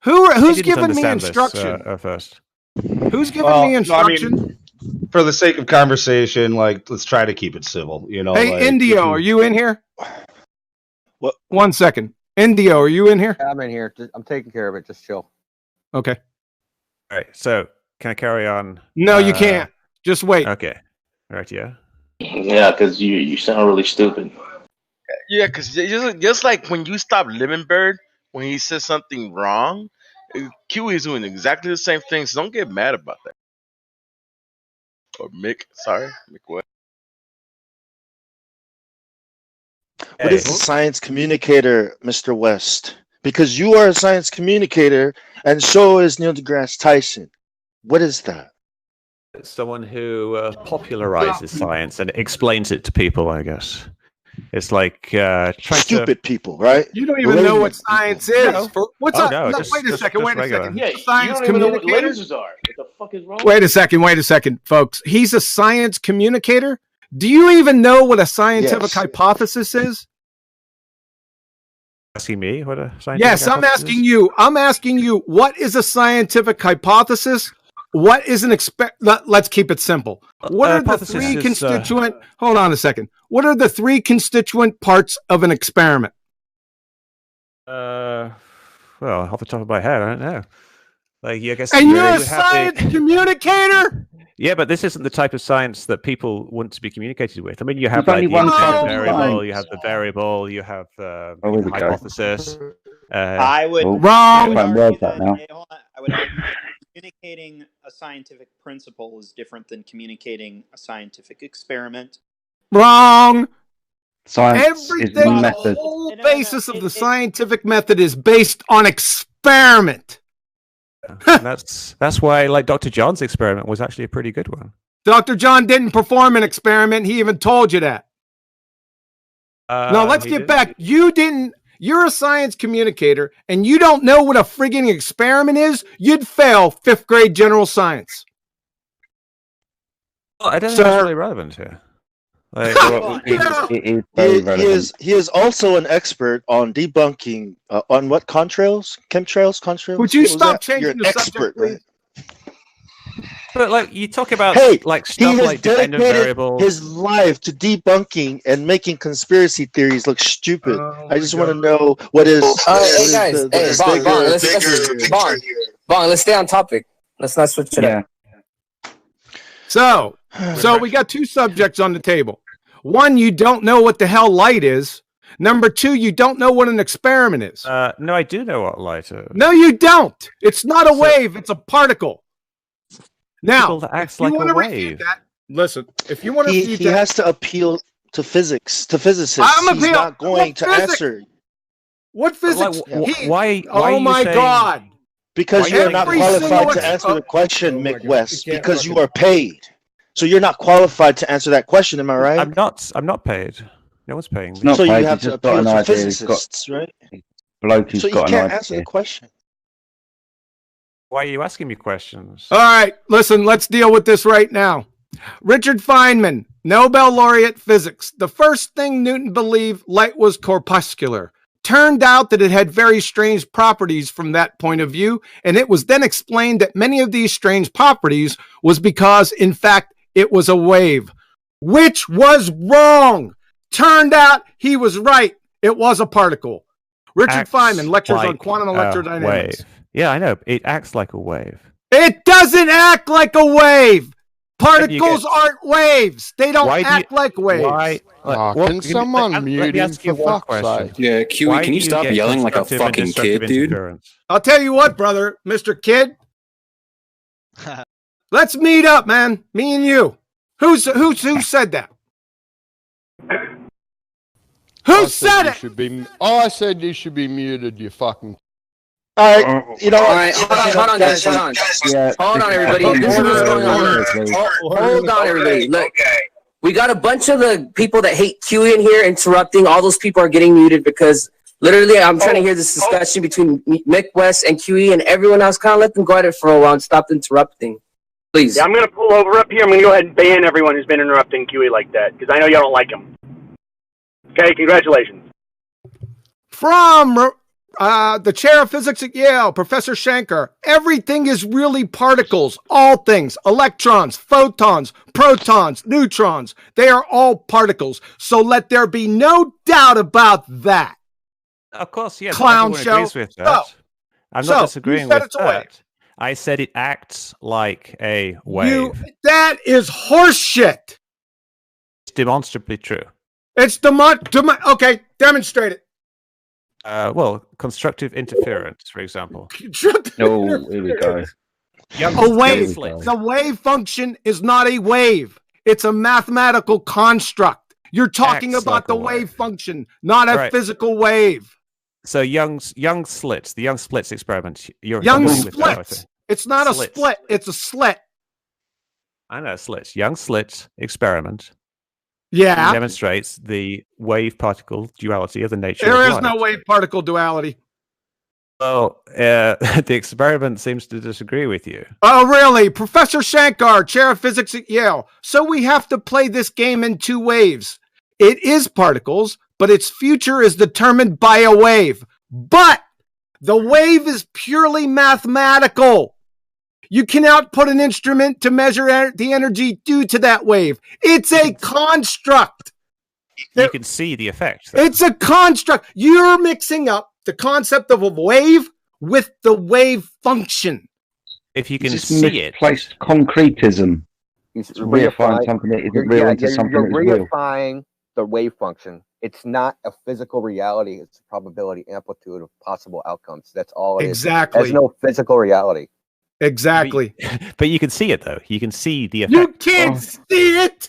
Who's giving me understand this, instruction? first. Who's giving me instruction? For the sake of conversation, let's try to keep it civil. Hey, Indio, are you in here? What? 1 second. Indio, are you in here? I'm in here. I'm taking care of it. Just chill. Okay. All right, so can I carry on? No, you can't. Just wait. Okay. All right, yeah. Yeah, because you sound really stupid. Yeah, because just like when you stop Living Bird when he says something wrong, QE is doing exactly the same thing. So don't get mad about that. Or Mick, Mick what? What is a science communicator, Mr. West? Because you are a science communicator, and so is Neil deGrasse Tyson. What is that? Someone who popularizes science and explains it to people, I guess. It's like stupid people, right? You don't even know what science is. Wait a second. Yeah, Science you don't even know what communicator? lasers are. What the fuck is wrong? Wait a second, folks. He's a science communicator? Do you even know what a scientific hypothesis is? Asking me what a scientific Yes, I'm asking you. I'm asking you, what is a scientific hypothesis? What is an Let's keep it simple. What are the three constituent? Hold on a second. What are the three constituent parts of an experiment? Well, off the top of my head, I don't know. Like, I guess. And you're a science communicator. Yeah, but this isn't the type of science that people want to be communicated with. I mean, you have There's like only the one type of variable, science. you have the variable, you have we go. hypothesis. I would wrong. I would argue that communicating a scientific principle is different than communicating a scientific experiment. Wrong. Science is Everything, the method. whole basis of the scientific method is based on experiment. That's why, like, Dr. John's experiment was actually a pretty good one. Dr. John didn't perform an experiment. He even told you that. Now, let's get back. You didn't. You're a science communicator, and you don't know what a friggin' experiment is? You'd fail 5th grade general science. Well, I don't think that's really relevant here. Like, He is also an expert on debunking on what contrails? Chemtrails? Would you What was stop that? changing You're an the expert, subject, right? But like, you talk about like he stuff has like dependent dedicated variables. his life to debunking and making conspiracy theories look stupid. I just want to know what is. Hey guys, Bong, let's stay on topic. Let's not switch it up. So we got two subjects on the table. One, you don't know what the hell light is. Number two, you don't know what an experiment is. No, I do know what light is. No, you don't. It's not a wave. It's a particle. Now, That acts like a wave. Listen, if you want to he has to appeal to physics, to physicists. He's not going to answer. What physics? Why oh my God! Because you are not qualified to answer the question, Mick West. Because you are paid, so you're not qualified to answer that question. Am I right? I'm not paid. No one's paying me. So you have to appeal to physicists, right? Bloke who's so you got can't an answer the question. Why are you asking me questions? All right, listen, let's deal with this right now. Richard Feynman, Nobel laureate physics. The first thing Newton believed light was corpuscular. Turned out that it had very strange properties from that point of view, and it was then explained that many of these strange properties was because, in fact, it was a wave, which was wrong. Turned out he was right. It was a particle. Richard Feynman, lectures on quantum electrodynamics. Wave. Yeah, I know. It acts like a wave. It doesn't act like a wave. Particles aren't waves. They don't act like waves. Can someone mute him for fuck's sake? Yeah, QE, can you stop yelling like a fucking kid, dude? I'll tell you what, brother, Mr. Kid. Let's meet up, man. Me and you. Who said that? Who said it? I said you should be muted, you fucking. All right, you know. All right, hold on, guys. Hold on. Yeah. Hold on, everybody. This is what's going on. Hold on, everybody. Look, we got a bunch of the people that hate QE in here interrupting. All those people are getting muted because literally I'm trying to hear this discussion between Mick West and QE and everyone else. Kind of let them go at it for a while and stop interrupting. Please. Yeah, I'm going to pull over up here. I'm going to go ahead and ban everyone who's been interrupting QE like that because I know y'all don't like him. Okay, congratulations. From the chair of physics at Yale, Professor Shankar, everything is really particles, all things, electrons, photons, protons, neutrons, they are all particles. So let there be no doubt about that. Of course, yes. Clown show. Agrees with that. I'm not disagreeing with that. I said it acts like a wave. That is horseshit. It's demonstrably true. It's okay, demonstrate it. Well, constructive interference, for example. No, here we go. A wave. The wave function is not a wave. It's a mathematical construct. You're talking about the wave function, not a physical wave. So Young's slits, the Young's splits experiment. Young's splits. It's not a split. It's a slit. I know slits. Young's slits experiment. Yeah. Demonstrates the wave-particle duality of the nature of light. There is no wave-particle duality. Well, the experiment seems to disagree with you. Oh, really? Professor Shankar, chair of physics at Yale. So we have to play this game in two waves. It is particles, but its future is determined by a wave. But the wave is purely mathematical. You cannot put an instrument to measure the energy due to that wave. It's a construct. You can see the effect. Though. It's a construct. You're mixing up the concept of a wave with the wave function. If you can see it. Misplaced concretism. Reifying something that isn't real into something that's real. You're reifying the wave function. It's not a physical reality. It's a probability amplitude of possible outcomes. That's all it is. Exactly. There's no physical reality. Exactly. But you can see it, though. You can see the effect. You can't see it.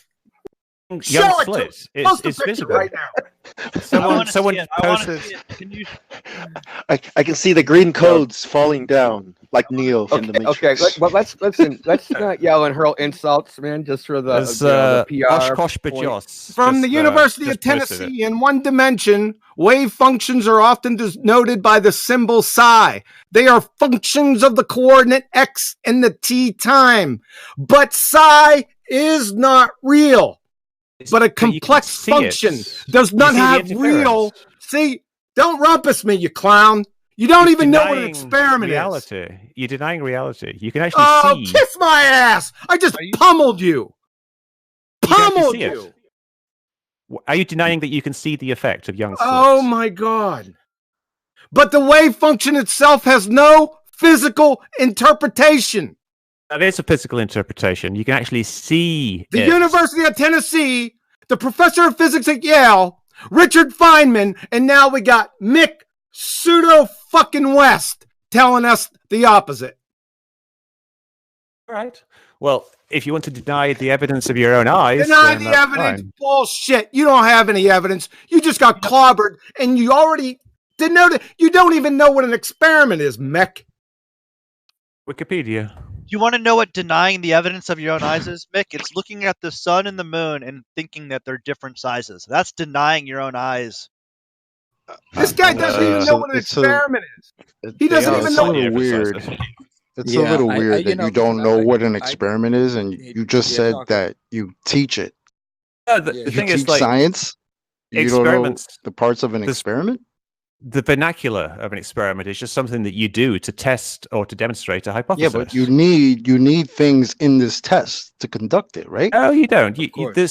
Young slits. It's visible right now. Someone posted. I can see the green codes falling down like Neo from the Matrix. Okay, but let's not yell and hurl insults, man. Just for the PR. From the University of Tennessee, in one dimension, wave functions are often denoted by the symbol psi. They are functions of the coordinate x and the t time, but psi is not real. But a complex function does not have real. See, don't rumpus me, you clown. You don't even know what an experiment is. You're denying reality. You can actually see. Oh, kiss my ass! I just pummeled you. Pummeled you. Are you denying that you can see the effect of Young's? Oh my God! But the wave function itself has no physical interpretation. There's a physical interpretation. You can actually see the University of Tennessee, the professor of physics at Yale, Richard Feynman, and now we got Mick pseudo-fucking West telling us the opposite. All right. Well, if you want to deny the evidence of your own eyes... Deny the evidence? Fine. Bullshit. You don't have any evidence. You just got clobbered, and you already denoted... You don't even know what an experiment is, Mick. Wikipedia. you want to know what denying the evidence of your own eyes is, Mick? It's looking at the sun and the moon and thinking that they're different sizes. That's denying your own eyes. This guy doesn't even know what an experiment is. He doesn't even know. It's a little weird. It's a little weird that you don't know what an experiment is, and you just said that you teach it. The thing is, like, science. You don't know the parts of an experiment. The vernacular of an experiment is just something that you do to test or to demonstrate a hypothesis. Yeah, but you need things in this test to conduct it, right? Oh, you don't. You get the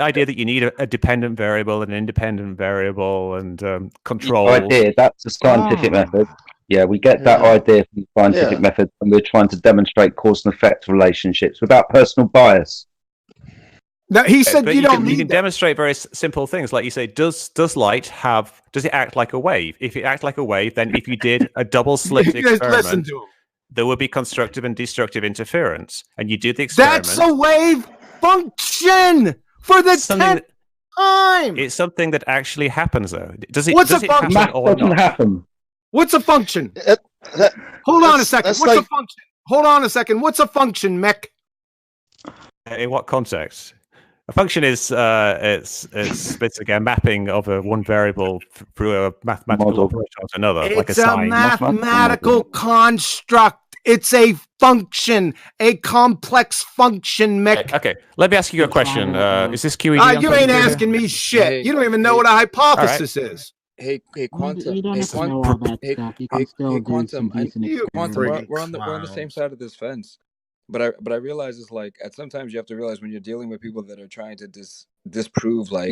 idea that you need a dependent variable, an independent variable, and control. Idea. That's a scientific method. Yeah, we get that idea from the scientific method, and we're trying to demonstrate cause and effect relationships without personal bias. No, he said you can demonstrate very simple things, like you say. Does light does it act like a wave? If it acts like a wave, then if you did a double slit experiment, there would be constructive and destructive interference, and you do the experiment. That's a wave function for the 10th time. It's something that actually happens, though. Does it? What's does a it function? happen or not? Happen. What's a function? Hold on a second. What's a function? Hold on a second. What's a function, Mick? In what context? A function is it's basically a mapping of one variable through a mathematical operation to another, like a sign. It's a mathematical construct. It's a function, a complex function, Mick. Okay, let me ask you a question. Is this QED? You ain't asking me shit. You don't even know what a hypothesis is. Hey, Quantum. You don't have to know all that stuff. You can still do some decent experiments. We're on the same side of this fence. But I realize it's like sometimes you have to realize when you're dealing with people that are trying to disprove like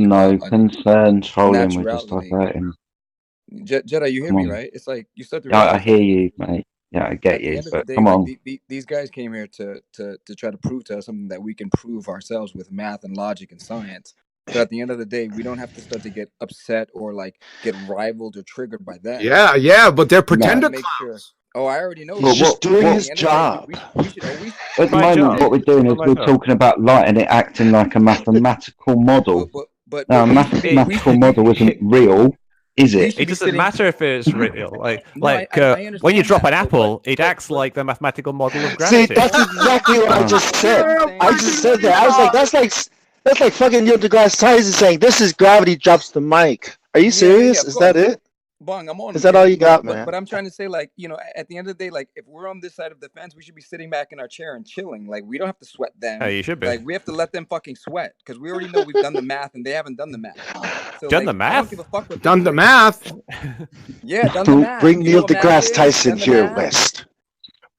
concerns trolling with just like that. Jedi, you hear me, right? It's like you start to realize, I hear you, mate. Yeah, I get you. But come on, these guys came here to try to prove to us something that we can prove ourselves with math and logic and science. But at the end of the day, we don't have to start to get upset or like get rivaled or triggered by that. Yeah, but they're pretender clowns. Oh, I already know. He's just doing his job. At the moment, what we're doing is we're talking about light and it acting like a mathematical model. Now, a mathematical model isn't real, is it? It doesn't matter if it's real. When you drop an apple, it acts like the mathematical model of gravity. See, that's exactly what I just said. I just said that. I was like, that's like fucking Neil deGrasse Tyson saying, "This is gravity drops the mic." Are you serious? Is that it? Bong, I'm on. Is that all you got, man? But I'm trying to say, like, at the end of the day, like, if we're on this side of the fence, we should be sitting back in our chair and chilling. Like, we don't have to sweat them. Hey, you should be. Like, we have to let them fucking sweat because we already know we've done the math and they haven't done the math. So, done the math? I don't give a fuck what done the math? Yeah, done the math. Bring Neil deGrasse Tyson here, West.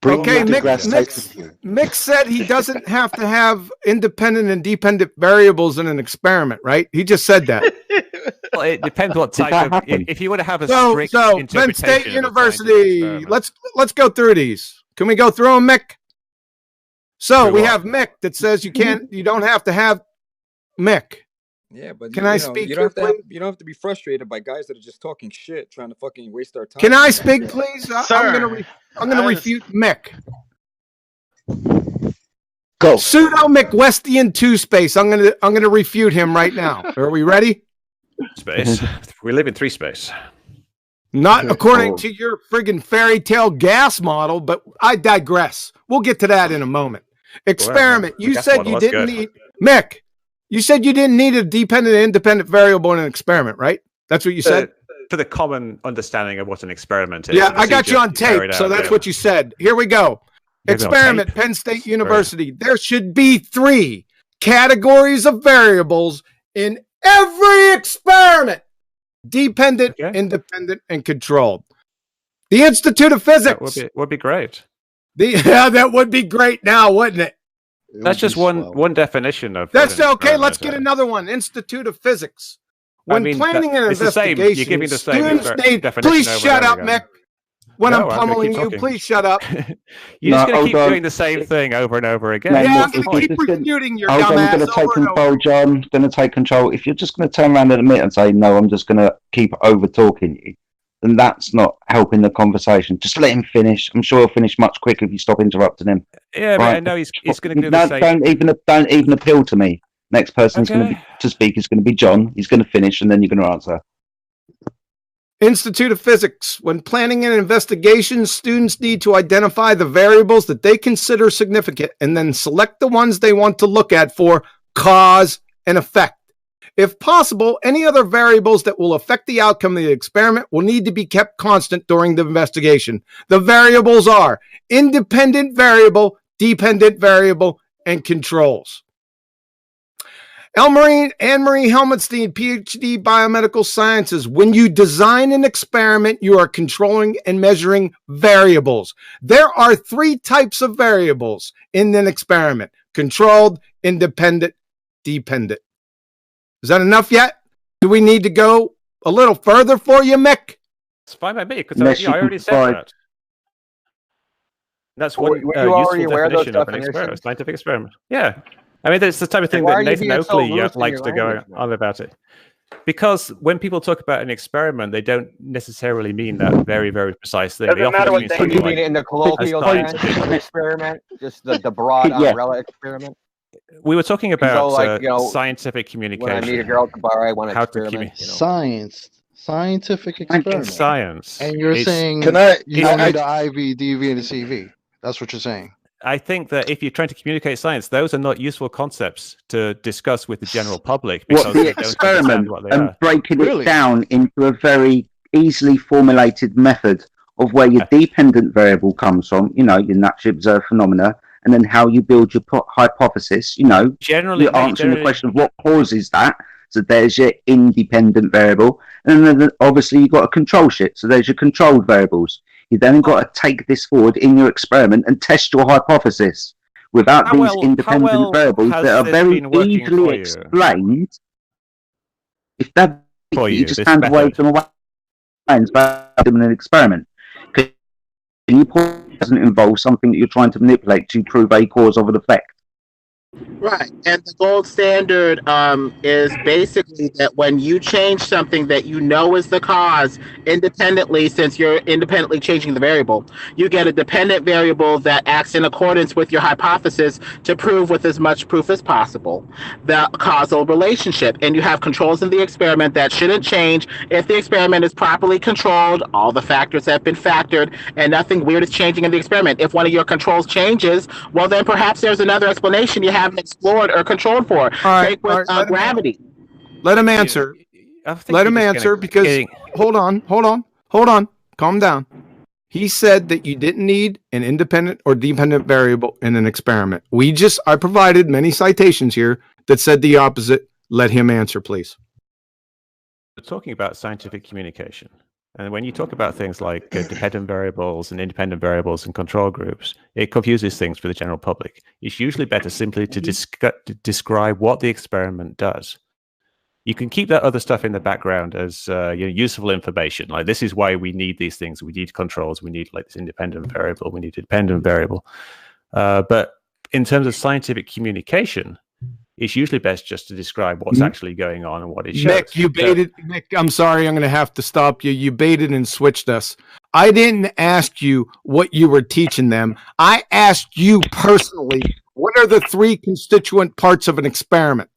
Okay, Mick said he doesn't have to have independent and dependent variables in an experiment, right? He just said that. Well, it depends what type of. If you want to have a strict interpretation Penn State University. Let's go through these. Can we go through them, Mick? So we have Mick that says you don't have to have Mick. Yeah, but can I speak? You don't have to be frustrated by guys that are just talking shit, trying to fucking waste our time. Can I speak, please? I'm gonna refute Mick. Go. Pseudo McWestian 2 space. I'm gonna refute him right now. Are we ready? Space. We live in 3 space. Not according to your friggin' fairy tale gas model, but I digress. We'll get to that in a moment. Experiment. You said you didn't need Mick. You said you didn't need a dependent and independent variable in an experiment, right? That's what you said? For the common understanding of what an experiment is. Yeah, I got you on tape, so that's what you said. Here we go. Experiment, Penn State University. There should be 3 categories of variables in every experiment. Dependent, independent, and controlled. The Institute of Physics. That would be great. That would be great now, wouldn't it? That's just one definition of. That's okay. Let's get another one. Institute of Physics. When planning an investigation, you're giving the same definition. Please shut up, Mick. When I'm pummeling you, please shut up. You're just going to keep doing the same thing over and over again. Yeah, I'm going to keep refuting your dumb ass. I'm going to take control, John. Going to take control. If you're just going to turn around in a minute and say, no, I'm just going to keep over talking you, then that's not helping the conversation. Just let him finish. I'm sure he'll finish much quicker if you stop interrupting him. Yeah, but I know he's going to do the same. Don't even appeal to me. Next person's going to speak is going to be John. He's going to finish, and then you're going to answer. Institute of Physics. When planning an investigation, students need to identify the variables that they consider significant and then select the ones they want to look at for cause and effect. If possible, any other variables that will affect the outcome of the experiment will need to be kept constant during the investigation. The variables are independent variable, dependent variable, and controls. Anne-Marie Helmetstein, PhD, Biomedical Sciences. When you design an experiment, you are controlling and measuring variables. There are 3 types of variables in an experiment: controlled, independent, dependent. Is that enough yet? Do we need to go a little further for you, Mick? It's fine by me, because I already said that. That's one useful definition of an experiment, scientific experiment. Yeah. I mean, it's the type of thing that Nathan Oakley likes to go on about it. Because when people talk about an experiment, they don't necessarily mean that very, very precise thing. Doesn't matter what they mean in the colloquial sense of experiment, just the broad umbrella experiment. We were talking about scientific communication. When I meet a girl at the bar, I want to experiment. Scientific experiment. Science. And you're saying you don't need an IV, DV, and a CV. That's what you're saying. I think that if you're trying to communicate science, those are not useful concepts to discuss with the general public. What the experiment and breaking it down into a very easily formulated method of where your dependent variable comes from, your naturally observed phenomena, and then how you build your hypothesis. Generally, you're answering the question of what causes that. So there's your independent variable, and then obviously you've got a control shit. So there's your controlled variables. You then got to take this forward in your experiment and test your hypothesis. Without these independent variables that are very easily explained, if that you just hand away from away and in an experiment, can you doesn't involve something that you're trying to manipulate to prove a cause of an effect? Right, and the gold standard is basically that when you change something that you know is the cause independently, since you're independently changing the variable, you get a dependent variable that acts in accordance with your hypothesis to prove with as much proof as possible the causal relationship. And you have controls in the experiment that shouldn't change if the experiment is properly controlled, all the factors have been factored, and nothing weird is changing in the experiment. If one of your controls changes, well then perhaps there's another explanation you haven't explored or controlled for. Take with gravity. Let him answer. Let him answer because hold on. Calm down. He said that you didn't need an independent or dependent variable in an experiment. I provided many citations here that said the opposite. Let him answer, please. We're talking about scientific communication. And when you talk about things like dependent variables and independent variables and control groups, it confuses things for the general public. It's usually better simply to describe what the experiment does. You can keep that other stuff in the background as useful information. Like, this is why we need these things. We need controls. We need this independent variable. We need a dependent variable. But in terms of scientific communication, it's usually best just to describe what's actually going on and what it shows. Mick, you baited. Mick, I'm sorry, I'm going to have to stop you. You baited and switched us. I didn't ask you what you were teaching them. I asked you personally, what are the 3 constituent parts of an experiment?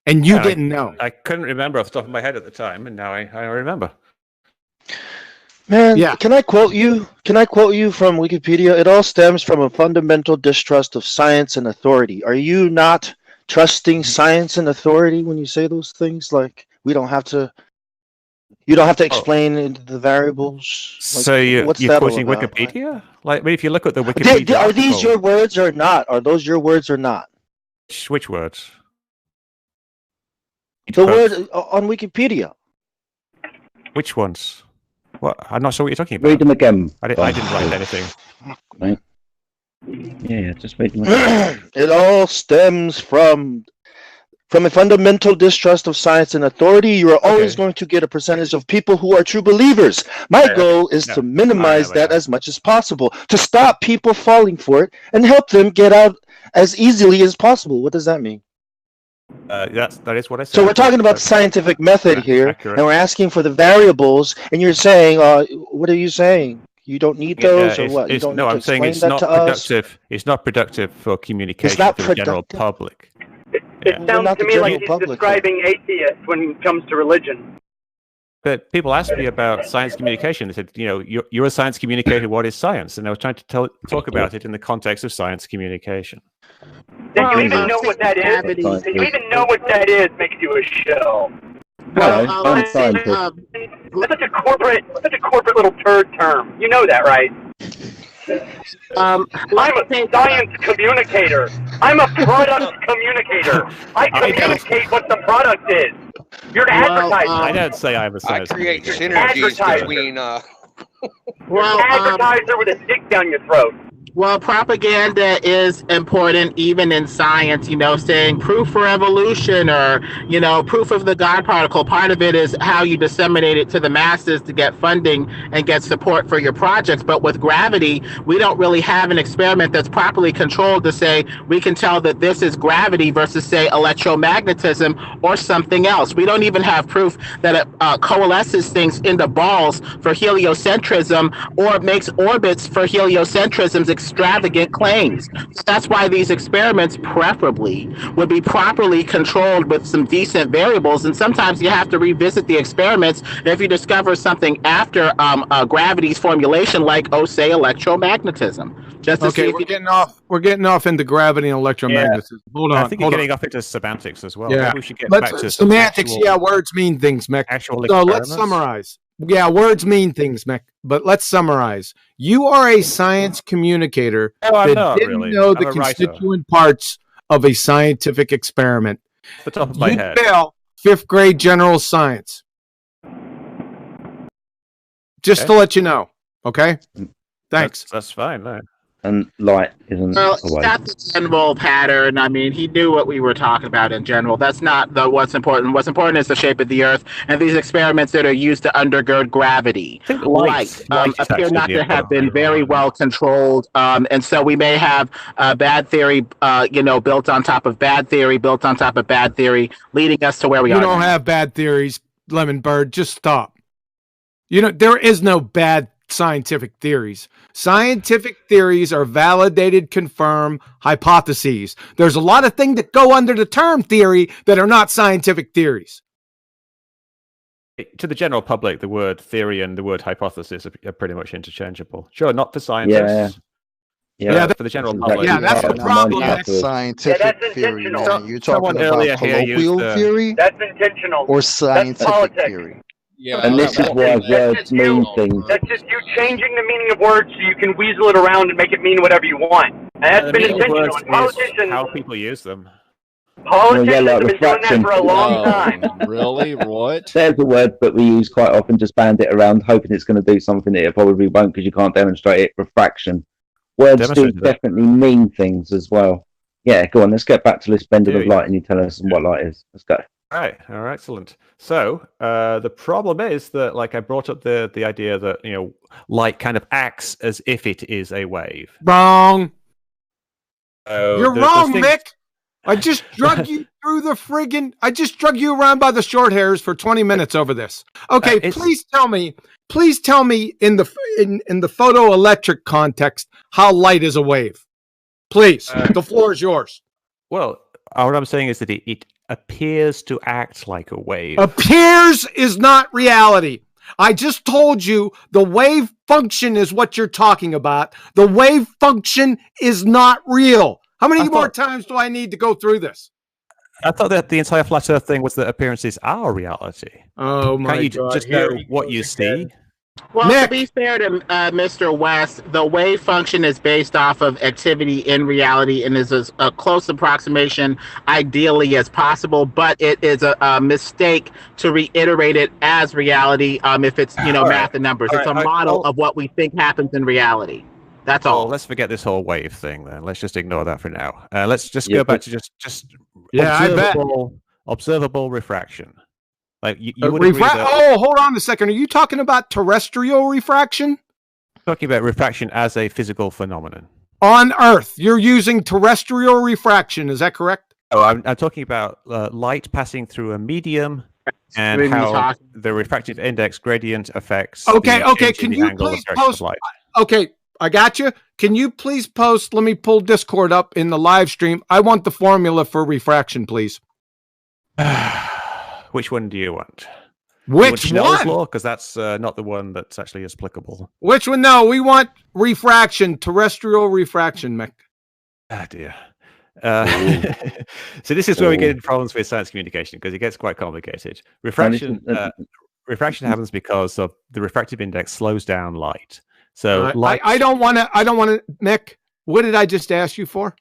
And you didn't know. I couldn't remember off the top of my head at the time, and now I remember. Man, can I quote you? Can I quote you from Wikipedia? It all stems from a fundamental distrust of science and authority. Are you not trusting science and authority when you say those things? Like, you don't have to explain the variables. Like, so you're quoting Wikipedia? Like, if you look at the Wikipedia are these your words or not? Are those your words or not? Which words? The word on Wikipedia. Which ones? What? I'm not sure what you're talking about. Read them again. I didn't write anything. Right. Yeah, just read them again. It all stems from a fundamental distrust of science and authority. You are always going to get a percentage of people who are true believers. My goal is to minimize that as much as possible, to stop people falling for it and help them get out as easily as possible. What does that mean? That is what I said. So we're talking about scientific method here, and we're asking for the variables, and you're saying, what are you saying? You don't need those, or what? No, I'm saying it's not productive. It's not productive for communication to the general public. It sounds to me like he's describing atheists when it comes to religion. But people asked me about science communication. They said, you're a science communicator. What is science? And I was trying to talk about it in the context of science communication. That you even know what that is? That you even know what that is makes you a shell. Well, I'm a scientist. That's such a corporate little turd term. You know that, right? I'm a science communicator. I'm a product communicator. I communicate what the product is. You're an advertiser. I don't say I'm a science create communicator. synergies between. You're an advertiser with a stick down your throat. Well, propaganda is important even in science, saying proof for evolution or, proof of the God particle. Part of it is how you disseminate it to the masses to get funding and get support for your projects. But with gravity, we don't really have an experiment that's properly controlled to say we can tell that this is gravity versus, say, electromagnetism or something else. We don't even have proof that it coalesces things into balls for heliocentrism or makes orbits for heliocentrism's extravagant claims. So that's why these experiments preferably would be properly controlled with some decent variables, and sometimes you have to revisit the experiments if you discover something after gravity's formulation, like say electromagnetism. Just to see if we're getting off into gravity and electromagnetism. Hold on. I think you're getting off into semantics as well. Yeah. Maybe we should get back to semantics. Words mean things, Mick. So let's summarize. Yeah, words mean things, Mick. But let's summarize. You are a science communicator that didn't know the constituent parts of a scientific experiment. Off the top of my head. Fail 5th grade general science. Just to let you know. Okay? Thanks. That's fine. No. And light isn't Well, a wave. that's the general pattern. I mean, he knew what we were talking about in general. That's not what's important. What's important is the shape of the Earth and these experiments that are used to undergird gravity. Light appear not to have been very well controlled, and so we may have bad theory, built on top of bad theory, built on top of bad theory, leading us to where we are. You don't have bad theories, Lemon Bird. Just stop. There is no bad scientific theories. Scientific theories are validated, confirmed hypotheses. There's a lot of things that go under the term theory that are not scientific theories. To the general public, the word theory and the word hypothesis are pretty much interchangeable. Sure, not for scientists. Yeah, for the general public. Yeah, that's the problem. That's scientific theory, man. You're talking about colloquial theory? That's intentional. Or scientific theory? Yeah, and this is why words mean things. That's just you changing the meaning of words so you can weasel it around and make it mean whatever you want. And that's been intentional. And politicians, how people use them. Politicians have been doing that for a long time. Really? What? There's a word that we use quite often, just band it around, hoping it's going to do something that it probably won't because you can't demonstrate it. Refraction. Words do definitely mean things as well. Yeah, go on. Let's get back to this bending of light, and you tell us what light is. Let's go. All right, excellent. So the problem is that, like I brought up the idea that light kind of acts as if it is a wave. Wrong. You're wrong, Mick. I just drug you through the friggin'. I just drug you around by the short hairs for 20 minutes over this. Okay, please tell me in the photoelectric context how light is a wave. Please, the floor is yours. Well, what I'm saying is that it appears to act like a wave. Appears is not reality. I just told you the wave function is what you're talking about. The wave function is not real. How many more times do I need to go through this? I thought that the entire flat earth thing was that appearances are reality. Oh my God. Can't you just know what you see? Well, Mick. To be fair to Mr. West, the wave function is based off of activity in reality and is a close approximation, ideally, as possible. But it is a mistake to reiterate it as reality if it's math and numbers. It's a model of what we think happens in reality. That's all. Let's forget this whole wave thing then. Let's just ignore that for now. Let's just go back to just observable refraction. Like you would agree that... Oh, hold on a second. Are you talking about terrestrial refraction? Talking about refraction as a physical phenomenon. On Earth, you're using terrestrial refraction. Is that correct? Oh, I'm talking about light passing through a medium and how the refractive index gradient affects. Okay. Can you please post? Okay, I got you. Can you please post? Let me pull Discord up in the live stream. I want the formula for refraction, please. Which one do you want? Which Snell's one? law? Because that's not the one that's actually applicable. Which one? No, we want refraction, terrestrial refraction, Mick. Ah, dear. So this is where we get into problems with science communication, because it gets quite complicated. Refraction happens because of the refractive index slows down light. So light. I don't want to. Mick, what did I just ask you for?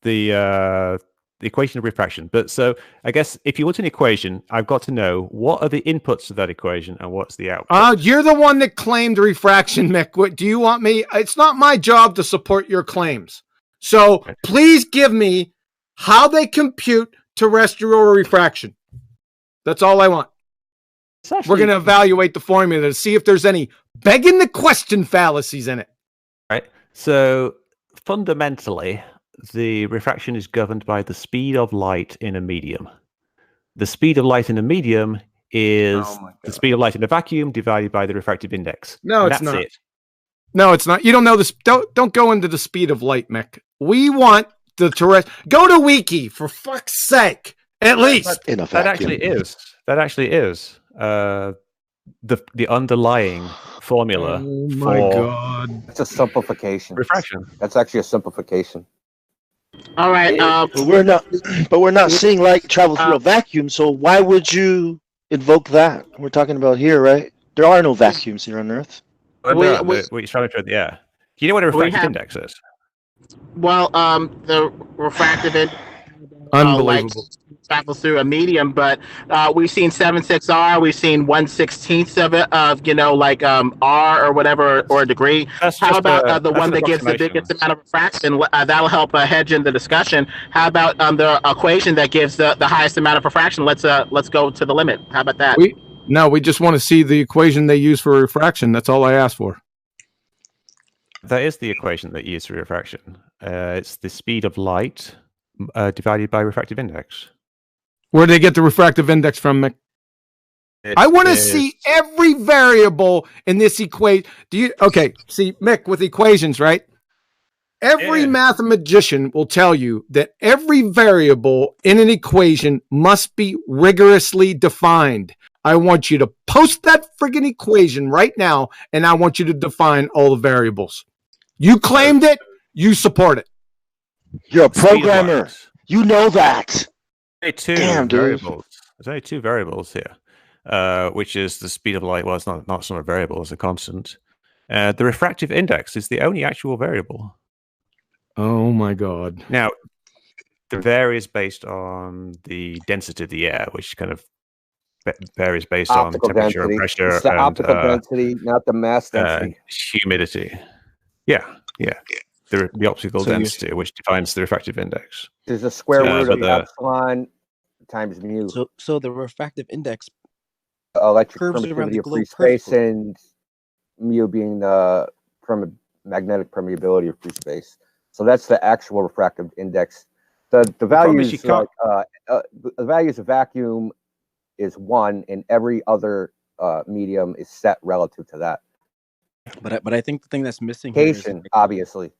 The equation of refraction. But so I guess if you want an equation, I've got to know what are the inputs to that equation and what's the output. You're the one that claimed refraction, Mick. What do you want me? It's not my job to support your claims. So please give me how they compute terrestrial refraction. That's all I want. We're going to evaluate the formula to see if there's any begging the question fallacies in it. Right. So fundamentally, the refraction is governed by the speed of light in a medium. The speed of light in a medium is the speed of light in a vacuum divided by the refractive index. No, it's not. No, it's not. You don't know this. Don't go into the speed of light, Mick. We want the terrestrial. Go to Wiki for fuck's sake. At least that actually is the underlying formula. Oh my God! It's a simplification. Refraction. That's actually a simplification. All right. But we're not seeing light travel through a vacuum. So why would you invoke that? We're talking about here, right? There are no vacuums here on Earth. We're trying to do you know what a refractive index is? Well, the refractive index travels through a medium, but we've seen 7.6R, we've seen 1/16 of it, R or whatever, or a degree. How about the one that gives the biggest amount of refraction? That'll help hedge in the discussion. How about the equation that gives the highest amount of refraction? Let's go to the limit. How about that? We just want to see the equation they use for refraction. That's all I asked for. That is the equation that you use for refraction. It's the speed of light divided by refractive index. Where do they get the refractive index from, Mick? I want to see every variable in this equation. See, Mick, with equations, right? Every mathematician will tell you that every variable in an equation must be rigorously defined. I want you to post that friggin' equation right now, and I want you to define all the variables. You claimed it. You support it. You're a programmer. You know that. There's only two variables here, which is the speed of light. Well, it's not a variable; it's a constant. The refractive index is the only actual variable. Oh my God! Now, it varies based on the density of the air, which kind of varies based on temperature and pressure. It's the optical density, not the mass density. Humidity. Yeah. The optical density, which defines the refractive index. There's a square root of epsilon times mu. So the refractive index electric permittivity of free space, and mu being the magnetic permeability of free space. So that's the actual refractive index. The values the values of vacuum is 1, and every other medium is set relative to that. But I think the thing that's missing here is, obviously.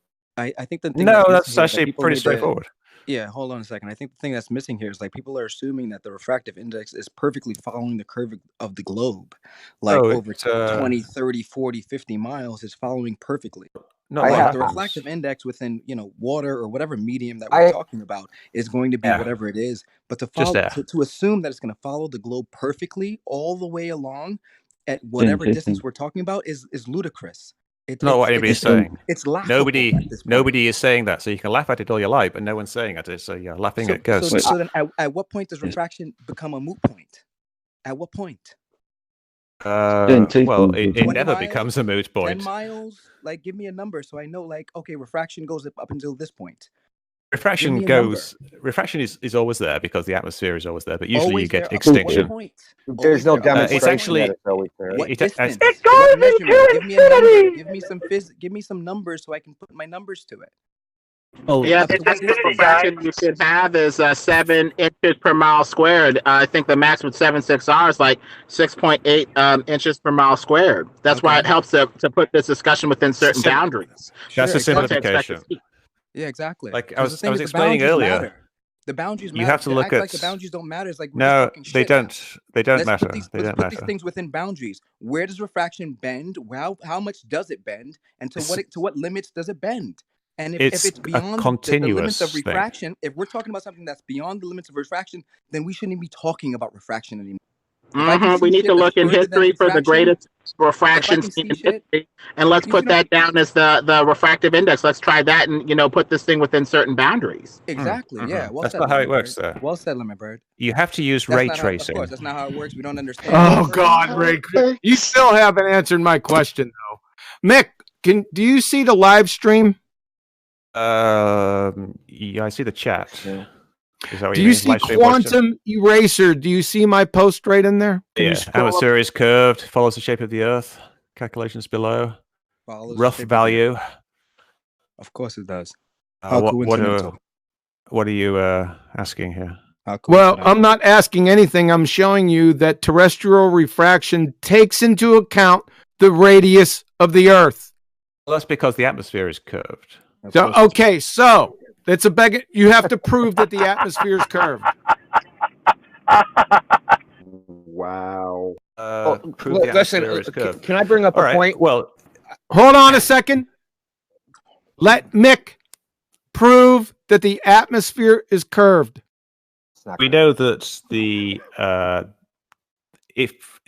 I think the thing that's actually pretty straightforward. Hold on a second. I think the thing that's missing here is people are assuming that the refractive index is perfectly following the curve of the globe. Over 20, 30, 40, 50 miles is following perfectly. The refractive index within water or whatever medium that we're talking about is going to be whatever it is. But to assume that it's going to follow the globe perfectly all the way along at whatever distance we're talking about is ludicrous. It's not what anybody's saying. It's laughable. Nobody is saying that. So you can laugh at it all you like, but no one's saying it. So you're laughing at ghosts. So then at what point does refraction become a moot point? At what point? It never becomes a moot point. 10 miles? Give me a number so I know, okay, refraction goes up until this point. Refraction is always there because the atmosphere is always there, but usually you get extinction. There's no demonstration. It's actually that it's always there. It goes give me a number. Give me some numbers so I can put my numbers to it. The refraction you should have is 7 inches per mile squared. I think the max with 7.6R is 6.8 inches per mile squared. That's why it helps to put this discussion within certain boundaries. That's a simplification. Yeah, exactly. I was explaining earlier. The boundaries matter. You have to look at like the boundaries don't matter. It's like no, they don't. They don't let's matter. Put these, they let's don't put matter. these things within boundaries. Where does refraction bend? How much does it bend? And to what limits does it bend? And if it's beyond the limits of refraction, if we're talking about something that's beyond the limits of refraction, then we shouldn't be talking about refraction anymore. We need to look in history for the greatest refractions in history, and let's put that down as the refractive index. Let's try that, and put this thing within certain boundaries. Exactly. Yeah. Well, that's not how it works, though. Well said, Lemon Bird. You have to use ray tracing. Of course, that's not how it works. We don't understand. Oh God, Ray! You still haven't answered my question though. Mick, do you see the live stream? Yeah, I see the chat. Yeah. Do you see quantum eraser? Do you see my post right in there? Atmosphere is curved, follows the shape of the Earth. Calculations belough. Rough value. Of course it does. What are you asking here? Well, I'm not asking anything. I'm showing you that terrestrial refraction takes into account the radius of the Earth. Well, that's because the atmosphere is curved. So, okay, so it's a beg. You have to prove that the atmosphere is curved. Wow. Listen, can I bring up a point? Well, hold on a second. Let Mick prove that the atmosphere is curved. We know that if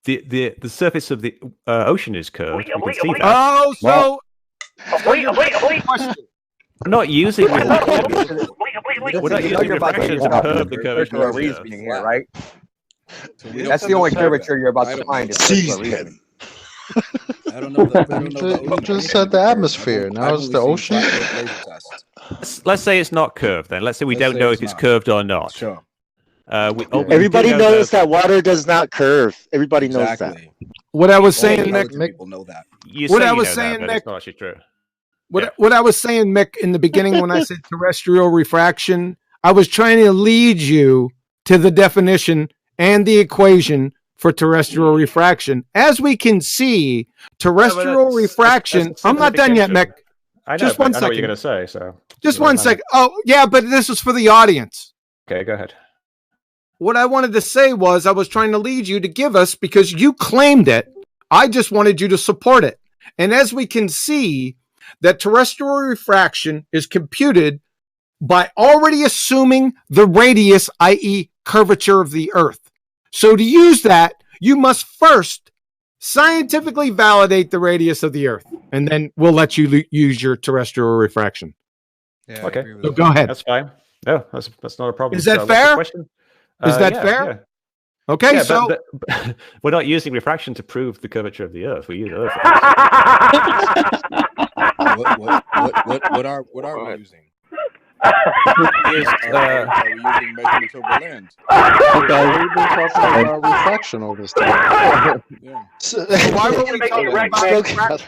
the surface of the ocean is curved, we can see that. Oh, so wait. We're not using refraction to curve the curvature of the Earth. Here, right? That's the only curvature you're about to find. I don't know. You just said the atmosphere. Now it's the ocean. Let's say it's not curved. Then let's say we don't know if it's curved or not. Sure. Everybody knows that water does not curve. Everybody knows that. What I was saying, Mick. People know that. What I was saying, Mick. It's not actually true. What I was saying, Mick, in the beginning when I said terrestrial refraction, I was trying to lead you to the definition and the equation for terrestrial refraction. As we can see, terrestrial refraction. I'm not done yet, Mick. I know, just one second. I know what you're going to say. So just one second. Oh, yeah, but this is for the audience. Okay, go ahead. What I wanted to say was I was trying to lead you to give us, because you claimed it. I just wanted you to support it. And as we can see, that terrestrial refraction is computed by already assuming the radius, i.e. curvature of the Earth. So to use that, you must first scientifically validate the radius of the Earth, and then we'll let you use your terrestrial refraction. Yeah, okay. So go ahead. That's fine. No, that's not a problem. Is that fair? Is that fair? Yeah. Okay, yeah, so but we're not using refraction to prove the curvature of the Earth. We use Earth. What are we using? Are we using measurements over land? We've been talking about refraction all this time. So why were we talking about?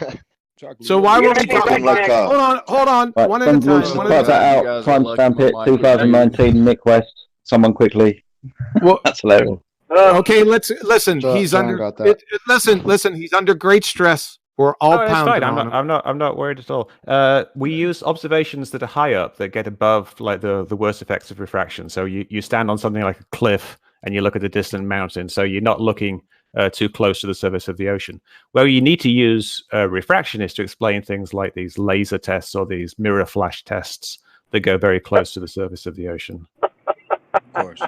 So why were we talking about? Hold on. One at a time. Cut that out. Timestamp it. 2019. Mick West. Someone quickly. Well, that's hilarious. Okay, let's listen. He's under. Listen. He's under great stress. We're all pounding on him. I'm not worried at all. We use observations that are high up, that get above like the worst effects of refraction. So you stand on something like a cliff and you look at a distant mountain. So you're not looking too close to the surface of the ocean. Where you need to use refraction is to explain things like these laser tests or these mirror flash tests that go very close to the surface of the ocean. Of course.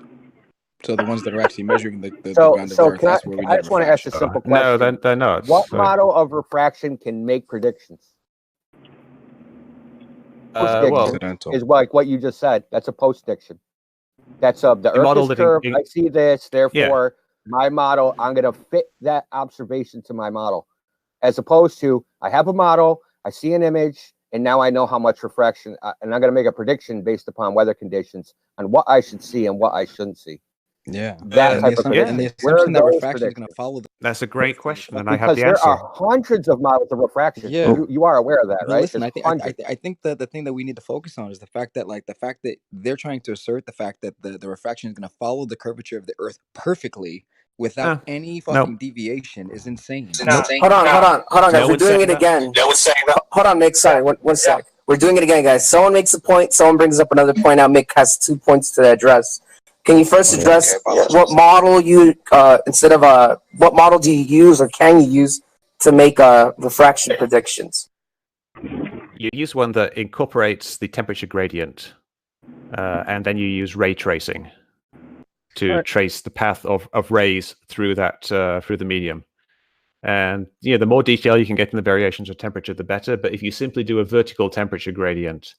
So the ones that are actually measuring the ground of Earth, that's where we I just want to ask a simple question. No, they're not. What model of refraction can make predictions? Is like what you just said. That's a post-diction. That's the Earth is curved. I see this, therefore my model, I'm going to fit that observation to my model. As opposed to, I have a model, I see an image, and now I know how much refraction, and I'm going to make a prediction based upon weather conditions on what I should see and what I shouldn't see. Yeah, that type of and the assumption that refraction is going to follow. That's a great question, and because I have the answer. There are hundreds of models of refraction. Yeah, you are aware of that, right? Listen, I think that the thing that we need to focus on is the fact that they're trying to assert the fact that the refraction is going to follow the curvature of the Earth perfectly without any fucking deviation is insane. Hold on, guys. We're doing it again. Hold on, Mick. Sorry, one sec. We're doing it again, guys. Someone makes a point. Someone brings up another point. Now Mick has 2 points to address. Can you first address what model you what model do you use or can you use to make refraction predictions? You use one that incorporates the temperature gradient, and then you use ray tracing to trace the path of rays through that through the medium. And the more detail you can get in the variations of temperature, the better. But if you simply do a vertical temperature gradient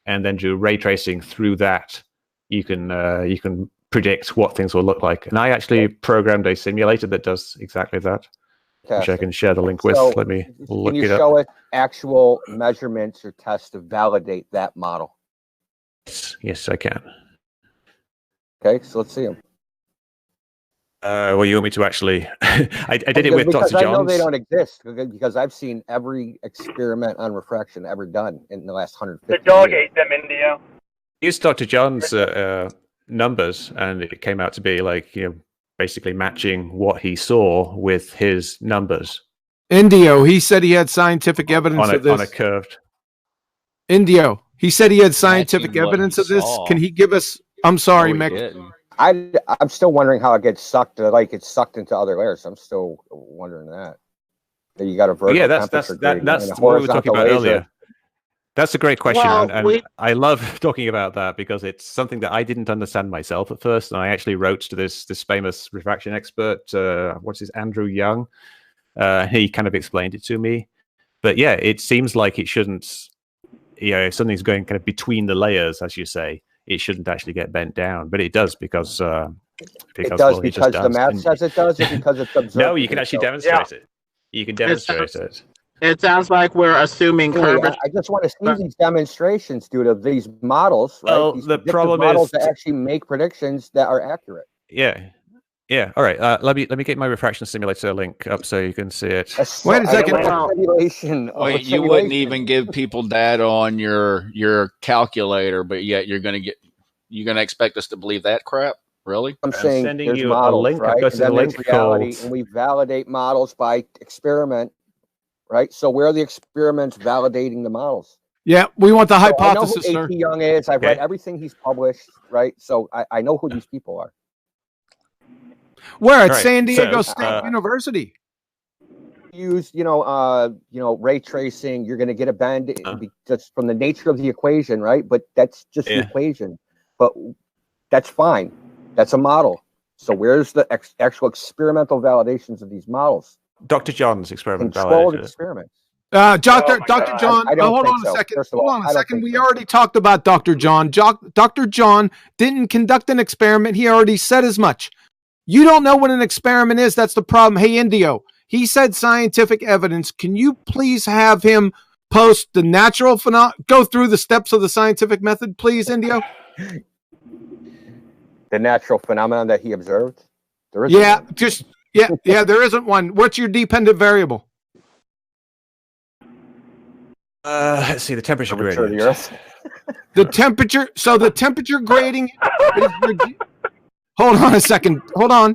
and then do ray tracing through that, you can predict what things will look like. And I actually programmed a simulator that does exactly that, which I can share the link with. Let me look it up. Can you show it actual measurements or tests to validate that model? Yes, I can. Okay, so let's see them. Well, you want me to actually? I did it with Dr. Johns. I know they don't exist because I've seen every experiment on refraction ever done in the last 150 years. The dog ate them, Indio. Used Dr. Johns' numbers, and it came out to be like basically matching what he saw with his numbers. Indio, he said he had scientific evidence of this. On a curved. Indio, he said he had scientific evidence of this. Can he give us? I'm sorry, Mick. I'm still wondering how it gets sucked. Like it's sucked into other layers. I'm still wondering that. You got a vertical that's what we were talking about earlier. That's a great question, and I love talking about that because it's something that I didn't understand myself at first, and I actually wrote to this famous refraction expert, Andrew Young. He kind of explained it to me, but yeah, it seems like it shouldn't. If something's going kind of between the layers, as you say, it shouldn't actually get bent down, but it does because it does because the math says it does, or because it's observed. No, you can actually demonstrate it. You can demonstrate it. It sounds like we're assuming curvature. I just want to see these demonstrations, dude, of these models. Right? Well, these the problem models is that actually make predictions that are accurate. Yeah. All right. Let me get my refraction simulator link up so you can see it. Wait a second. Wait, you wouldn't even give people data on your calculator, but yet you're gonna expect us to believe that crap? Really? I'm saying sending there's you models, a link. right? I've got a link reality, and we validate models by experiment, right? So where are the experiments validating the models? Yeah, we want the hypothesis. I know who A.T. Young is. I've read everything he's published, right? So I know who these people are. Where at San Diego State University? Use ray tracing. You're going to get a bend just from the nature of the equation, right? But that's just the equation. But that's fine. That's a model. So where's the actual experimental validations of these models? Dr. John's experiment controlled experiments. Dr. John, hold on a second. Hold on a second. We already talked about Dr. John. Dr. John didn't conduct an experiment. He already said as much. You don't know what an experiment is. That's the problem. Hey, Indio, he said scientific evidence. Can you please have him post the natural go through the steps of the scientific method, please, Indio? The natural phenomenon that he observed? There isn't one. There isn't one. What's your dependent variable? Let's see, the temperature gradient. Of the Earth. The temperature. So the temperature gradient is Hold on a second. Hold on.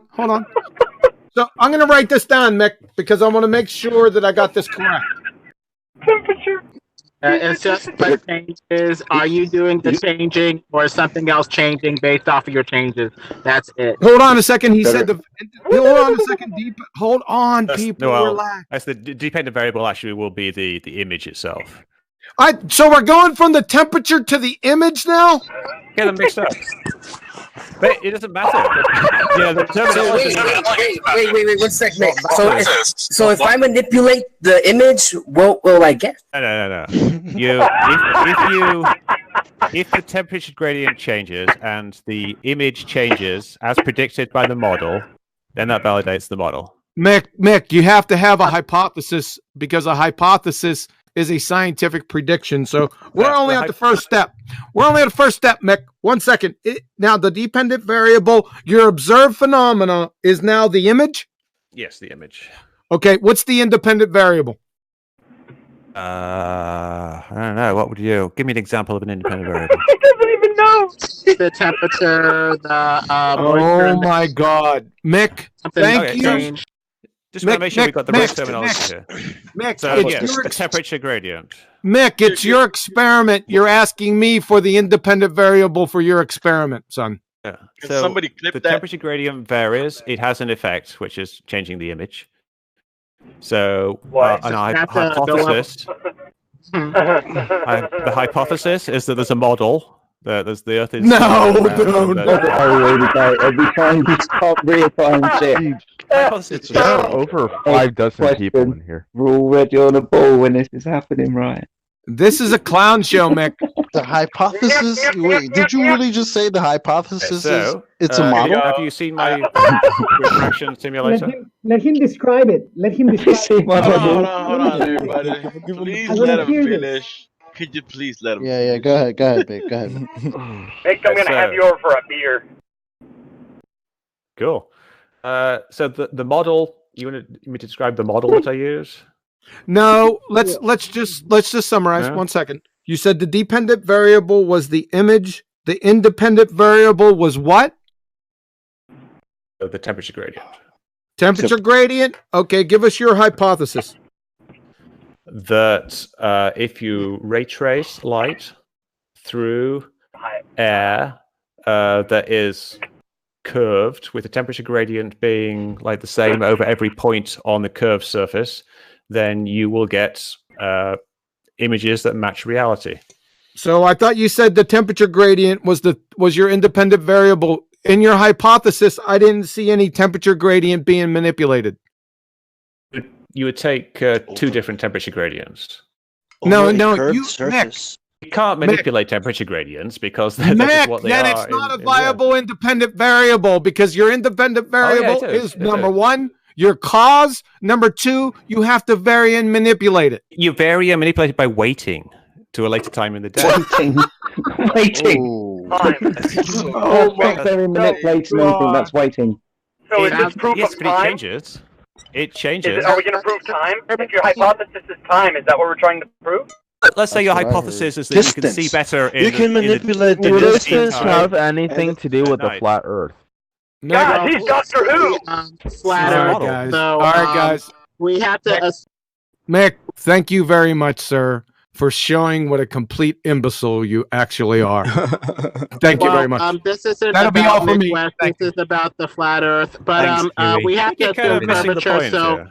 So I'm going to write this down, Mick, because I want to make sure that I got this correct. Temperature. It's just what changes. Are you doing the changing or is something else changing based off of your changes? That's it. Hold on a second. He said hold on a second. Hold on, people. Relax. That's the dependent variable actually will be the image itself. So we're going from the temperature to the image now? Get them mixed up. But it doesn't matter. Wait, 1 second. So if I manipulate the image, what will I get? No. If the temperature gradient changes and the image changes as predicted by the model, then that validates the model. Mick, you have to have a hypothesis because a hypothesis is a scientific prediction. So we're only at the first step. Mick. 1 second. Now, the dependent variable, your observed phenomena, is now the image? Yes, the image. Okay, what's the independent variable? I don't know. What would you... Give me an example of an independent variable. He doesn't even know. The temperature, the oh my God. Mick, thank you. Just want to make sure we've got the right terminology here. Mick, so, yes, the temperature gradient. Mick, it's your experiment. You're asking me for the independent variable for your experiment, son. Yeah. Can So somebody clip the that? temperature gradient varies. It has an effect, which is changing the image. So an hypothesis. The hypothesis is that there's a model. There's the Earth is every time you stop reapplying shit. It's over 5 dozen people in here. We're already on a ball when this is happening, right? This is a clown show, Mick. The hypothesis? Wait, did you really just say the hypothesis is it's a model? Have you seen my refraction simulator? Let him describe it. Let him describe it. Hold on, everybody. Please let him finish. Could you please let him? Yeah, go ahead, Mick. Go ahead. Mick, I'm gonna have you over for a beer. Cool. So the model. You want me to describe the model that I use? No, let's just summarize. Yeah. 1 second. You said the dependent variable was the image. The independent variable was what? The temperature gradient. Temperature gradient. Okay, give us your hypothesis. That if you ray trace light through air that is curved, with the temperature gradient being like the same over every point on the curved surface, then you will get images that match reality. So I thought you said the temperature gradient was your independent variable. In your hypothesis, I didn't see any temperature gradient being manipulated. You would take 2 different temperature gradients. No, Mick. You can't manipulate temperature gradients because that's just what they are. Then it's not a viable independent variable, because your independent variable is number 1, your cause. Number 2, you have to vary and manipulate it. You vary and manipulate it by waiting to a later time in the day. Waiting. Very manipulating anything. That's waiting. So is this proof of time? It changes. Are we going to prove time? If your hypothesis is time, is that what we're trying to prove? Let's say your hypothesis is that you can see better in you can manipulate the distance. distance. Have anything to do with the flat Earth? God, he's Doctor Who. Flat Earth. Earth. So, all right, guys. We have to. Mick, thank you very much, sir, for showing what a complete imbecile you actually are. Thank you very much. This isn't That'll be all for me. This is about the flat Earth, but we have to assume curvature. So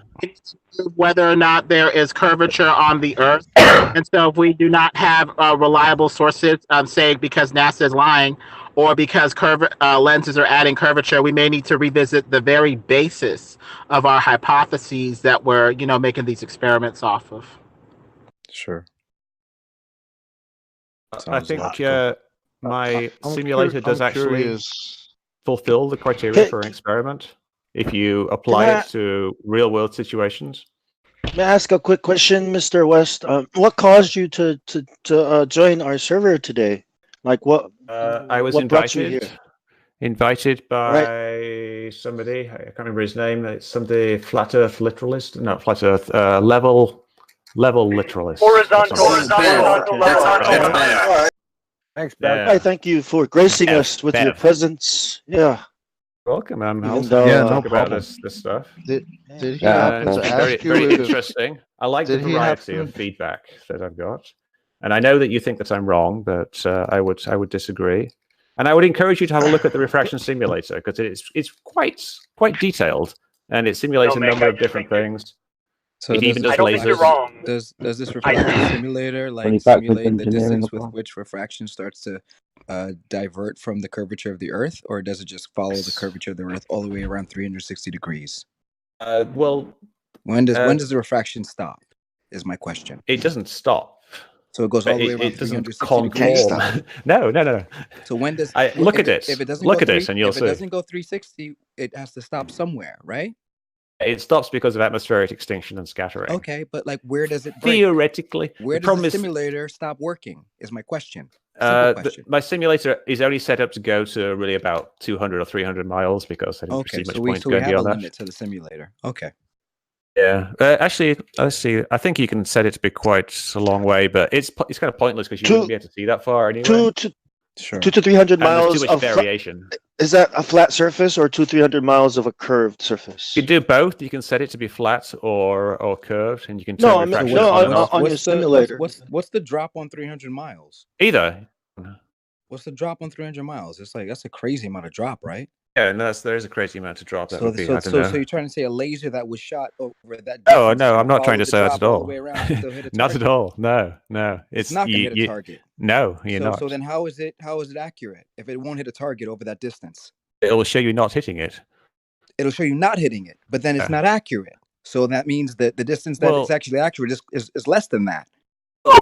whether or not there is curvature on the Earth, and so if we do not have reliable sources, say because NASA is lying, or because lenses are adding curvature, we may need to revisit the very basis of our hypotheses that we're making these experiments off of. Sure. I think my simulator does actually fulfill the criteria for an experiment if you apply it to real-world situations. May I ask a quick question, Mr. West? What caused you to join our server today? Like what? I was invited by somebody. I can't remember his name. It's somebody flat Earth literalist. No, flat Earth level literalist. Horizontal. Thanks, Ben. I thank you for gracing us with your presence. Yeah. Welcome. I'm no talk about this stuff. Did he happen to ask you? Very interesting. I like the variety of feedback that I've got, and I know that you think that I'm wrong, but I would disagree. And I would encourage you to have a look at the refraction simulator, because it's quite detailed, and it simulates a number of different things. So it even does lasers. Does this refraction simulator simulate the distance with which refraction starts to divert from the curvature of the Earth, or does it just follow the curvature of the Earth all the way around 360 degrees? Well, when does the refraction stop? Is my question. It doesn't stop. So it goes all the way around 360 degrees. No. So when does look at this? If it doesn't look at this, and you'll see. If it doesn't go 360, it has to stop somewhere, right? It stops because of atmospheric extinction and scattering. Okay, but where does it break? Theoretically? Where does the simulator stop working? Is my question. My simulator is only set up to go to really about 200 or 300 miles, because I didn't see much point going beyond that. Limit to the simulator. Okay. Yeah, actually, let's see. I think you can set it to be quite a long way, but it's kind of pointless because you wouldn't be able to see that far anyway. 200 to 300 miles too much variation. Is that a flat surface or 200-300 miles of a curved surface? You can do both. You can set it to be flat or curved, and you can No, turn refraction on your simulator. What's the drop on 300 miles? Either. What's the drop on 300 miles? It's like that's a crazy amount of drop, right? Yeah, no, there is a crazy amount to drop. That So, would be, so, I don't so, know. so you're trying to say a laser that was shot over that? Oh no, I'm not trying to say that at all. Not at all. all. No. It's not going to hit a target. No, you're not. So then, how is it accurate if it won't hit a target over that distance? It will show you not hitting it. It'll show you not hitting it, but then it's not accurate. So that means that the distance that it's actually accurate is less than that.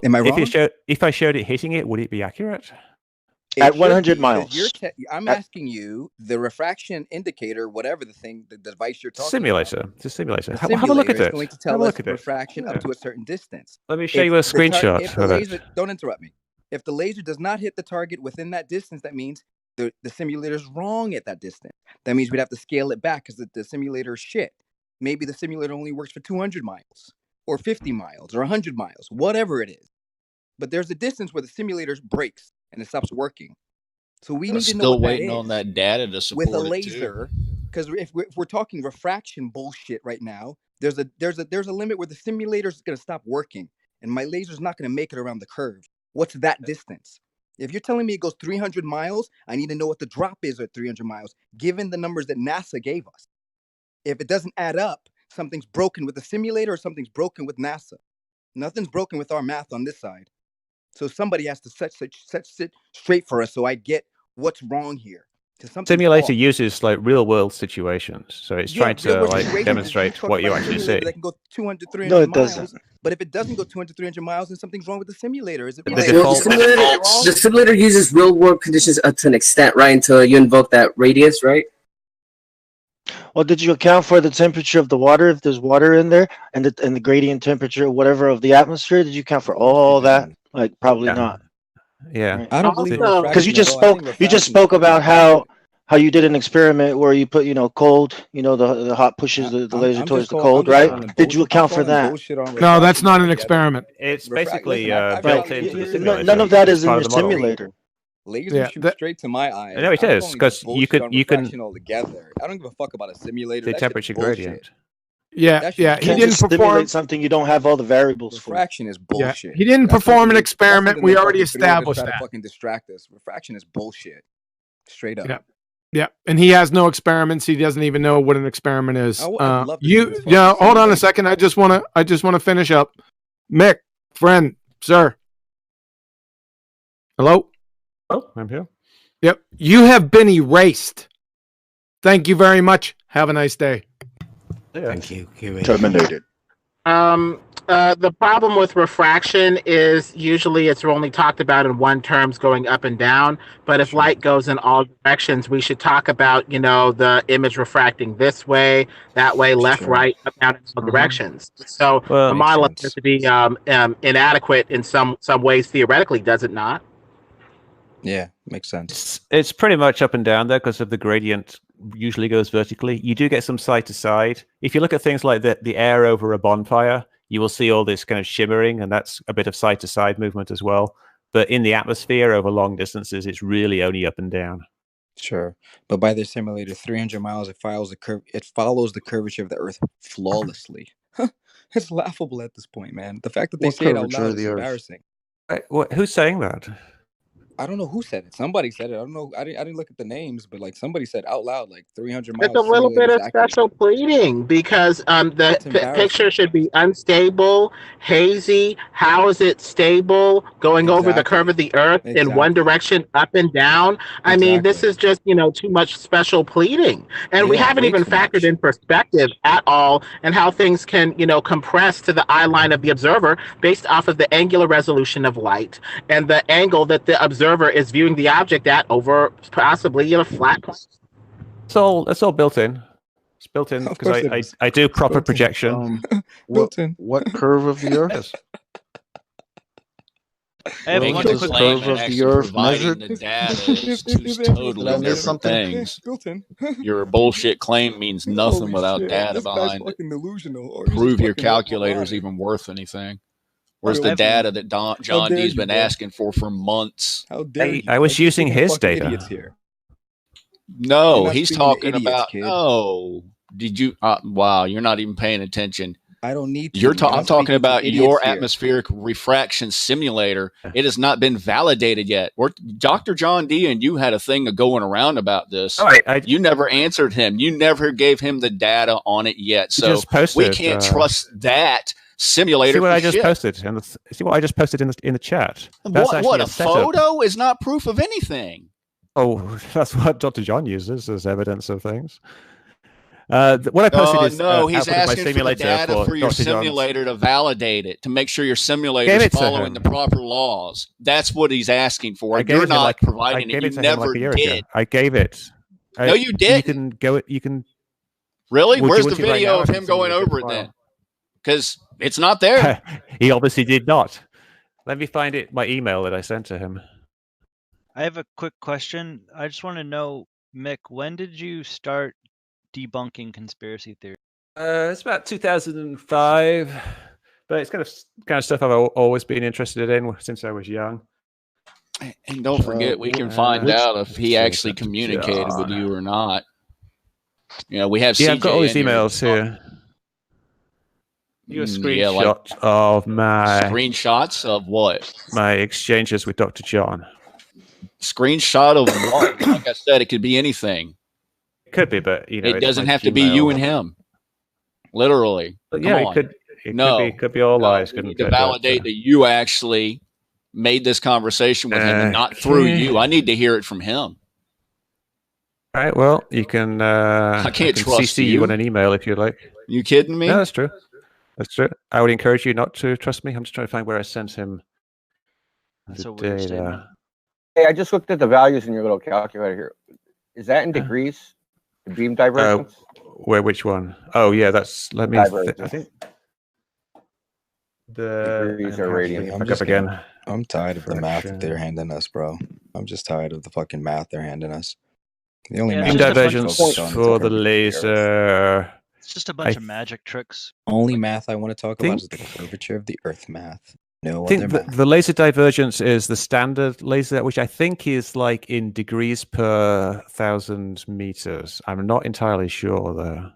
Am I wrong? If I showed it hitting it, would it be accurate? At 100 miles. I'm asking you the refraction indicator, whatever the device you're talking simulator. about. It's a simulator. The Have a look at simulator it. is going to tell us refraction up to a certain distance. Let me show you a screenshot If the of laser, it. don't interrupt me. If the laser does not hit the target within that distance, that means the simulator is wrong at that distance. That means we'd have to scale it back because the simulator is shit. Maybe the simulator only works for 200 miles or 50 miles or 100 miles, whatever it is. But there's a distance where the simulator breaks and it stops working. So we need to know still what waiting that is on that data to support with a it, laser, because if we're talking refraction bullshit right now, there's a limit where the simulator is going to stop working, and my laser's not going to make it around the curve. What's that distance? If you're telling me it goes 300 miles, I need to know what the drop is at 300 miles, given the numbers that NASA gave us. If it doesn't add up, something's broken with the simulator or something's broken with NASA. Nothing's broken with our math on this side. So somebody has to set it straight for us so I get what's wrong here. Simulator uses like real world situations, so it's trying to like demonstrate what you actually see. That can go 200, 300 No, it miles, doesn't. but if it doesn't go 200, 300 miles, then something's wrong with the simulator. Is it wrong? The simulator uses real world conditions to an extent, right? Until you invoke that radius, right? Well, did you account for the temperature of the water, if there's water in there, and the gradient temperature, whatever, of the atmosphere? Did you account for all that? Like, probably not. Yeah, Right. I don't believe because you just spoke about how you did an experiment where you put cold, the hot pushes the laser towards the cold, right? Did you account for that? No, that's not an experiment. It's basically built into the simulator. None of that is in your simulator. Lasers shoot straight to my eyes. No, it is because you can altogether. I don't give a fuck about a simulator. The temperature gradient. Yeah. He didn't perform something you don't have all the variables for. Refraction is bullshit. He didn't perform an experiment. We already established that. Fucking distract us. Refraction is bullshit. Straight up. Yeah, and he has no experiments. He doesn't even know what an experiment is. Hold on a second. I just want to finish up. Mick, friend, sir. Hello? Oh, I'm here. Yep. You have been erased. Thank you very much. Have a nice day. Thank you. Terminated. The problem with refraction is usually it's only talked about in one terms going up and down. But if light goes in all directions, we should talk about, the image refracting this way, that way, left, right, up, down, in all directions. So the model appears to be inadequate in some ways theoretically, does it not? Yeah, makes sense. It's pretty much up and down there because of the gradient usually goes vertically. You do get some side to side. If you look at things like the air over a bonfire, you will see all this kind of shimmering, and that's a bit of side to side movement as well. But in the atmosphere over long distances, it's really only up and down. Sure, but by the simulator, 300 miles, it follows the curvature of the Earth flawlessly. It's laughable at this point, man. The fact that they say it out loud is embarrassing. Who's saying that? I don't know who said it. Somebody said it. I don't know. I didn't look at the names, but like somebody said out loud, like 300 miles. It's a little bit of special pleading because the picture should be unstable, hazy. How is it stable going over the curve of the Earth in one direction, up and down? I mean, this is just too much special pleading, and we haven't even factored in perspective at all and how things can compress to the eye line of the observer based off of the angular resolution of light and the angle that the observer is viewing the object at over possibly a flat plane. It's all built in. It's built in because I do proper projection. What curve of the Earth? Everyone's the curve of the Earth measured? The data is two totally different things. Your bullshit claim means nothing without data behind it. Delusional. Prove your calculator's even worth anything. Where's the data that John D's been asking for months? How dare you? I was using his data. Here. No, he's talking about. No, did you? Wow, you're not even paying attention. I don't need to. I'm talking about your atmospheric refraction simulator. It has not been validated yet. Dr. John D and you had a thing going around about this. You never answered him. You never gave him the data on it yet. So just posted, we can't trust that simulator. See what I just posted? See what I just posted in the chat? What a photo is not proof of anything. Oh, that's what Dr. John uses as evidence of things. What I posted is he's asking for the data for your simulator to validate it, to make sure your simulator is following the proper laws. That's what he's asking for. You're not providing it. You never did. I gave it. No, you did. You can go. You can. Really? Where's the video of him going over it then? Because it's not there. He obviously did not. Let me find it. My email that I sent to him. I have a quick question. I just want to know, Mick, when did you start debunking conspiracy theory? It's about 2005, but it's kind of stuff I've always been interested in since I was young. And don't forget, we can find out if he actually communicated with you or not. You know, we have. Yeah, I've got all these emails here. You a screenshot of my screenshots of what? My exchanges with Dr. John. Screenshot of what? Like I said, it could be anything. It could be, but it doesn't have to be you and him. Literally. But yeah, it could be all lies. We need to validate that you actually made this conversation with him and not through you. I need to hear it from him. All right. Well, you can. I can't trust CC you on an email if you like. You kidding me? No, that's true. That's true. I would encourage you not to trust me. I'm just trying to find where I sent him. That's a weird statement. Hey, I just looked at the values in your little calculator here. Is that in degrees? The beam divergence? Which one? Oh, yeah, that's. Let me. I think the degrees are radians. I'm tired of the math that they're handing us, bro. I'm just tired of the fucking math they're handing us. The only beam divergence for the laser. It's just a bunch of magic tricks. Only math I want to talk about is the curvature of the Earth math. No other math. The laser divergence is the standard laser, which I think is like in degrees per 1,000 meters. I'm not entirely sure though.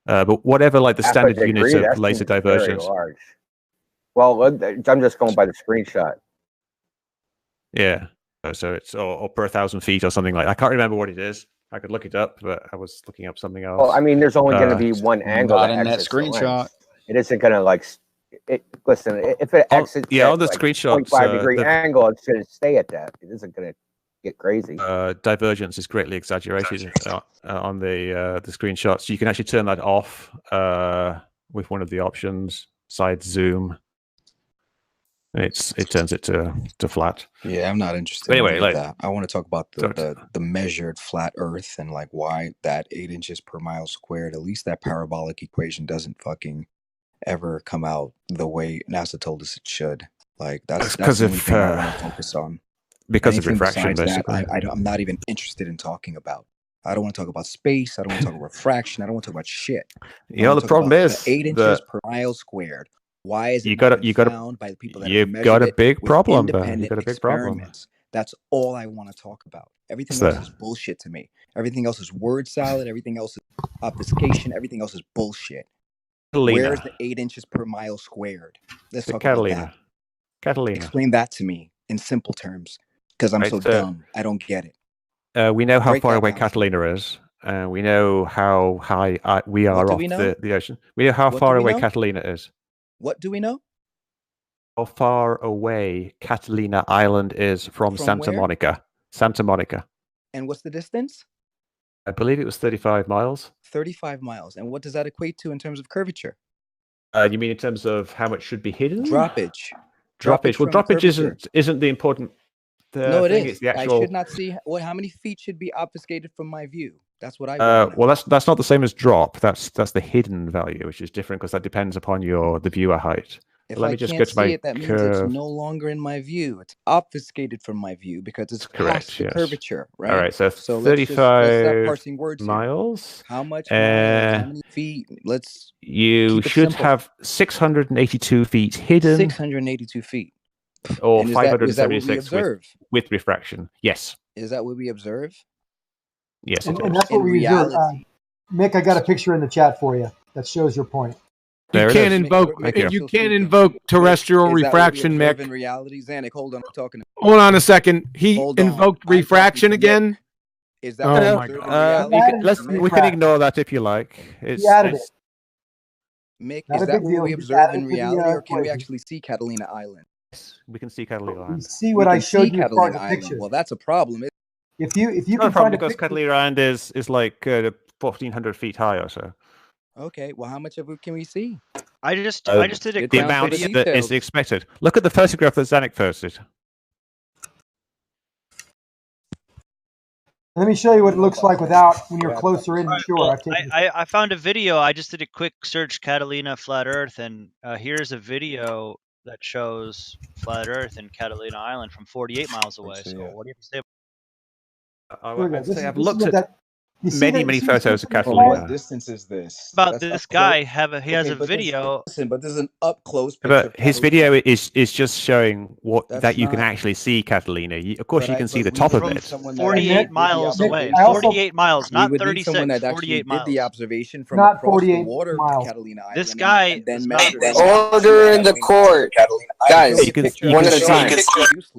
But whatever, like the standard units of laser divergence. Large. Well, I'm just going by the screenshot. Yeah. So it's or per 1,000 feet or something like that. I can't remember what it is. I could look it up, but I was looking up something else. Well, I mean, there's only going to be one angle not in that screenshot. It isn't going to like. Listen, if it exits, on the screenshot, 0.5 degree angle, it's going to stay at that. It isn't going to get crazy. Divergence is greatly exaggerated on the screenshot, so you can actually turn that off with one of the options, side zoom. It turns it to flat. Yeah, I'm not interested. But anyway, in that. I want to talk about the measured flat Earth and like why that 8 inches per mile squared. At least that parabolic equation doesn't fucking ever come out the way NASA told us it should. Like that's because the only thing I want to focus on. Because of refraction, basically. I'm not even interested in talking about. I don't want to talk about space. I don't want to talk about refraction. I don't want to talk about shit. You know, the problem is 8 inches per mile squared. Why is it you got found by the people that you've got a big problem? You got a big problem. That's all I want to talk about. Everything else is bullshit to me. Everything else is word salad. Everything else is obfuscation. Everything else is bullshit. Catalina. Where's the 8 inches per mile squared? Let's talk Catalina. about that. Catalina. Explain that to me in simple terms, because I'm so dumb. I don't get it. We know how far away Catalina is. We know how high we are off the ocean. We know how far away Catalina is. What do we know? How far away Catalina Island is from Santa where? Monica. Santa Monica. And what's the distance? I believe it was 35 miles. 35 miles. And what does that equate to in terms of curvature? You mean in terms of how much should be hidden? Droppage. Droppage. Well, droppage isn't the important no, it thing. is. It's the actual... I should not see how many feet should be obfuscated from my view. That's what I well, that's not the same as drop. That's the hidden value, which is different because that depends upon the viewer height. If let me just go to my that means it's no longer in my view. It's obfuscated from my view because it's past the curvature, right? All right, so 35 miles. How much miles? How many feet? You should have 682 feet hidden. 682 feet. Or 576 with refraction. Yes. Is that what we observe? Yes, and that's what we use. Mick, I got a picture in the chat for you that shows your point. You can't invoke terrestrial refraction, Mick. In reality, Zanuck, hold on, I'm talking. Hold on a second. He invoked refraction again. Is that we can ignore that if you like. Mick, is that what we observe in reality, or can we actually see Catalina Island? We can see Catalina Island. See what I showed you Catalina in the picture. Well, that's a problem. If you can find because Catalina Island is like 1,400 feet high or so. Okay, well, how much of it can we see? I just did a the amount that is expected. Look at the photograph that Zanuck posted. Let me show you what it looks like without when you're closer in the shore. I found a video. I just did a quick search Catalina flat Earth, and here's a video that shows flat Earth and Catalina Island from 48 miles away. So what do you have to say? I've looked at many photos of Catalina. What distance is this? About this guy he has a video. Listen, but there's an up close picture. But his video is just showing that you can actually see Catalina. Of course, you can see the top of it. 48 miles away. 48 miles, not 36. Someone that 48 miles. Did the observation from not across 48 the water miles. to Catalina Island. This guy. Order in the court, guys. One at a time.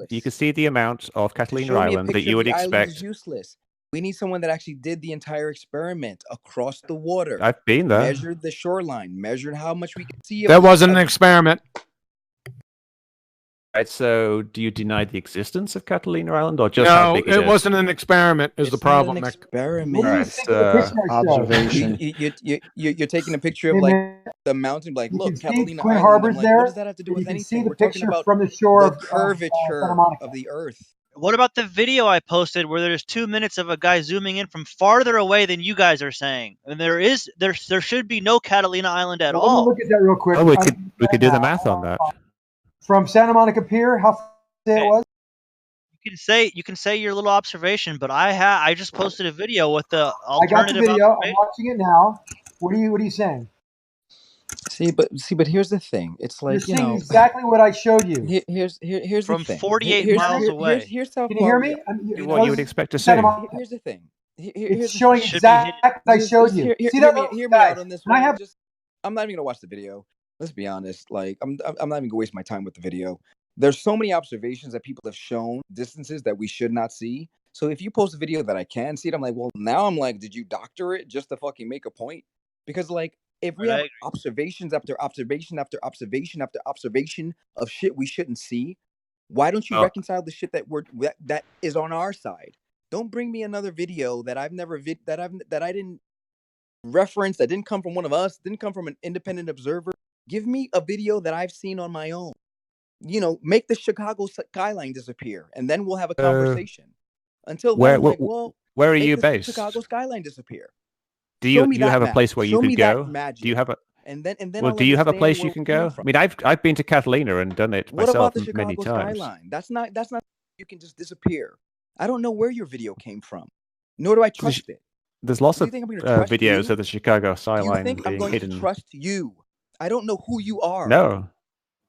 You can see the amount of Catalina Island that you would expect. Useless. We need someone that actually did the entire experiment across the water. I've been there. Measured the shoreline. Measured how much we could see. That wasn't an experiment. Right. So, do you deny the existence of Catalina Island, or just how big it wasn't an experiment? Is the problem? Not an experiment. Observation. You're taking a picture of like the mountain. Like, look, Catalina Twin Island. Harbors like, there. What does that have to do with anything? See the We're talking picture about from the shore the curvature of the Earth. What about the video I posted where there's 2 minutes of a guy zooming in from farther away than you guys are saying? And there should be no Catalina Island at all. Let me look at that real quick. Oh, we could do the math on that. From Santa Monica Pier, how far it was? You can say your little observation, but I just posted a video with the alternative. I got the video. I'm watching it now. What are you saying? See, but here's the thing. It's like you're seeing exactly what I showed you. Here's from the thing. 48 miles away. Here's how Can you hear me? What you would expect to see. Here's the thing. It's showing exactly what I showed you. See that? Hear me out on this one. I'm not even gonna watch the video. Let's be honest. Like I'm not even gonna waste my time with the video. There's so many observations that people have shown distances that we should not see. So if you post a video that I can see it, I'm like, well, now I'm like, did you doctor it just to fucking make a point? Because like. If we have observations after observation after observation after observation of shit we shouldn't see, why don't you reconcile the shit that is on our side? Don't bring me another video that I've never that I didn't reference, that didn't come from one of us, didn't come from an independent observer. Give me a video that I've seen on my own. You know, make the Chicago skyline disappear, and then we'll have a conversation. Until then, where are you based? Chicago skyline disappear. Do you have a place where you could go? Do you have a and then well? Do you have a place you can go? I mean, I've been to Catalina and done it myself many times. Skyline? That's not. You can just disappear. I don't know where your video came from, nor do I trust it. There's lots of videos of the Chicago skyline being hidden. I'm going to trust you? I don't know who you are. No,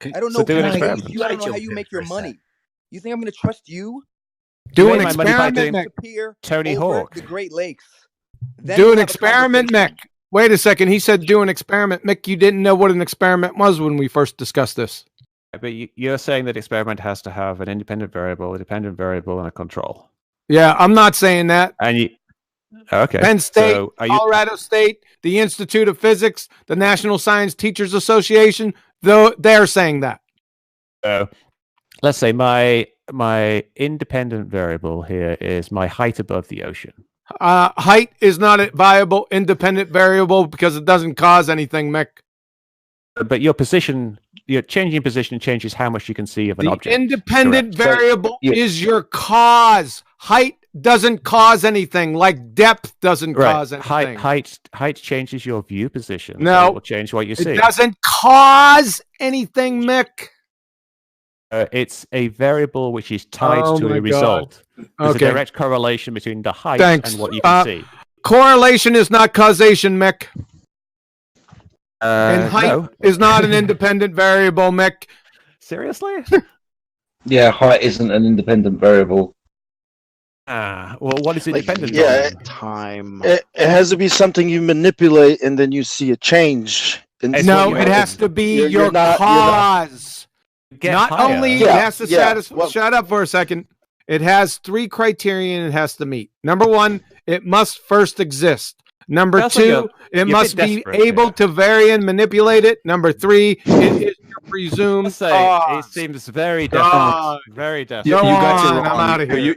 I don't know. I don't know how you make your money. You think I'm going to trust you? Do an experiment, Tony Hawk. The Great Lakes. Do an experiment, Mick. Wait a second. He said do an experiment. Mick, you didn't know what an experiment was when we first discussed this. But you're saying that experiment has to have an independent variable, a dependent variable, and a control. Yeah, I'm not saying that. And okay. Penn State, Colorado State, the Institute of Physics, the National Science Teachers Association, they're saying that. Let's say my independent variable here is my height above the ocean. Height is not a viable independent variable because it doesn't cause anything, Mick. But your changing position changes how much you can see of an object. The independent variable is your cause. Height doesn't cause anything, like depth doesn't cause anything. Height changes your view position. No, so it will change what you see. It doesn't cause anything, Mick. It's a variable which is tied to a result. There's a direct correlation between the height and what you can see. Correlation is not causation, Mick. And height is not an independent variable, Mick. Seriously? Yeah, height isn't an independent variable. Well, what is it dependent on? Time. It has to be something you manipulate, and then you see a change. No, it has to be your cause. Not only it has to satisfy. Shut up for a second. It has 3 criteria it has to meet. Number 1, it must first exist. Number 2, it must be able to vary and manipulate it. Number 3, it is your presumed cause. It seems very definite. Very definite. You got it wrong. I'm out of here.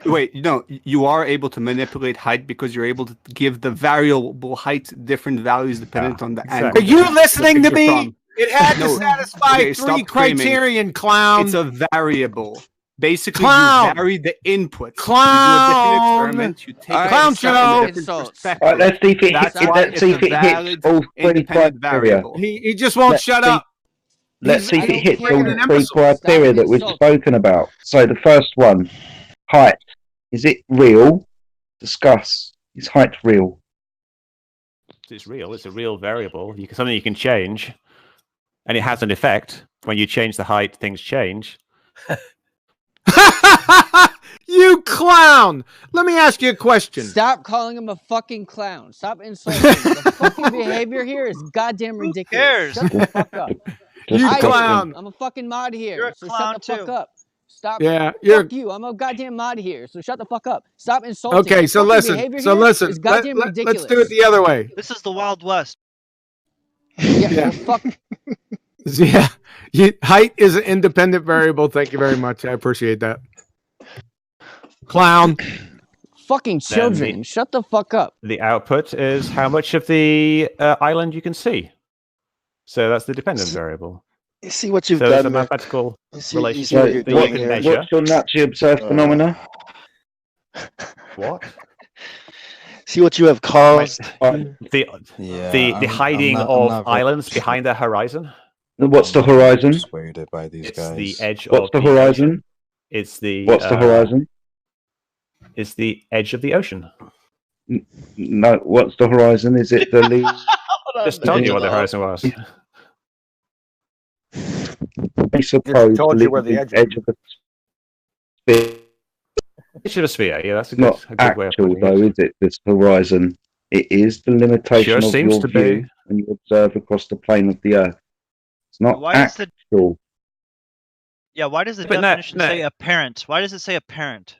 You are able to manipulate height because you're able to give the variable height different values dependent on the angle. Are you listening to me? It had to satisfy 3 criterion, clown. It's a variable. Basically, clown. You vary the inputs. Clown. You do a different experiment. You take clown show. Let's see if it hits all 3 criteria. He just won't shut up. Let's see if it hits all the 3 criteria that we've spoken about. So the first one, height. Is it real? Discuss. Is height real? It's real. It's a real variable. Something you can change, and it has an effect. When you change the height, things change. You clown! Let me ask you a question. Stop calling him a fucking clown. Stop insulting him. The fucking behavior here is goddamn ridiculous. Shut the fuck up. You clown. I'm a fucking mod here, You're a so clown shut the fuck up. Stop. Yeah, fuck you. I'm a goddamn mod here, so shut the fuck up. Stop insulting. Okay, so listen. Let's do it the other way. This is the Wild West. Yeah. Fuck. Yeah. Height is an independent variable. Thank you very much. I appreciate that. Clown. Fucking children. Shut the fuck up. The output is how much of the island you can see. So that's the dependent variable. You see what you've done. So it's a mathematical relationship that you can measure. What's your naturally observed phenomena? What? See what you have caused. The hiding of islands behind the horizon. What's the horizon? Persuaded by these guys. The edge. What's the horizon? It's the. What's the horizon? It's the edge of the ocean. No, what's the horizon? Is it the lead? Just told you what the horizon was. I suppose told you where the edge of the sphere. Edge of a sphere, yeah, that's a Not good way of actual, putting though, it. is it? This horizon. It is the limitation Sure of seems your to view be. when you observe across the plane of the Earth. It's not Why does actual. why does the But definition say apparent? Why does it say apparent?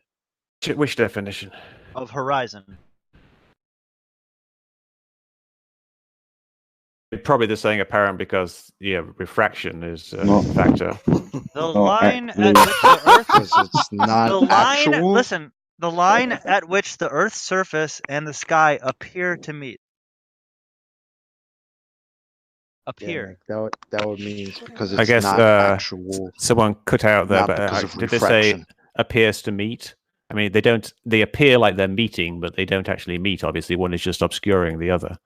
Which definition? Of horizon. Probably they're saying apparent because refraction is a factor. The line at which the Earth it's not actual. Listen, the line at which the Earth's surface and the sky appear to meet. Appear. Yeah, that would mean because it's I guess not actual. Someone cut out there, but did they say appears to meet? I mean, they don't. They appear like they're meeting, but they don't actually meet. Obviously, one is just obscuring the other.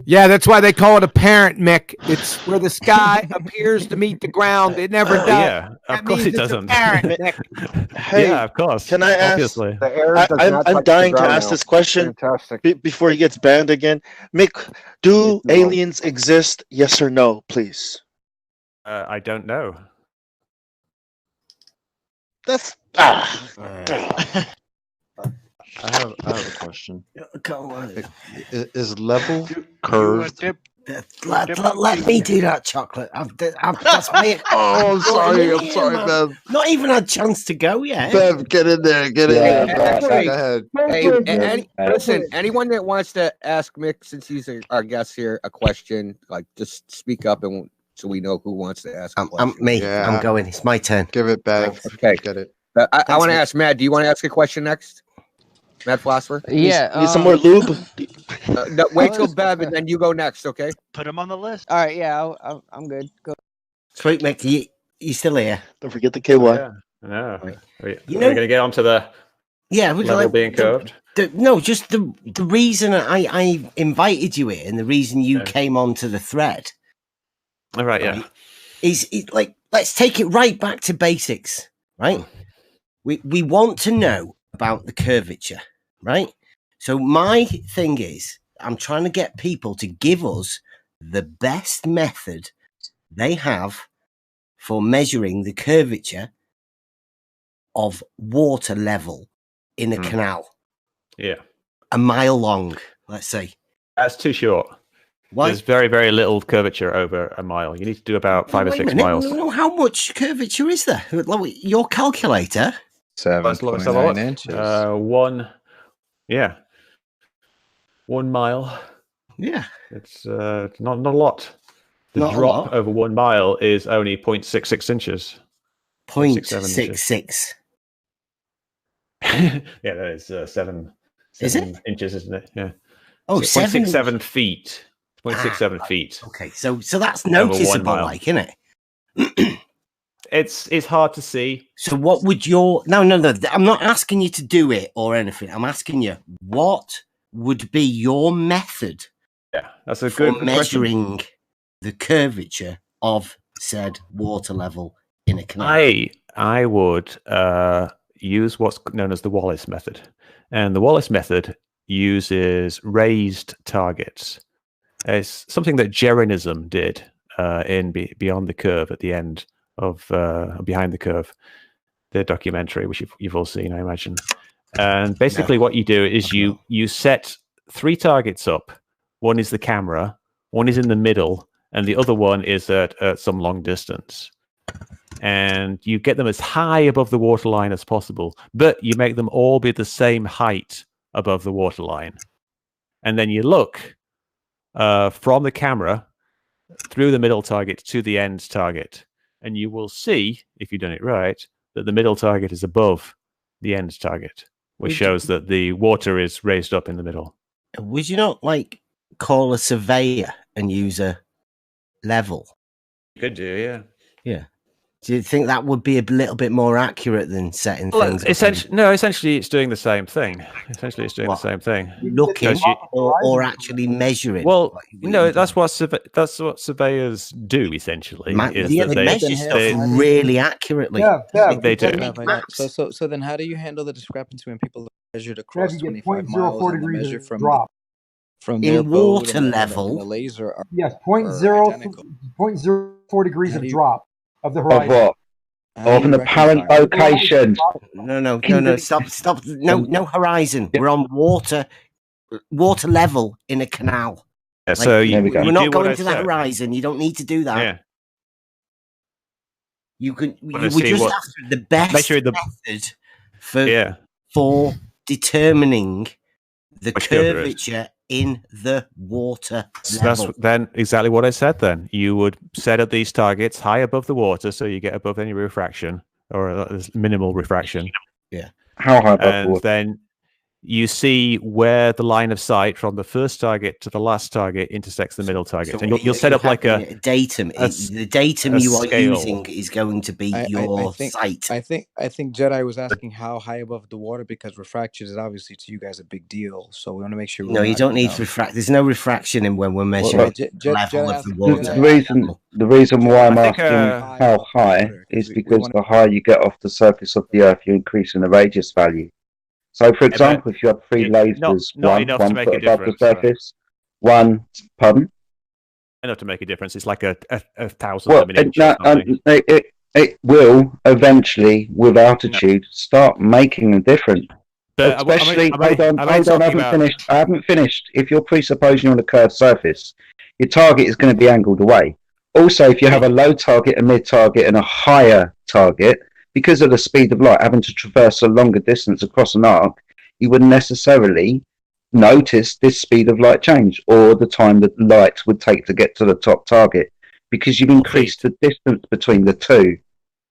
Yeah, that's why they call it apparent, Mick. It's where the sky appears to meet the ground. It never does. Yeah, of course it doesn't. Apparent, Mick. Hey, yeah, of course. Can I ask? Obviously. I'm dying to ask this question before he gets banned again. Mick, do aliens exist? Yes or no, please. I don't know. That's. I have a question. Go on. Is level curved? Let me do that, chocolate. That's my. Oh, I'm sorry, man. Not even had a chance to go yet. Bev, get in there. Go ahead. Hey, listen, anyone that wants to ask Mick, since he's our guest here, a question, like just speak up and so we know who wants to ask. I'm going. It's my turn. Give it, Bev. Okay, get it. I want to ask Matt. Do you want to ask a question next? Matt Philosopher? Yeah. Need some more lube? No, wait till Bev and then you go next, okay? Put him on the list. All right, yeah, I'm good. Go. Sweet Mick, you still here? Don't forget the KY. Yeah. No. We're going to get onto the level being curved. No, just the reason I invited you here and the reason you came onto the thread. All right, yeah. Is like, let's take it right back to basics, right? We want to know about the curvature, right? So my thing is, I'm trying to get people to give us the best method they have for measuring the curvature of water level in a canal. Yeah. A mile long, let's say. That's too short. Why? There's very, very little curvature over a mile. You need to do about 5 or 6 miles. How much curvature is there? Your calculator? 7.9 inches. 1 mile. Yeah. It's not a lot. The Not a drop lot. over 1 mile is only 0.66 inches. 0.66. Yeah, that is 7 inches, isn't it? Yeah. Oh, 0.67 feet. 0.67 feet. Okay, so that's noticeable, like, isn't it? It's hard to see. So what would your... No, I'm not asking you to do it or anything. I'm asking you, what would be your method that's a for good measuring the curvature of said water level in a canal? I would use what's known as the Wallace method. And the Wallace method uses raised targets. It's something that Jeranism did in Beyond the Curve at the end of Behind the Curve, the documentary, which you've all seen, I imagine. And basically what you do is you set 3 targets up. One is the camera, one is in the middle, and the other one is at some long distance. And you get them as high above the waterline as possible, but you make them all be the same height above the waterline. And then you look from the camera through the middle target to the end target. And you will see, if you've done it right, that the middle target is above the end target, which shows that the water is raised up in the middle. Would you not, call a surveyor and use a level? You could do, yeah. Yeah. Do you think that would be a little bit more accurate than setting things up? Essentially, it's doing the same thing. The same thing. Looking or actually measuring? Well, that's what surveyors do, essentially. They measure stuff really accurately. They do. So then how do you handle the discrepancy when people measured across 25 miles 0.04 and degrees measure from drop. From their in water boat level? and the laser Yes, 0.04 degrees of drop of the horizon. Of what? Of an apparent location. No. Stop. No horizon. We're on water level in a canal. Yeah, so we're not going to the horizon. You don't need to do that. Yeah. We just after the best method for determining the curvature in the water level. That's then exactly what I said. Then you would set up these targets high above the water, so you get above any refraction or minimal refraction. Yeah. How high above the water? And then you see where the line of sight from the first target to the last target intersects the middle target, and you'll set up like a datum. The datum you are using is going to be your sight. I think Jedi was asking how high above the water, because refraction is obviously to you guys a big deal. So we want to make sure. No, you don't need refract. There's no refraction in when we're measuring level of the water. The reason why I'm asking how high is because the higher you get off the surface of the Earth, you're increasing the radius value. So, for example, if you have 3 lasers, one foot above the surface, pardon? Enough to make a difference. It's like a 1,000 inches. It will eventually, with altitude, start making a difference. But especially, hold on, I haven't finished. If you're presupposing on a curved surface, your target is going to be angled away. Also, if you have a low target, a mid target, and a higher target, because of the speed of light having to traverse a longer distance across an arc, you wouldn't necessarily notice this speed of light change or the time that light would take to get to the top target, because you've increased the distance between the two.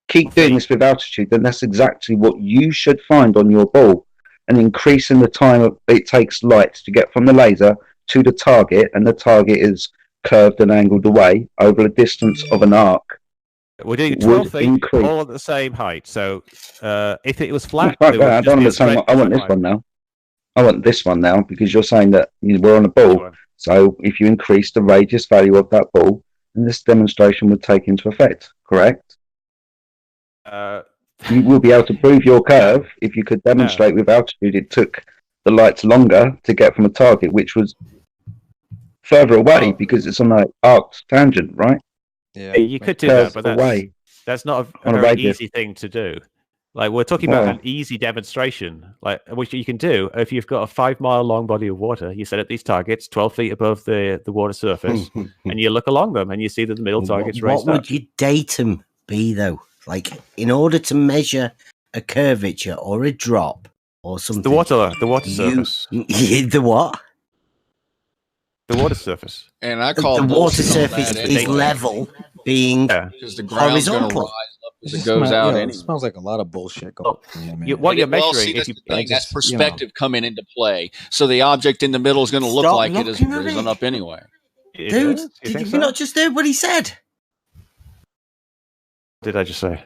Keep doing this with altitude, then that's exactly what you should find on your ball, and increasing the time it takes light to get from the laser to the target, and the target is curved and angled away over a distance of an arc. We're doing 12 feet, all at the same height. So if it was flat, I want this one now. I want this one now, because you're saying that we're on a ball. So if you increase the radius value of that ball, then this demonstration would take into effect. Correct? You will be able to prove your curve if you could demonstrate with altitude it took the lights longer to get from a target which was further away, because it's on an arced tangent, right? Yeah, you could do that, but that's not a very easy thing to do. Like we're talking about an easy demonstration, like which you can do if you've got a 5-mile long body of water. You set up these targets 12 feet above the water surface, and you look along them, and you see that the middle target's raised What would your datum be, though? Like, in order to measure a curvature or a drop or something, the water surface. The what? The water surface. And I call the water surface is level, being because the ground's going to rise up as it goes out. It smells like a lot of bullshit going on, man. What you're measuring is that's perspective coming into play. So the object in the middle is going to look like it has risen up anyway. Dude, did you not just hear what he said? What did I just say?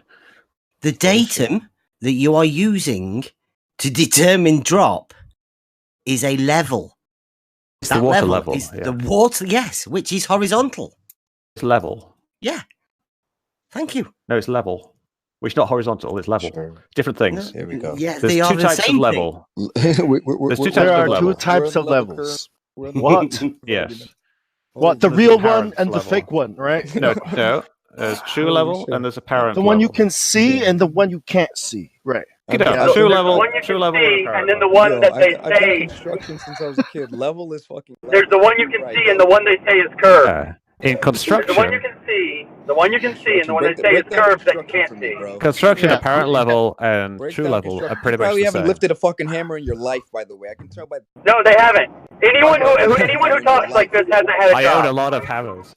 The datum that you are using to determine drop is a level. It's the water level. Is the water, yes, which is horizontal. It's level. Yeah. Thank you. No, it's level. Which is not horizontal, it's level. Sure. Different things. Here we go. Yeah, There's they are two types of level. There's two types of levels. What? Yes. What, the real one and the fake one, right? No. There's true level and there's apparent the one level. you can see and the one you can't see. Right. True level, one you true can level, see, and then the one that they I've done say. construction since I was a kid. Level is fucking. There's the one you can see, and the one they say is curved. In construction, There's the one you can see, and the one they say is curved that you can't see. Construction, apparent level, and true level are pretty much probably the haven't same. lifted a fucking hammer in your life, by the way. I can tell by. No, they haven't. Anyone who talks like this hasn't had a I job. own a lot of hammers.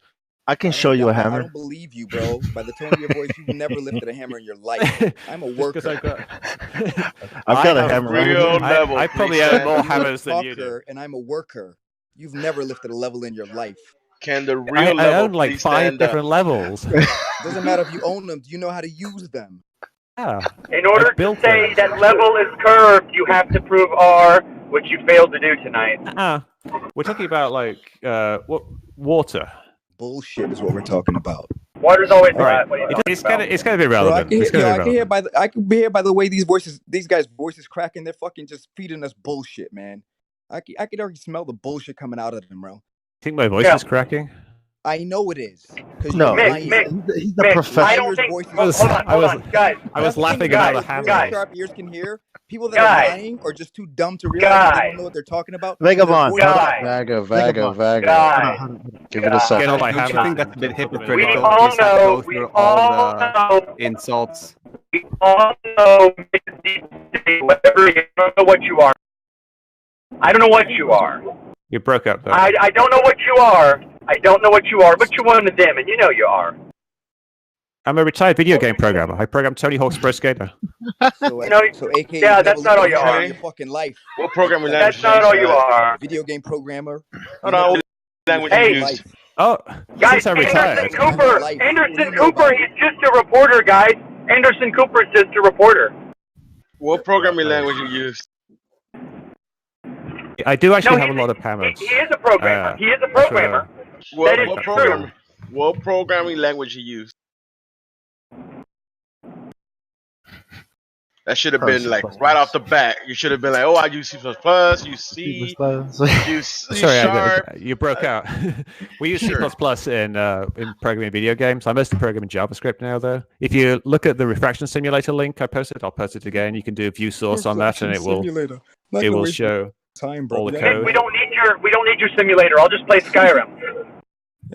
I can show you a I hammer. don't believe you, bro. By the tone of your voice, you've never lifted a hammer in your life. I'm a worker. I've got a hammer. I probably own more hammers than you do. And I'm a worker. You've never lifted a level in your life. Can the real I level own like 5 different levels. Doesn't matter if you own them. Do you know how to use them? Yeah. In order to say that level is curved, you have to prove R, which you failed to do tonight. We're talking about like water. Bullshit is what we're talking about. Water's always right. It's gonna be relevant. Bro, I can hear by the way these guys' voices cracking. They're fucking just feeding us bullshit, man. I can already smell the bullshit coming out of them, bro. Think my voice is cracking? I know it is. No, Mick, he's the professor. I don't think. Hold on, guys. I was laughing about the hammer. Sharp ears can hear. People that are lying or just too dumb to realize they don't know what they're talking about. Vagabond. Vaga. Give it a second. Don't you think that's a bit hypocritical? We all know. We all know. Insults. We all know. Whatever. I don't know what you are. I don't know what you are. You broke up though. I don't know what you are. I don't know what you are, but you won the dim, and you know you are. I'm a retired video game programmer. I program Tony Hawk's Pro Skater. So AKA yeah, that's not all you are. Your fucking life. What programming language? That's not all you are. Video game programmer. Hey, oh, guys, Anderson Cooper. Anderson Cooper. He's just a reporter, guys. Anderson Cooper is just a reporter. What programming language you use? I do actually have a lot of hammers. He is a programmer. He is a programmer. What programming language you use? That should have been like right off the bat. You should have been like, "Oh, I use C++, use C, use C Sharp." You broke out. We use C++ in programming video games. I mostly program in JavaScript now, though. If you look at the refraction simulator link I posted, I'll post it again. You can do view source on that, and it will show time, bro. all the code. We don't need your simulator. I'll just play Skyrim.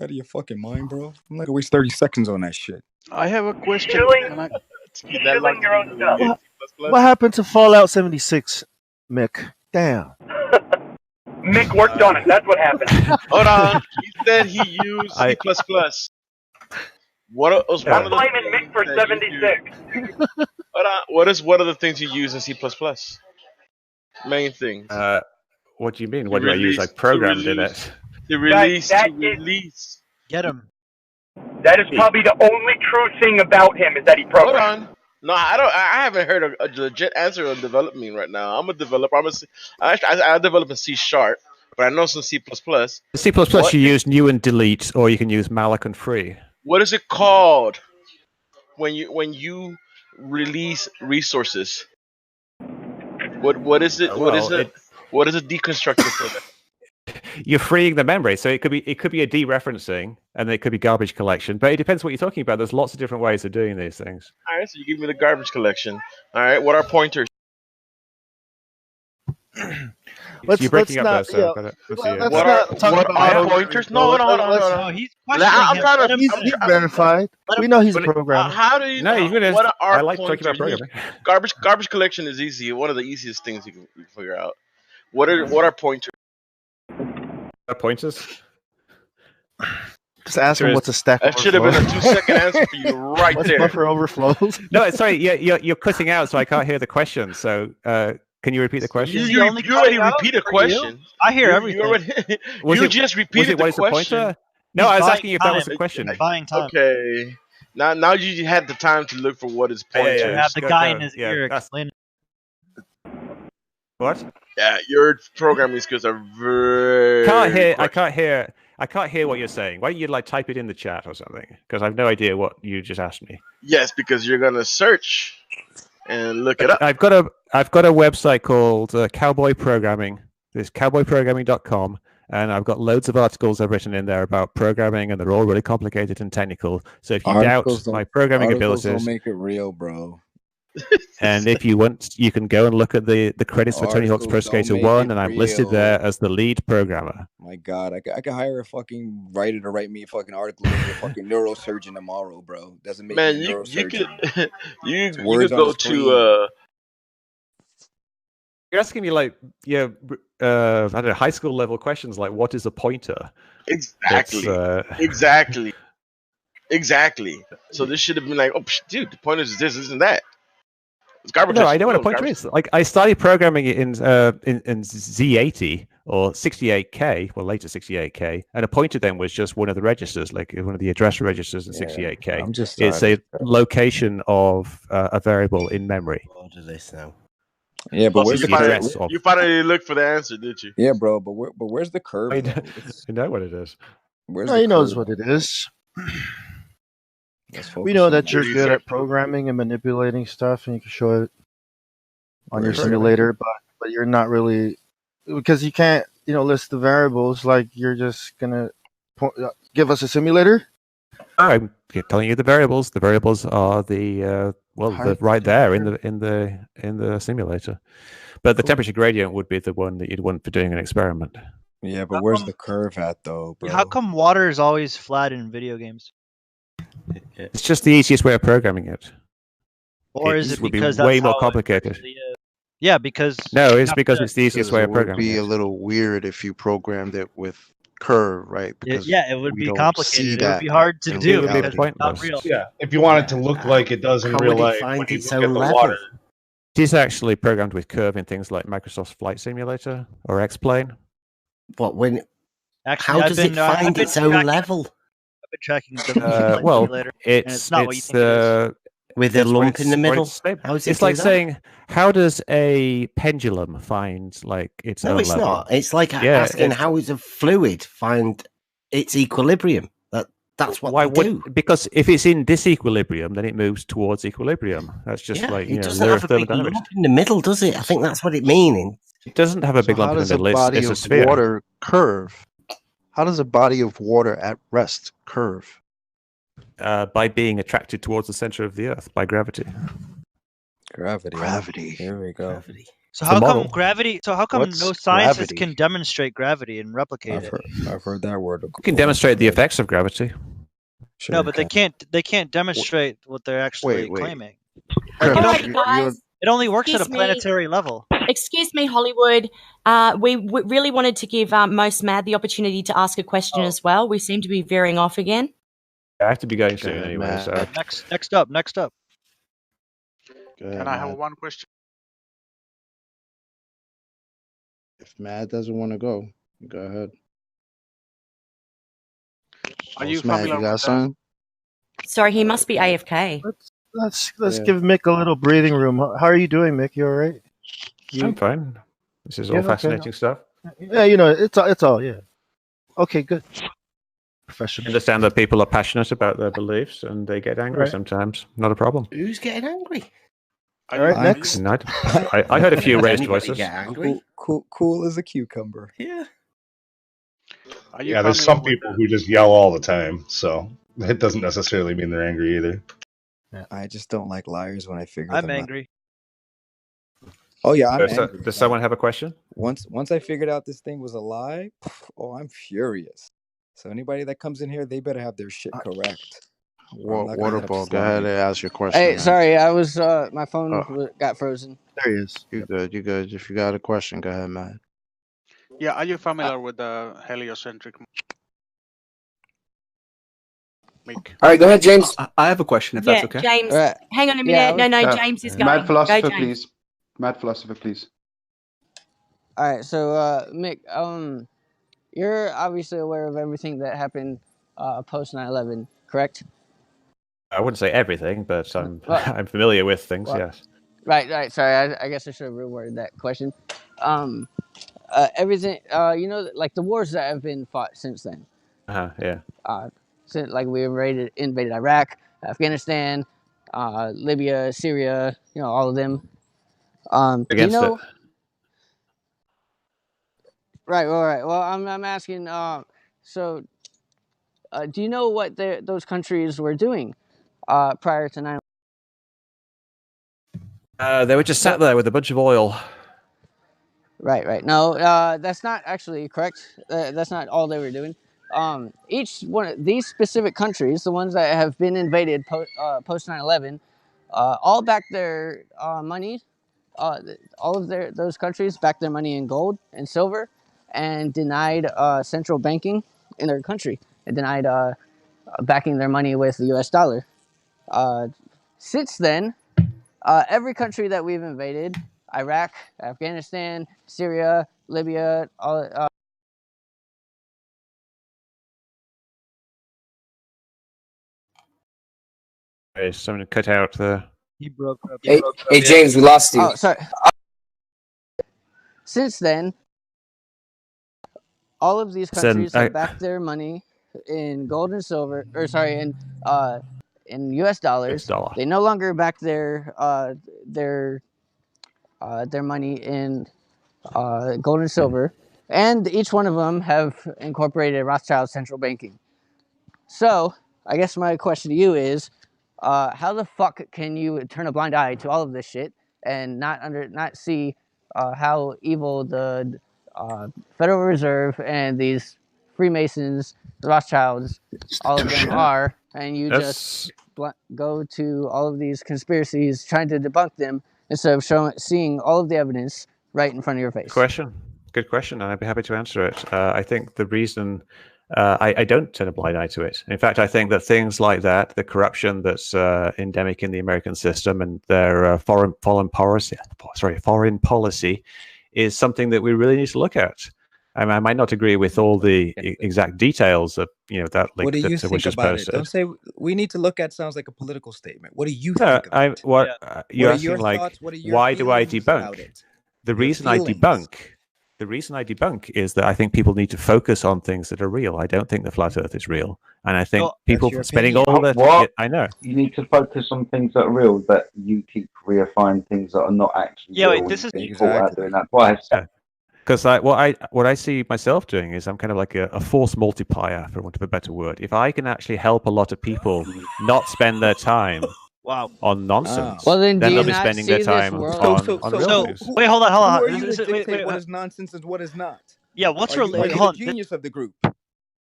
Out of your fucking mind, bro. I'm not gonna waste 30 seconds on that shit. I have a question. Killing your own stuff. What happened to Fallout 76, Mick? Damn. Mick worked on it. That's what happened. Hold on. He said he used C++. What was one of the blaming Mick for 76? Hold on. What is one of the things you use in C++? Main things. What do you mean? What do I use? I programmed in it. The release. Get him. That is probably the only true thing about him is that he programmed. Hold on. No, I haven't heard a legit answer on developing right now. I'm a developer. I develop in C Sharp, but I know some C++. C++ you use new and delete, or you can use malloc and free. What is it called when you release resources? What is it? What is a deconstructor for that? you're freeing the memory. So it could be a dereferencing, and it could be garbage collection. But it depends what you're talking about. There's lots of different ways of doing these things. All right, so you give me the garbage collection. All right, what are pointers? You're breaking up there, so what are pointers? No, hold on. He's questioning him. He's verified. We know he's a programmer. How do you know? What are I like talking about pointers? programming. Garbage collection is easy. One of the easiest things you can figure out. What are pointers? Pointers? Just ask him what's a stack. That should have been a 2-second answer for you right what's there. Buffer overflows? No, sorry, you're cutting out, so I can't hear the question. So can you repeat the question? You already repeat a question. I hear everything. You just repeated the question. No, I was asking if that was a question. Buying time. Okay. Now you had the time to look for what is pointers. You have the guy in his ear explaining. What? Yeah, your programming skills are very. I can't hear what you're saying. Why don't you type it in the chat or something? Because I have no idea what you just asked me. Yes, because you're gonna search and look it up. I've got a website called Cowboy Programming. It's cowboyprogramming.com, and I've got loads of articles I've written in there about programming, and they're all really complicated and technical. So if you doubt my programming abilities, don't make it real, bro. And if you want, you can go and look at the credits for Tony Hawk's Pro Skater 1, and I'm listed there as the lead programmer. My God, I could hire a fucking writer to write me a fucking article with a fucking neurosurgeon tomorrow, bro. Doesn't make me a neurosurgeon. You could go to. You're asking me I don't know, high school level questions like what is a pointer? Exactly. Exactly. So this should have been like, oh, dude, the pointer is this, isn't that? It's garbage. No, I know what a pointer is. I started programming it in Z80 or 68K, well later 68K, and a pointer then was just one of the registers, like one of the address registers in 68K. It's a location of a variable in memory. Order this now. Yeah, but where's the address? You finally looked for the answer, did you? Yeah, bro, but where's the curve? I know what it is. He knows what it is. We know that you're good at programming and manipulating stuff, and you can show it on your simulator, but you're not really, because you can't, list the variables. Like you're just gonna give us a simulator. I'm telling you the variables. The variables are they're right there in the simulator. But the temperature gradient would be the one that you'd want for doing an experiment. Yeah, but where's the curve at though, bro? How come water is always flat in video games? It's just the easiest way of programming it. Or is it because that's way more complicated? Yeah, because it's because it's the easiest way of programming. It would be a little weird if you programmed it with curve, right? Because it would be complicated. It would be hard to do. It would be pointless. Real. Yeah, if you want it to look like it does in real life, find its look own at the level? water. It is actually programmed with curve in things like Microsoft's Flight Simulator or X-Plane. But Actually, how does it find its own level? I've been tracking the simulator, and it's not what you think it is. With a lump in the middle. It's like saying, how does a pendulum find its own level? No, it's not. It's like asking how does a fluid find its equilibrium. That's what they do. Because if it's in disequilibrium, then it moves towards equilibrium. That's just it doesn't have a big lump in the middle, does it? I think that's what it means. It doesn't have a big lump in the middle. How does a body it's a of sphere. water curve? How does a body of water at rest curve? By being attracted towards the center of the Earth by gravity. Gravity. Here we go. Gravity. So how come gravity? So how come no scientist can demonstrate gravity and replicate it? I've heard that word. You can demonstrate the effects of gravity. Sure, no, but they can't demonstrate what they're actually claiming. It only works at a planetary level. Excuse me, Hollywood. We really wanted to give Most Mad the opportunity to ask a question as well. We seem to be veering off again. I have to be going soon anyway. So next up. Can I have one question? If Mad doesn't want to go ahead. Are you Mad? You got something? Sorry, he must be AFK. Let's give Mick a little breathing room. How are you doing, Mick? You all right? I'm fine. This is all fascinating stuff. Yeah, it's all. Yeah. Okay, good. Professional. I understand that people are passionate about their beliefs and they get angry sometimes. Not a problem. Who's getting angry? All right, next. I heard a few raised voices. Cool as a cucumber. Yeah. Yeah, there's some people who just yell all the time, so it doesn't necessarily mean they're angry either. I just don't like liars when I figure I'm them out. angry. Oh yeah, I'm angry. Does someone have a question? Once I figured out this thing was a lie, oh, I'm furious. So anybody that comes in here, they better have their shit correct. Waterball, go ahead and ask your question. Hey, man. sorry, I was my phone got frozen. There he is. You good? You good? If you got a question, go ahead, man. Yeah, are you familiar with the heliocentric? Mick. All right, go ahead, James. I have a question, if that's okay. James. Hang on a minute. No, James is going. Mad philosopher, Go, James. please. Mad philosopher, please. All right, so Mick, you're obviously aware of everything that happened post 9/11, correct? I wouldn't say everything, but I'm familiar with things. Yes. Right. Sorry, I guess I should have reworded that question. Everything, like the wars that have been fought since then. Yeah. Since like we invaded Iraq, Afghanistan, Libya, Syria, all of them. Against do you know? it. Right. Well, I'm asking. So, do you know what those countries were doing prior to 9/11? They were just sat there with a bunch of oil. Right. No, that's not actually correct. That's not all they were doing. Each one of these specific countries, the ones that have been invaded post 9/11, all back their money. All of those countries backed their money in gold and silver, and denied central banking in their country. And denied backing their money with the U.S. dollar. Since then, every country that we've invaded, Iraq, Afghanistan, Syria, Libya, all. Hey, someone cut out there. He broke up. Hey, James, we lost you. Oh, sorry. Since then, all of these countries have backed their money in gold and silver, in U.S. dollars. They no longer back their money in gold and silver, and each one of them have incorporated Rothschild central banking. So, I guess my question to you is, how the fuck can you turn a blind eye to all of this shit and not see how evil the Federal Reserve and these Freemasons, the Rothschilds, all of them are, and you just go to all of these conspiracies trying to debunk them instead of seeing all of the evidence right in front of your face? Good question, and I'd be happy to answer it. I think the reason I don't turn a blind eye to it. In fact, I think that things like that, the corruption that's endemic in the American system and their foreign policy, is something that we really need to look at. I might not agree with all the exact details of that link. What do you think about it? Don't say we need to look at. Sounds like a political statement. What do you think about it? You're asking, like, why do I debunk? The reason I debunk is that I think people need to focus on things that are real. I don't think the flat Earth is real, and I think people spending all their time. I know you need to focus on things that are real, but you keep reifying things that are not actually real. Wait, this is doing that twice. Because what I see myself doing is I'm kind of like a force multiplier, for want of a better word. If I can actually help a lot of people not spend their time on nonsense, well, then they'll be spending their time on real news. Wait, hold on. Who are you to dictate what is nonsense and what is not? Yeah, what's related? Hold on. The genius of the group.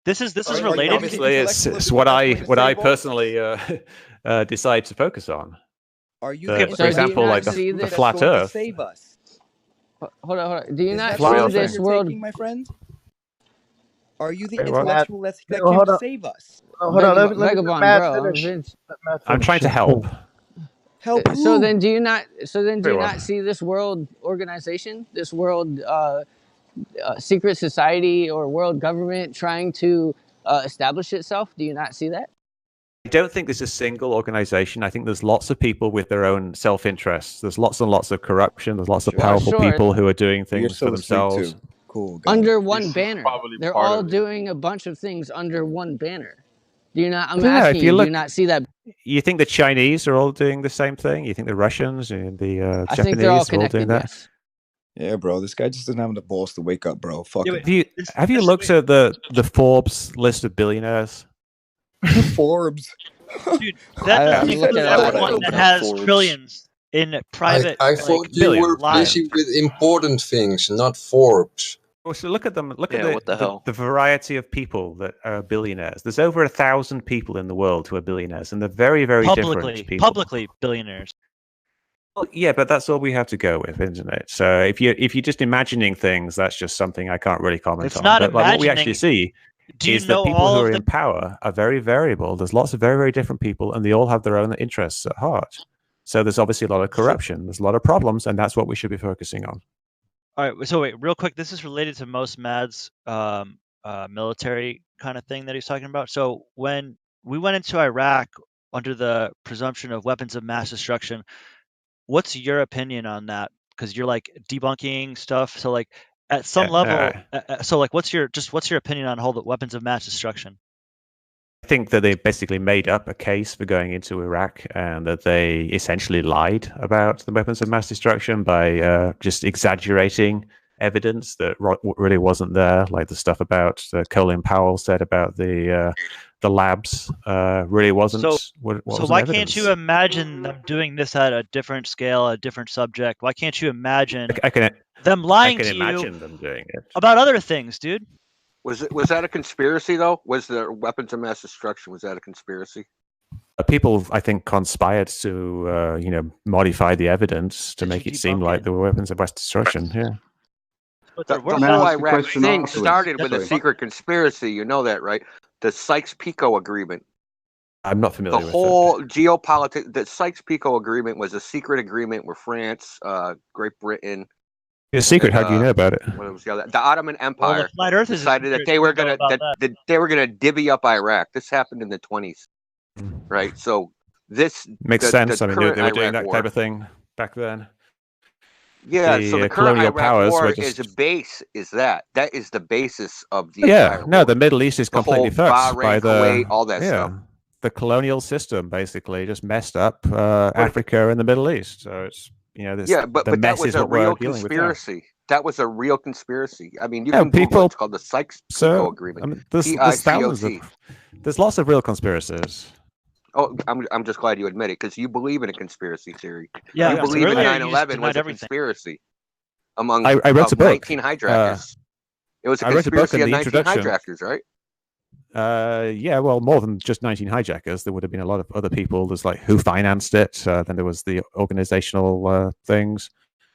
This is related. Obviously, it's what I personally decide to focus on. Are you, for example, like the flat Earth? Save us. Hold on. Do you not see this world, my friend? Are you the intellectual that can save us? Hold on, let I'm trying to help. Help. So then, do you not see this world organization, this world secret society or world government trying to establish itself? Do you not see that? I don't think there's a single organization. I think there's lots of people with their own self-interests. There's lots and lots of corruption. There's lots of powerful people who are doing things for themselves. Cool. Under one banner. They're all doing a bunch of things under one banner. Do you not? I'm asking you, do you not see that? You think the Chinese are all doing the same thing? You think the Russians and the Japanese think they're all are all doing that? Yes. Yeah, bro. This guy just doesn't have the balls to wake up, bro. Fuck him. Have you looked at the Forbes list of billionaires? Forbes. Dude, that doesn't include everyone that has trillions in private. I thought you were busy with important things, not Forbes. Well, so look at them. Look Yeah, at what the hell? the variety of people that are billionaires. There's over 1,000 people in the world who are billionaires, and they're very, very different people. Publicly billionaires. Well, yeah, but that's all we have to go with, isn't it? So if you're just imagining things, that's just something I can't really comment It's on. not But like, what we imagining. actually see Do you is that know people all who of are the in power are very variable. There's lots of very, very different people, and they all have their own interests at heart. So there's obviously a lot of corruption. There's a lot of problems, and that's what we should be focusing on. All right, so wait, real quick. This is related to most Mad's military kind of thing that he's talking about. So when we went into Iraq under the presumption of weapons of mass destruction, what's your opinion on that? Because you're like debunking stuff. So like at some level, so like what's your opinion on all the weapons of mass destruction? I think that they basically made up a case for going into Iraq, and that they essentially lied about the weapons of mass destruction by just exaggerating evidence that really wasn't there, like the stuff about Colin Powell said about the labs really wasn't. So why evidence. can't you imagine them doing this at a different scale, a different subject? Why can't you imagine them lying to you them doing it about other things, dude? Was that a conspiracy though? Was the weapons of mass destruction? Was that a conspiracy? People, I think, conspired to modify the evidence to make it seem like there were weapons of mass destruction. Yeah. The whole Iraq thing started with a secret conspiracy. You know that, right? The Sykes-Picot Agreement. I'm not familiar with the whole geopolitics. The Sykes-Picot Agreement was a secret agreement with France, Great Britain. It's a secret. How do you know about it? What was the Ottoman Empire the Flat Earth decided that they were gonna divvy up Iraq. This happened in the 20s, right? So this makes sense. I mean, they were doing that type of thing back then. Yeah, so the current Iraq war is a base. That is the basis of the entire war. The Middle East is completely fucked by Kuwait, all that stuff. The colonial system basically just messed up Africa and the Middle East. So it's but that was a real conspiracy. That was a real conspiracy. I mean, you can Google it's called the Sykes-Picot Agreement. I mean, there's lots of real conspiracies. Oh, I'm just glad you admit it, because you believe in a conspiracy theory. Yeah, you believe in 9/11 was a conspiracy among I wrote a book. 19 hijackers. It was a conspiracy of 19 hijackers, right? Yeah, well, more than just 19 hijackers. There would have been a lot of other people. There's like who financed it. Then there was the organizational things.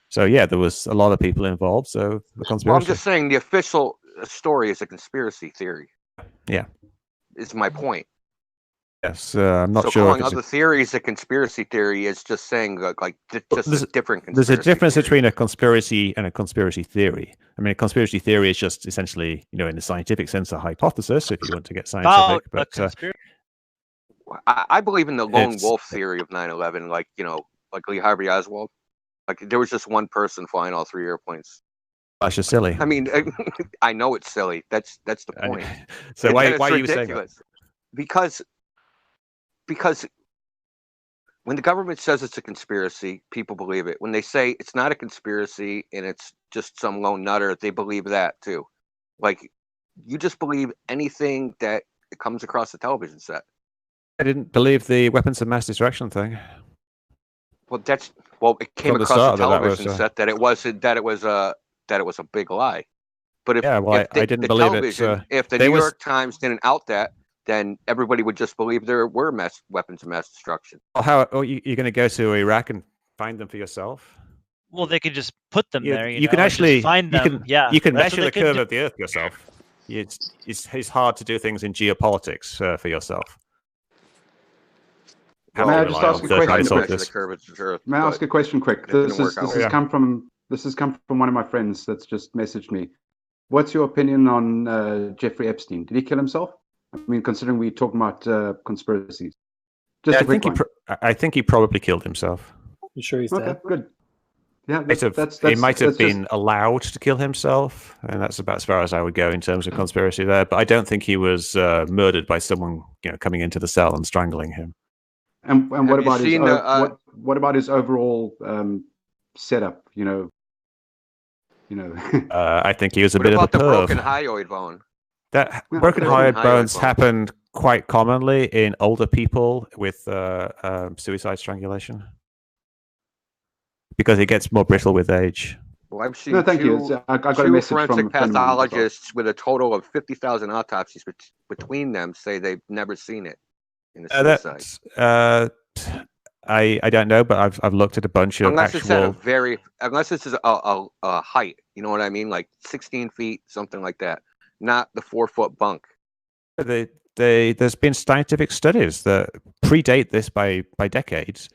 So yeah, there was a lot of people involved. So the conspiracy. Well, I'm just saying the official story is a conspiracy theory. Yeah, is my point. Yes, I'm not so sure. Calling other theories a conspiracy theory is just saying just a different conspiracy. There's a difference between a conspiracy and a conspiracy theory. I mean, a conspiracy theory is just essentially, in the scientific sense, a hypothesis. If you want to get scientific, I believe in the lone wolf theory of 9/11, like Lee Harvey Oswald. Like there was just one person flying all 3 airplanes. That's just silly. I mean, I know it's silly. That's the point. So why are you saying that? Because when the government says it's a conspiracy, people believe it. When they say it's not a conspiracy and it's just some lone nutter, they believe that too. Like, you just believe anything that comes across the television set. I didn't believe the weapons of mass destruction thing. Well, it came across the television set that it was a big lie. But if I didn't believe it. If the New York Times didn't out that, then everybody would just believe there were weapons of mass destruction. Well, how you're going to go to Iraq and find them for yourself? Well, they could just put them there. You can actually find them. You can measure the curve of the Earth yourself. It's hard to do things in geopolitics for yourself. May I just ask a question? May I ask a question quick? This has come from one of my friends that's just messaged me. What's your opinion on Jeffrey Epstein? Did he kill himself? I mean, considering we're talking about conspiracies. Just a quick one. I think he probably killed himself. You sure he's dead? Good. Yeah, he might have been allowed to kill himself, and that's about as far as I would go in terms of conspiracy there. But I don't think he was murdered by someone coming into the cell and strangling him. And what about his overall setup? You know. I think he was a What bit of a about the perv. broken hyoid bone? That No, broken broken hyoid hyoid bones bone. happen quite commonly in older people with suicide strangulation because it gets more brittle with age. Well, I've seen No, thank you. I got a message from forensic a friend of mine as well. pathologists with a total of 50,000 autopsies between them say they've never seen it in a suicide. I don't know, but I've looked at a bunch of Unless it's at actual. unless it's a height, you know what I mean, like 16 feet, something like that, not the 4-foot bunk. There's been scientific studies that predate this by decades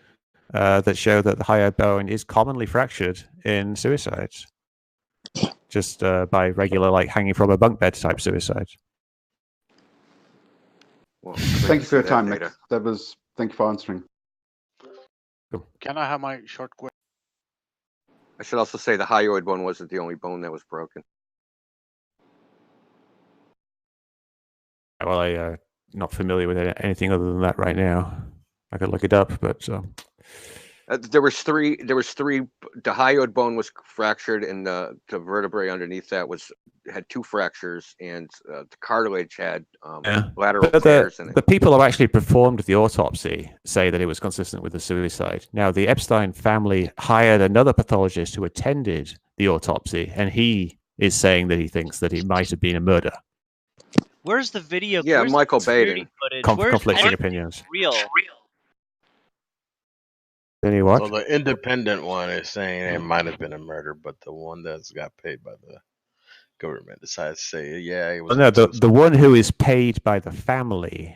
that show that the hyoid bone is commonly fractured in suicides, just by regular, like hanging from a bunk bed type suicides. Well, thank you for your time, Mick. Thank you for answering. Can I have my short question? I should also say the hyoid bone wasn't the only bone that was broken. Well, I'm not familiar with anything other than that right now. I could look it up, but there was three. The hyoid bone was fractured, and the vertebrae underneath that had 2 fractures, and the cartilage had lateral tears in it. The people who actually performed the autopsy say that it was consistent with the suicide. Now, the Epstein family hired another pathologist who attended the autopsy, and he is saying that he thinks that it might have been a murder. Where's the video? Yeah, Where's Michael the Baden. Conflicting opinions. Real. Any what? Well, the independent one is saying it might have been a murder, but the one that's got paid by the government decides to say, yeah, it was. Well, no, the one who is paid by the family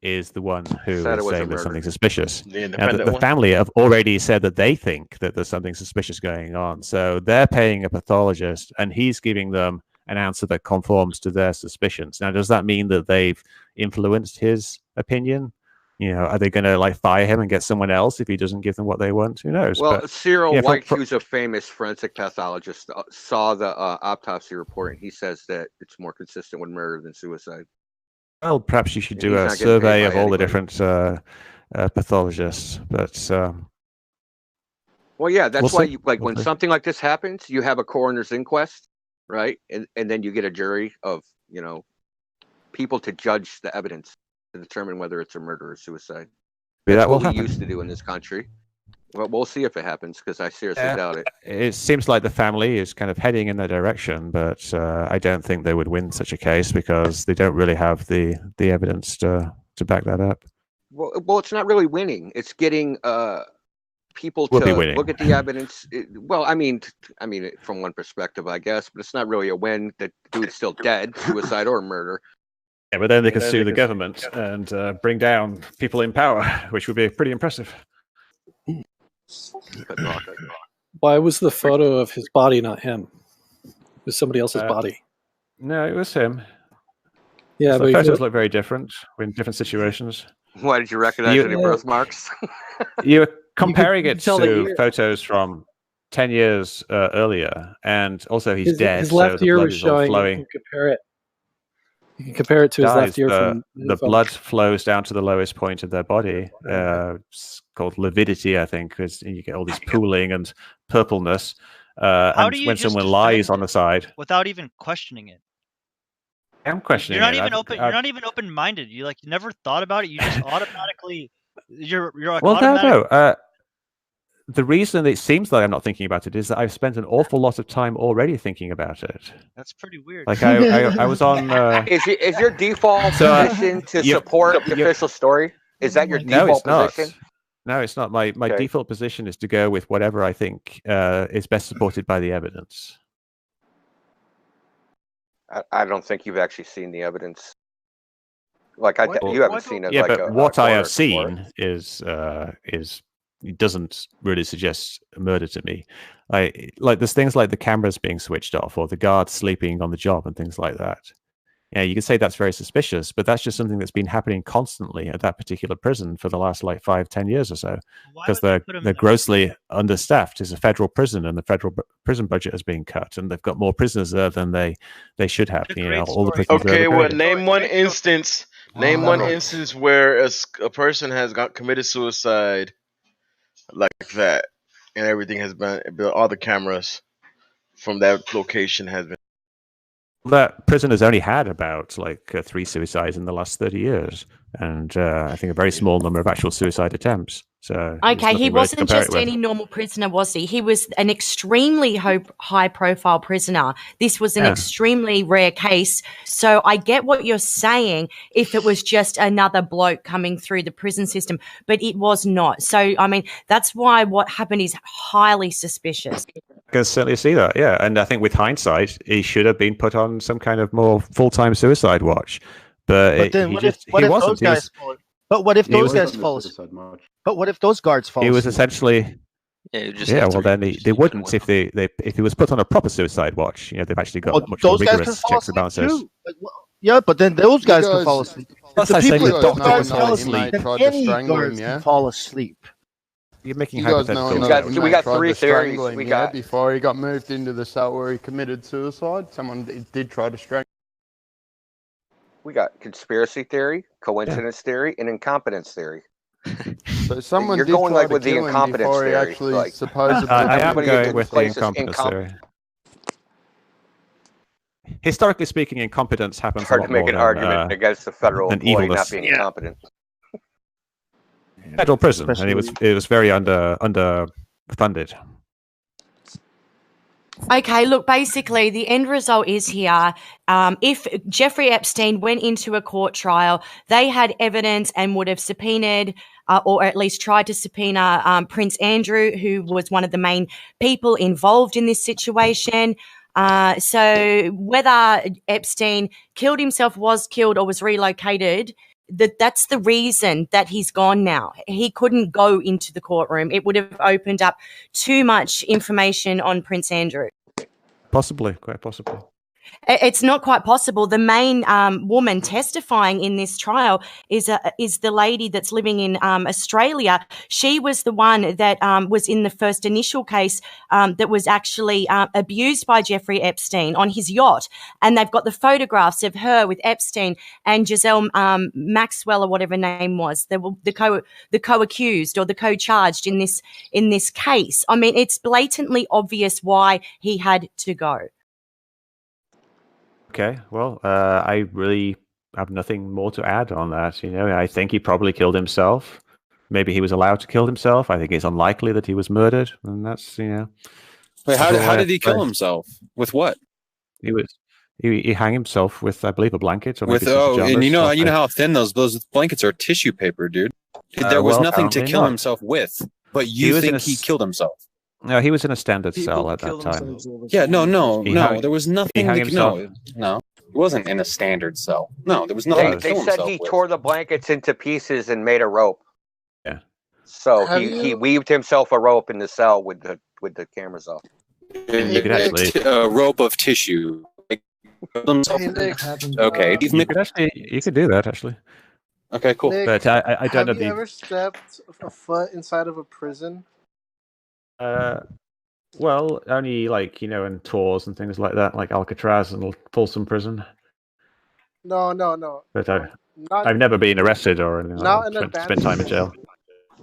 is the one who is saying there's something suspicious. The family have already said that they think that there's something suspicious going on. So they're paying a pathologist, and he's giving them an answer that conforms to their suspicions. Now, does that mean that they've influenced his opinion? You know, are they going to fire him and get someone else if he doesn't give them what they want? Who knows? Well, Cyril White, who's a famous forensic pathologist, saw the autopsy report, and he says that it's more consistent with murder than suicide. Well, perhaps you should do a survey of all the different pathologists. But well, yeah, that's why you when something like this happens, you have a coroner's inquest, right? And then you get a jury of people to judge the evidence to determine whether it's a murder or suicide. That's what we used to do in this country. Well, we'll see if it happens, because I seriously doubt it. It seems like the family is kind of heading in that direction, but I don't think they would win such a case because they don't really have the evidence to back that up. Well, it's not really winning. It's getting people to look at the evidence. I mean, from one perspective, I guess, but it's not really a win. That dude's still dead, suicide or murder. Yeah, but then they can sue the government and bring down people in power, which would be pretty impressive. Why was the photo of his body not him? It was somebody else's body. No, it was him. Yeah, but the photos look very different in different situations. Why did you recognize any birthmarks? You're comparing it to photos from 10 years earlier, and also he's dead. His left ear was showing. Flowing. You can compare it. You can compare it to his left ear. The blood flows down to the lowest point of their body. It's called lividity, I think, because you get all this pooling and purpleness. And when someone lies on the side, without even questioning it, I'm questioning. You're not even open. You're not even open-minded. You never thought about it. You just automatically. You're like. Well, no. The reason it seems like I'm not thinking about it is that I've spent an awful lot of time already thinking about it. That's pretty weird. Like I was on. Is your default position to support the official story? Is that your default position? No, it's not. My default position is to go with whatever I think is best supported by the evidence. I don't think you've actually seen the evidence. You haven't seen it. Yeah, but what I have seen is it doesn't really suggest murder to me. Like there's things like the cameras being switched off or the guards sleeping on the job and things like that. Yeah, you could say that's very suspicious, but that's just something that's been happening constantly at that particular prison for the last 5-10 years or so, because they're grossly understaffed. It's a federal prison, and the federal prison budget is being cut, and they've got more prisoners there than they should have. All the prisoners. Okay, well, name one instance. Name one instance where a person has committed suicide like that, and everything has been all the cameras from that location has been. That prison has only had about 3 suicides in the last 30 years, and I think a very small number of actual suicide attempts. So okay, he wasn't just any normal prisoner, was he? He was an extremely high-profile prisoner. This was an extremely rare case. So I get what you're saying if it was just another bloke coming through the prison system, but it was not. So, I mean, that's why what happened is highly suspicious. I can certainly see that, yeah. And I think with hindsight, he should have been put on some kind of more full-time suicide watch. But then what if those guys fall? But what if those guys fall? But what if those guards fall? He was essentially. Yeah, well then they wouldn't if if he was put on a proper suicide watch. You know, they've actually got much more rigorous checks and balances. Yeah, but then those guys can fall asleep. That's The like saying people the that doctor guys would fall fall asleep. asleep. Any guards can fall asleep. You're making You guys know hypothetical. we got 3 theories. We got before he got moved into the cell where he committed suicide. Someone did try to strangle. We got conspiracy theory, coincidence theory, and incompetence theory. So someone You're did going try like to with the kill him incompetence before he theory. actually Like, supposedly. I am everybody going in with the place is incompetence incompetent. theory. Historically speaking, incompetence happens It's hard a lot to make more an than, argument against the federal than employee not evilness. being incompetent. Federal prison, and it was very underfunded. Okay, look, basically, the end result is here. If Jeffrey Epstein went into a court trial, they had evidence and would have subpoenaed or at least tried to subpoena Prince Andrew, who was one of the main people involved in this situation. So whether Epstein killed himself, was killed, or was relocated, that's the reason that he's gone now. He couldn't go into the courtroom. It would have opened up too much information on Prince Andrew. Possibly, quite possibly. It's not quite possible. The main woman testifying in this trial is the lady that's living in Australia. She was the one that was in the first initial case that was actually abused by Jeffrey Epstein on his yacht. And they've got the photographs of her with Epstein and Giselle Maxwell, or whatever her name was, the co-accused or the co-charged in this case. I mean, it's blatantly obvious why he had to go. Okay, well, I really have nothing more to add on that. You know, I think he probably killed himself. Maybe he was allowed to kill himself. I think it's unlikely that he was murdered, and that's, you know. Wait, how did he kill himself? With what? He hung himself with, I believe, a blanket. Or With and you know how thin those blankets are, tissue paper, dude. There was nothing to kill himself with, but you think he killed himself. No, he was in a standard cell at that time. Yeah, no. There was nothing. No, it wasn't in a standard cell. No, there was nothing. They said he tore the blankets into pieces and made a rope. Yeah. So he weaved himself a rope in the cell with the cameras off. A rope of tissue. Okay, you could do that actually. Okay, cool. Nick, but I don't know. Have you ever stepped a foot inside of a prison? Well, only in tours and things like that, like Alcatraz and Folsom Prison. No. But I've never been arrested or anything like that. Spent time in jail.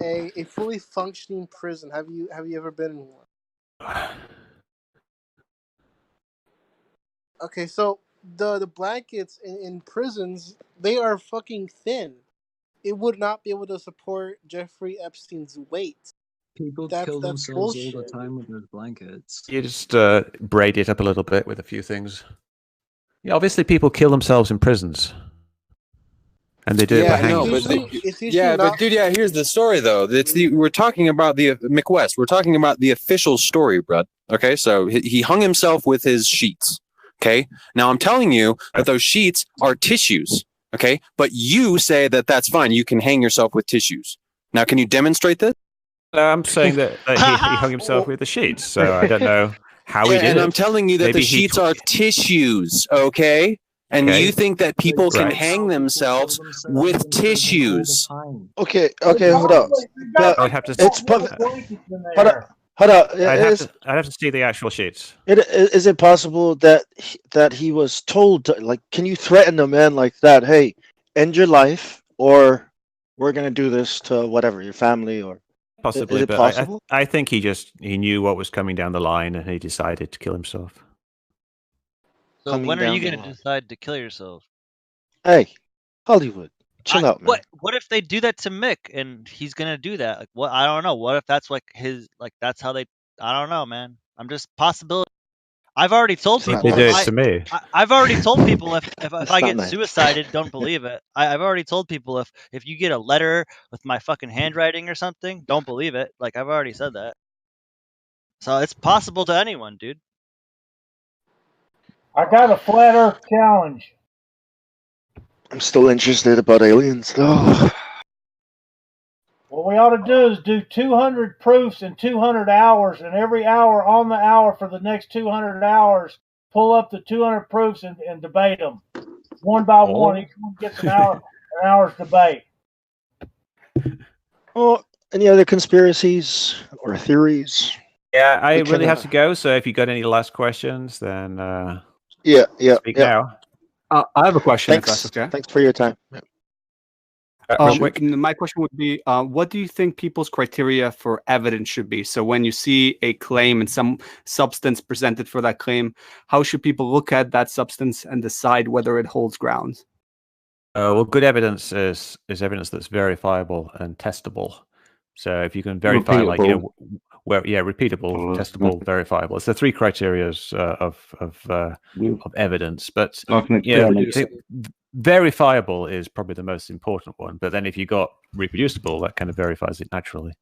A fully functioning prison. Have you ever been in one? Okay, so the blankets in prisons, they are fucking thin. It would not be able to support Jeffrey Epstein's weight. People kill themselves all the time with those blankets. You just braid it up a little bit with a few things. Yeah, obviously people kill themselves in prisons. And they do it by hanging. Here's the story though. We're talking about the Mick West. We're talking about the official story, Brad. Okay, so he hung himself with his sheets. Okay, now I'm telling you that those sheets are tissues. Okay, but you say that that's fine. You can hang yourself with tissues. Now, can you demonstrate this? I'm saying that he hung himself with the sheets, so I don't know how he did it. And I'm telling you that the sheets are tissues, okay? And you think that people can hang themselves with tissues. Okay, hold up. I'd have to. Hold up. I'd have to see the actual sheets. Is it possible that he was told, can you threaten a man like that? Hey, end your life, or we're gonna do this to whatever, your family, or. Possibly, Is it but possible? I think he knew what was coming down the line and he decided to kill himself. So when are you going to decide to kill yourself? Hey, Hollywood, chill out, man. What if they do that to Mick and he's going to do that? Like, what? I don't know. What if that's like that's how they? I don't know, man. I'm just possibility. I've already told people. They do it to me. I've already told people if I get suicided, don't believe it. I've already told people if you get a letter with my fucking handwriting or something, don't believe it. Like I've already said that. So it's possible to anyone, dude. I got a flat Earth challenge. I'm still interested about aliens, though. What we ought to do is do 200 proofs in 200 hours, and every hour on the hour for the next 200 hours, pull up the 200 proofs and debate them one by one. Each one gets an hour's debate. Oh, any other conspiracies or theories? Yeah, I really have to go. So if you got any last questions, then speak now. I have a question. Thanks. If that's okay. Thanks for your time. My question would be, what do you think people's criteria for evidence should be? So when you see a claim and some substance presented for that claim, how should people look at that substance and decide whether it holds ground? Well, good evidence is evidence that's verifiable and testable. So if you can verify, repeatable. Repeatable, testable, verifiable. It's the three criteria of evidence. But verifiable is probably the most important one. But then if you got reproducible, that kind of verifies it naturally.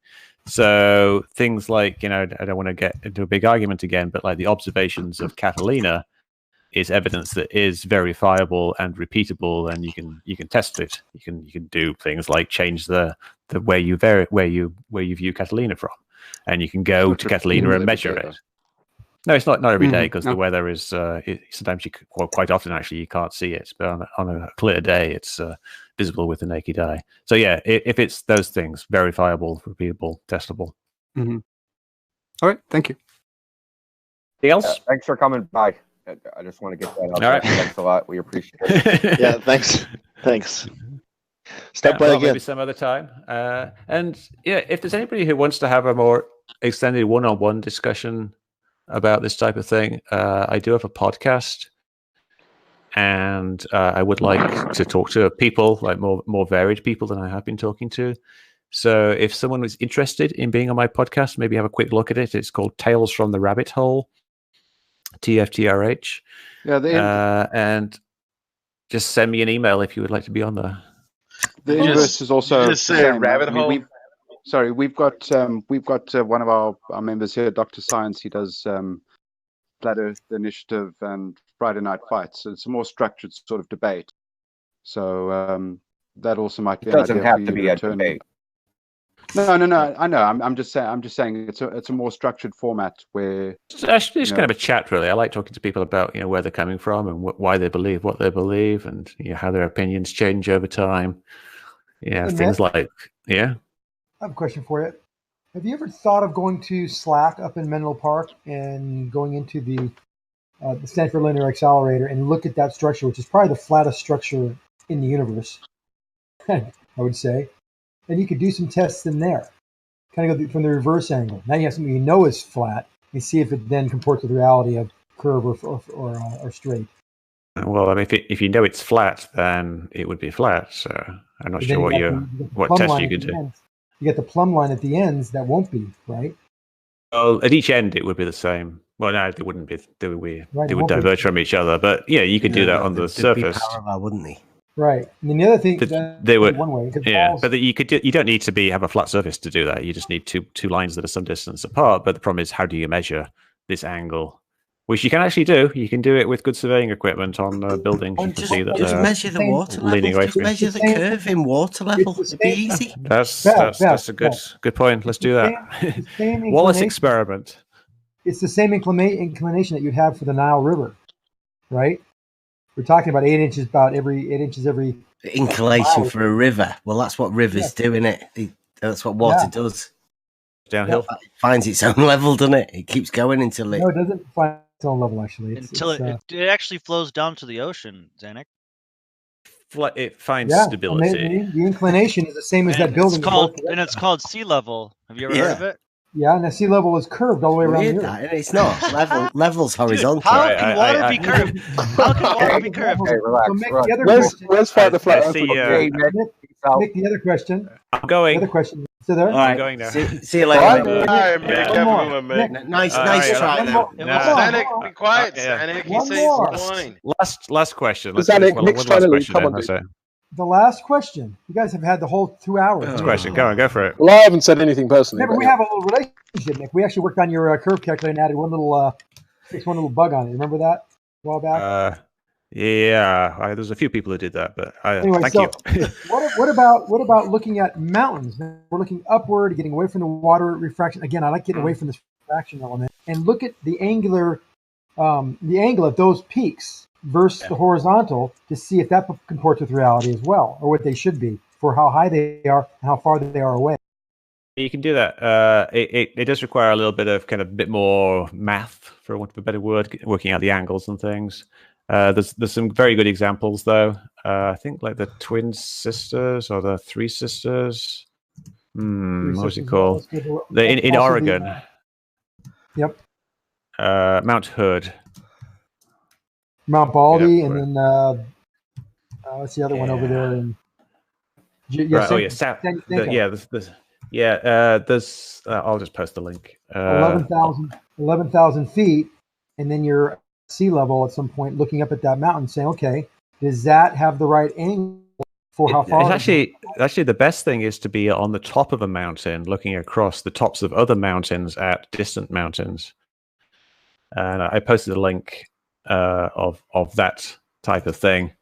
So things like, I don't want to get into a big argument again, but like the observations of Catalina is evidence that is verifiable and repeatable, and you can test it. You can do things like change the where you view Catalina from, and you can go to Catalina and measure it. No, it's not every day because the weather is sometimes quite often actually you can't see it, but on a clear day it's visible with the naked eye. So yeah, if it's those things, verifiable, repeatable, testable. Mm-hmm. All right, thank you. Anything else? Thanks for coming by. I just want to get that out there. Right. Thanks a lot. We appreciate it. Yeah, thanks. Stop by again. Maybe some other time. And yeah, if there's anybody who wants to have a more extended one-on-one discussion about this type of thing, I do have a podcast, and I would like to talk to people, like more varied people than I have been talking to. So if someone was interested in being on my podcast, maybe have a quick look at it. It's called Tales from the Rabbit Hole. TFTRH. Yeah, and just send me an email if you would like to be on there. The inverse is also just say rabbit hole. We've got one of our members here, Dr. Science. He does Flat Earth Initiative and Friday Night Fights. So it's a more structured sort of debate. So that also might be. It doesn't have to be a debate. No. I know. I'm just saying it's a more structured format where it's actually just kind of a chat. Really, I like talking to people about where they're coming from and why they believe what they believe, and how their opinions change over time. Things like I have a question for you. Have you ever thought of going to SLAC up in Menlo Park and going into the Stanford Linear Accelerator and look at that structure, which is probably the flattest structure in the universe, I would say. And you could do some tests in there, kind of go from the reverse angle. Now you have something is flat, and see if it then comports with the reality of curve or straight. Well, I mean, if you know it's flat, then it would be flat. So I'm not sure what test you could do. You get the plumb line at the ends that won't be, right? Well, at each end it would be the same. Well, no, they wouldn't be. They would diverge from each other. But yeah, you could do that on the surface. Be parallel, wouldn't they? Right, and then the other thing they would one way. But you don't need to have a flat surface to do that. You just need two lines that are some distance apart. But the problem is, how do you measure this angle? Which you can actually do. You can do it with good surveying equipment on buildings. You can see that just measure the water leaning level. away Just from measure the curve in water level. It'd be easy. That's a good point. Let's do that. Wallace experiment. It's the same inclination that you'd have for the Nile River, right? We're talking about 8 inches, every 8 inches every inclination for a river. Well, that's what rivers do, isn't it? That's what water does. Downhill. It finds its own level, doesn't it? It keeps going until it. No, it doesn't find its own level. Actually, Until it actually flows down to the ocean, Zanuck. finds Yeah, stability. the inclination is the same as that building. It's called sea level. Have you ever heard of it? Yeah, and the sea level is curved all the way around the Weird Earth. that, it's not. Level's horizontal. Dude, how can water be curved? How can water be curved? Okay, relax. So Mick, the other question. Let's fight the flat Earth. Mick, the other question. I'm going. The other question. So there. All right, I'm going now. See you later. Nice try. Sonic, be quiet. Sonic, he says one. Last question. Sonic, Mick's trying to leave. Come on, dude. The last question. You guys have had the whole 2 hours. Last question. Go for it. Well, I haven't said anything personally. Remember, we have a little relationship, Mick. We actually worked on your curve calculator and added one little bug on it. Remember that a while back? Yeah. There's a few people who did that, but anyway, thank you. what about looking at mountains? We're looking upward, getting away from the water refraction. Again, I like getting away from this refraction element, and look at the angle of those peaks versus the horizontal to see if that comports with reality as well, or what they should be for how high they are and how far they are away. You can do that. It does require a little bit of bit more math, for want of a better word, working out the angles and things. There's some very good examples though. I think like the twin sisters or the three sisters. What's it called? In Oregon. Yep. Mount Hood. Mount Baldy, and then what's the other one over there? And there's. I'll just post the link. 11,000 feet, and then you're at sea level at some point, looking up at that mountain, saying, "Okay, does that have the right angle for how far?" It's actually the best thing is to be on the top of a mountain, looking across the tops of other mountains at distant mountains. And I posted a link of that type of thing.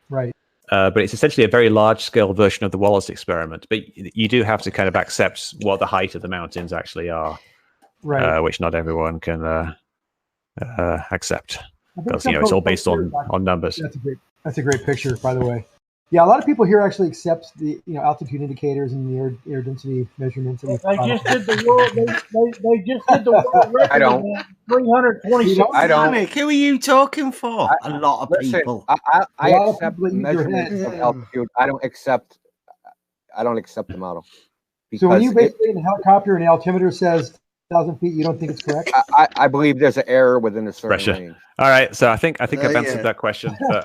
Right. But it's essentially a very large-scale version of the Wallace experiment. But you do have to kind of accept what the height of the mountains actually are, right? Which not everyone can accept, because it's all based on numbers. That's a great picture, by the way. Yeah, a lot of people here actually accept the altitude indicators and the air density measurements. They just did the world. They just did the world record. I don't. 326. I don't. Mick, who are you talking for? A lot of people. I accept measurements of altitude. I don't accept the model. So when you basically in a helicopter and the altimeter says 1,000 feet, you don't think it's correct? I believe there's an error within a certain range. All right, so I think I've answered that question. But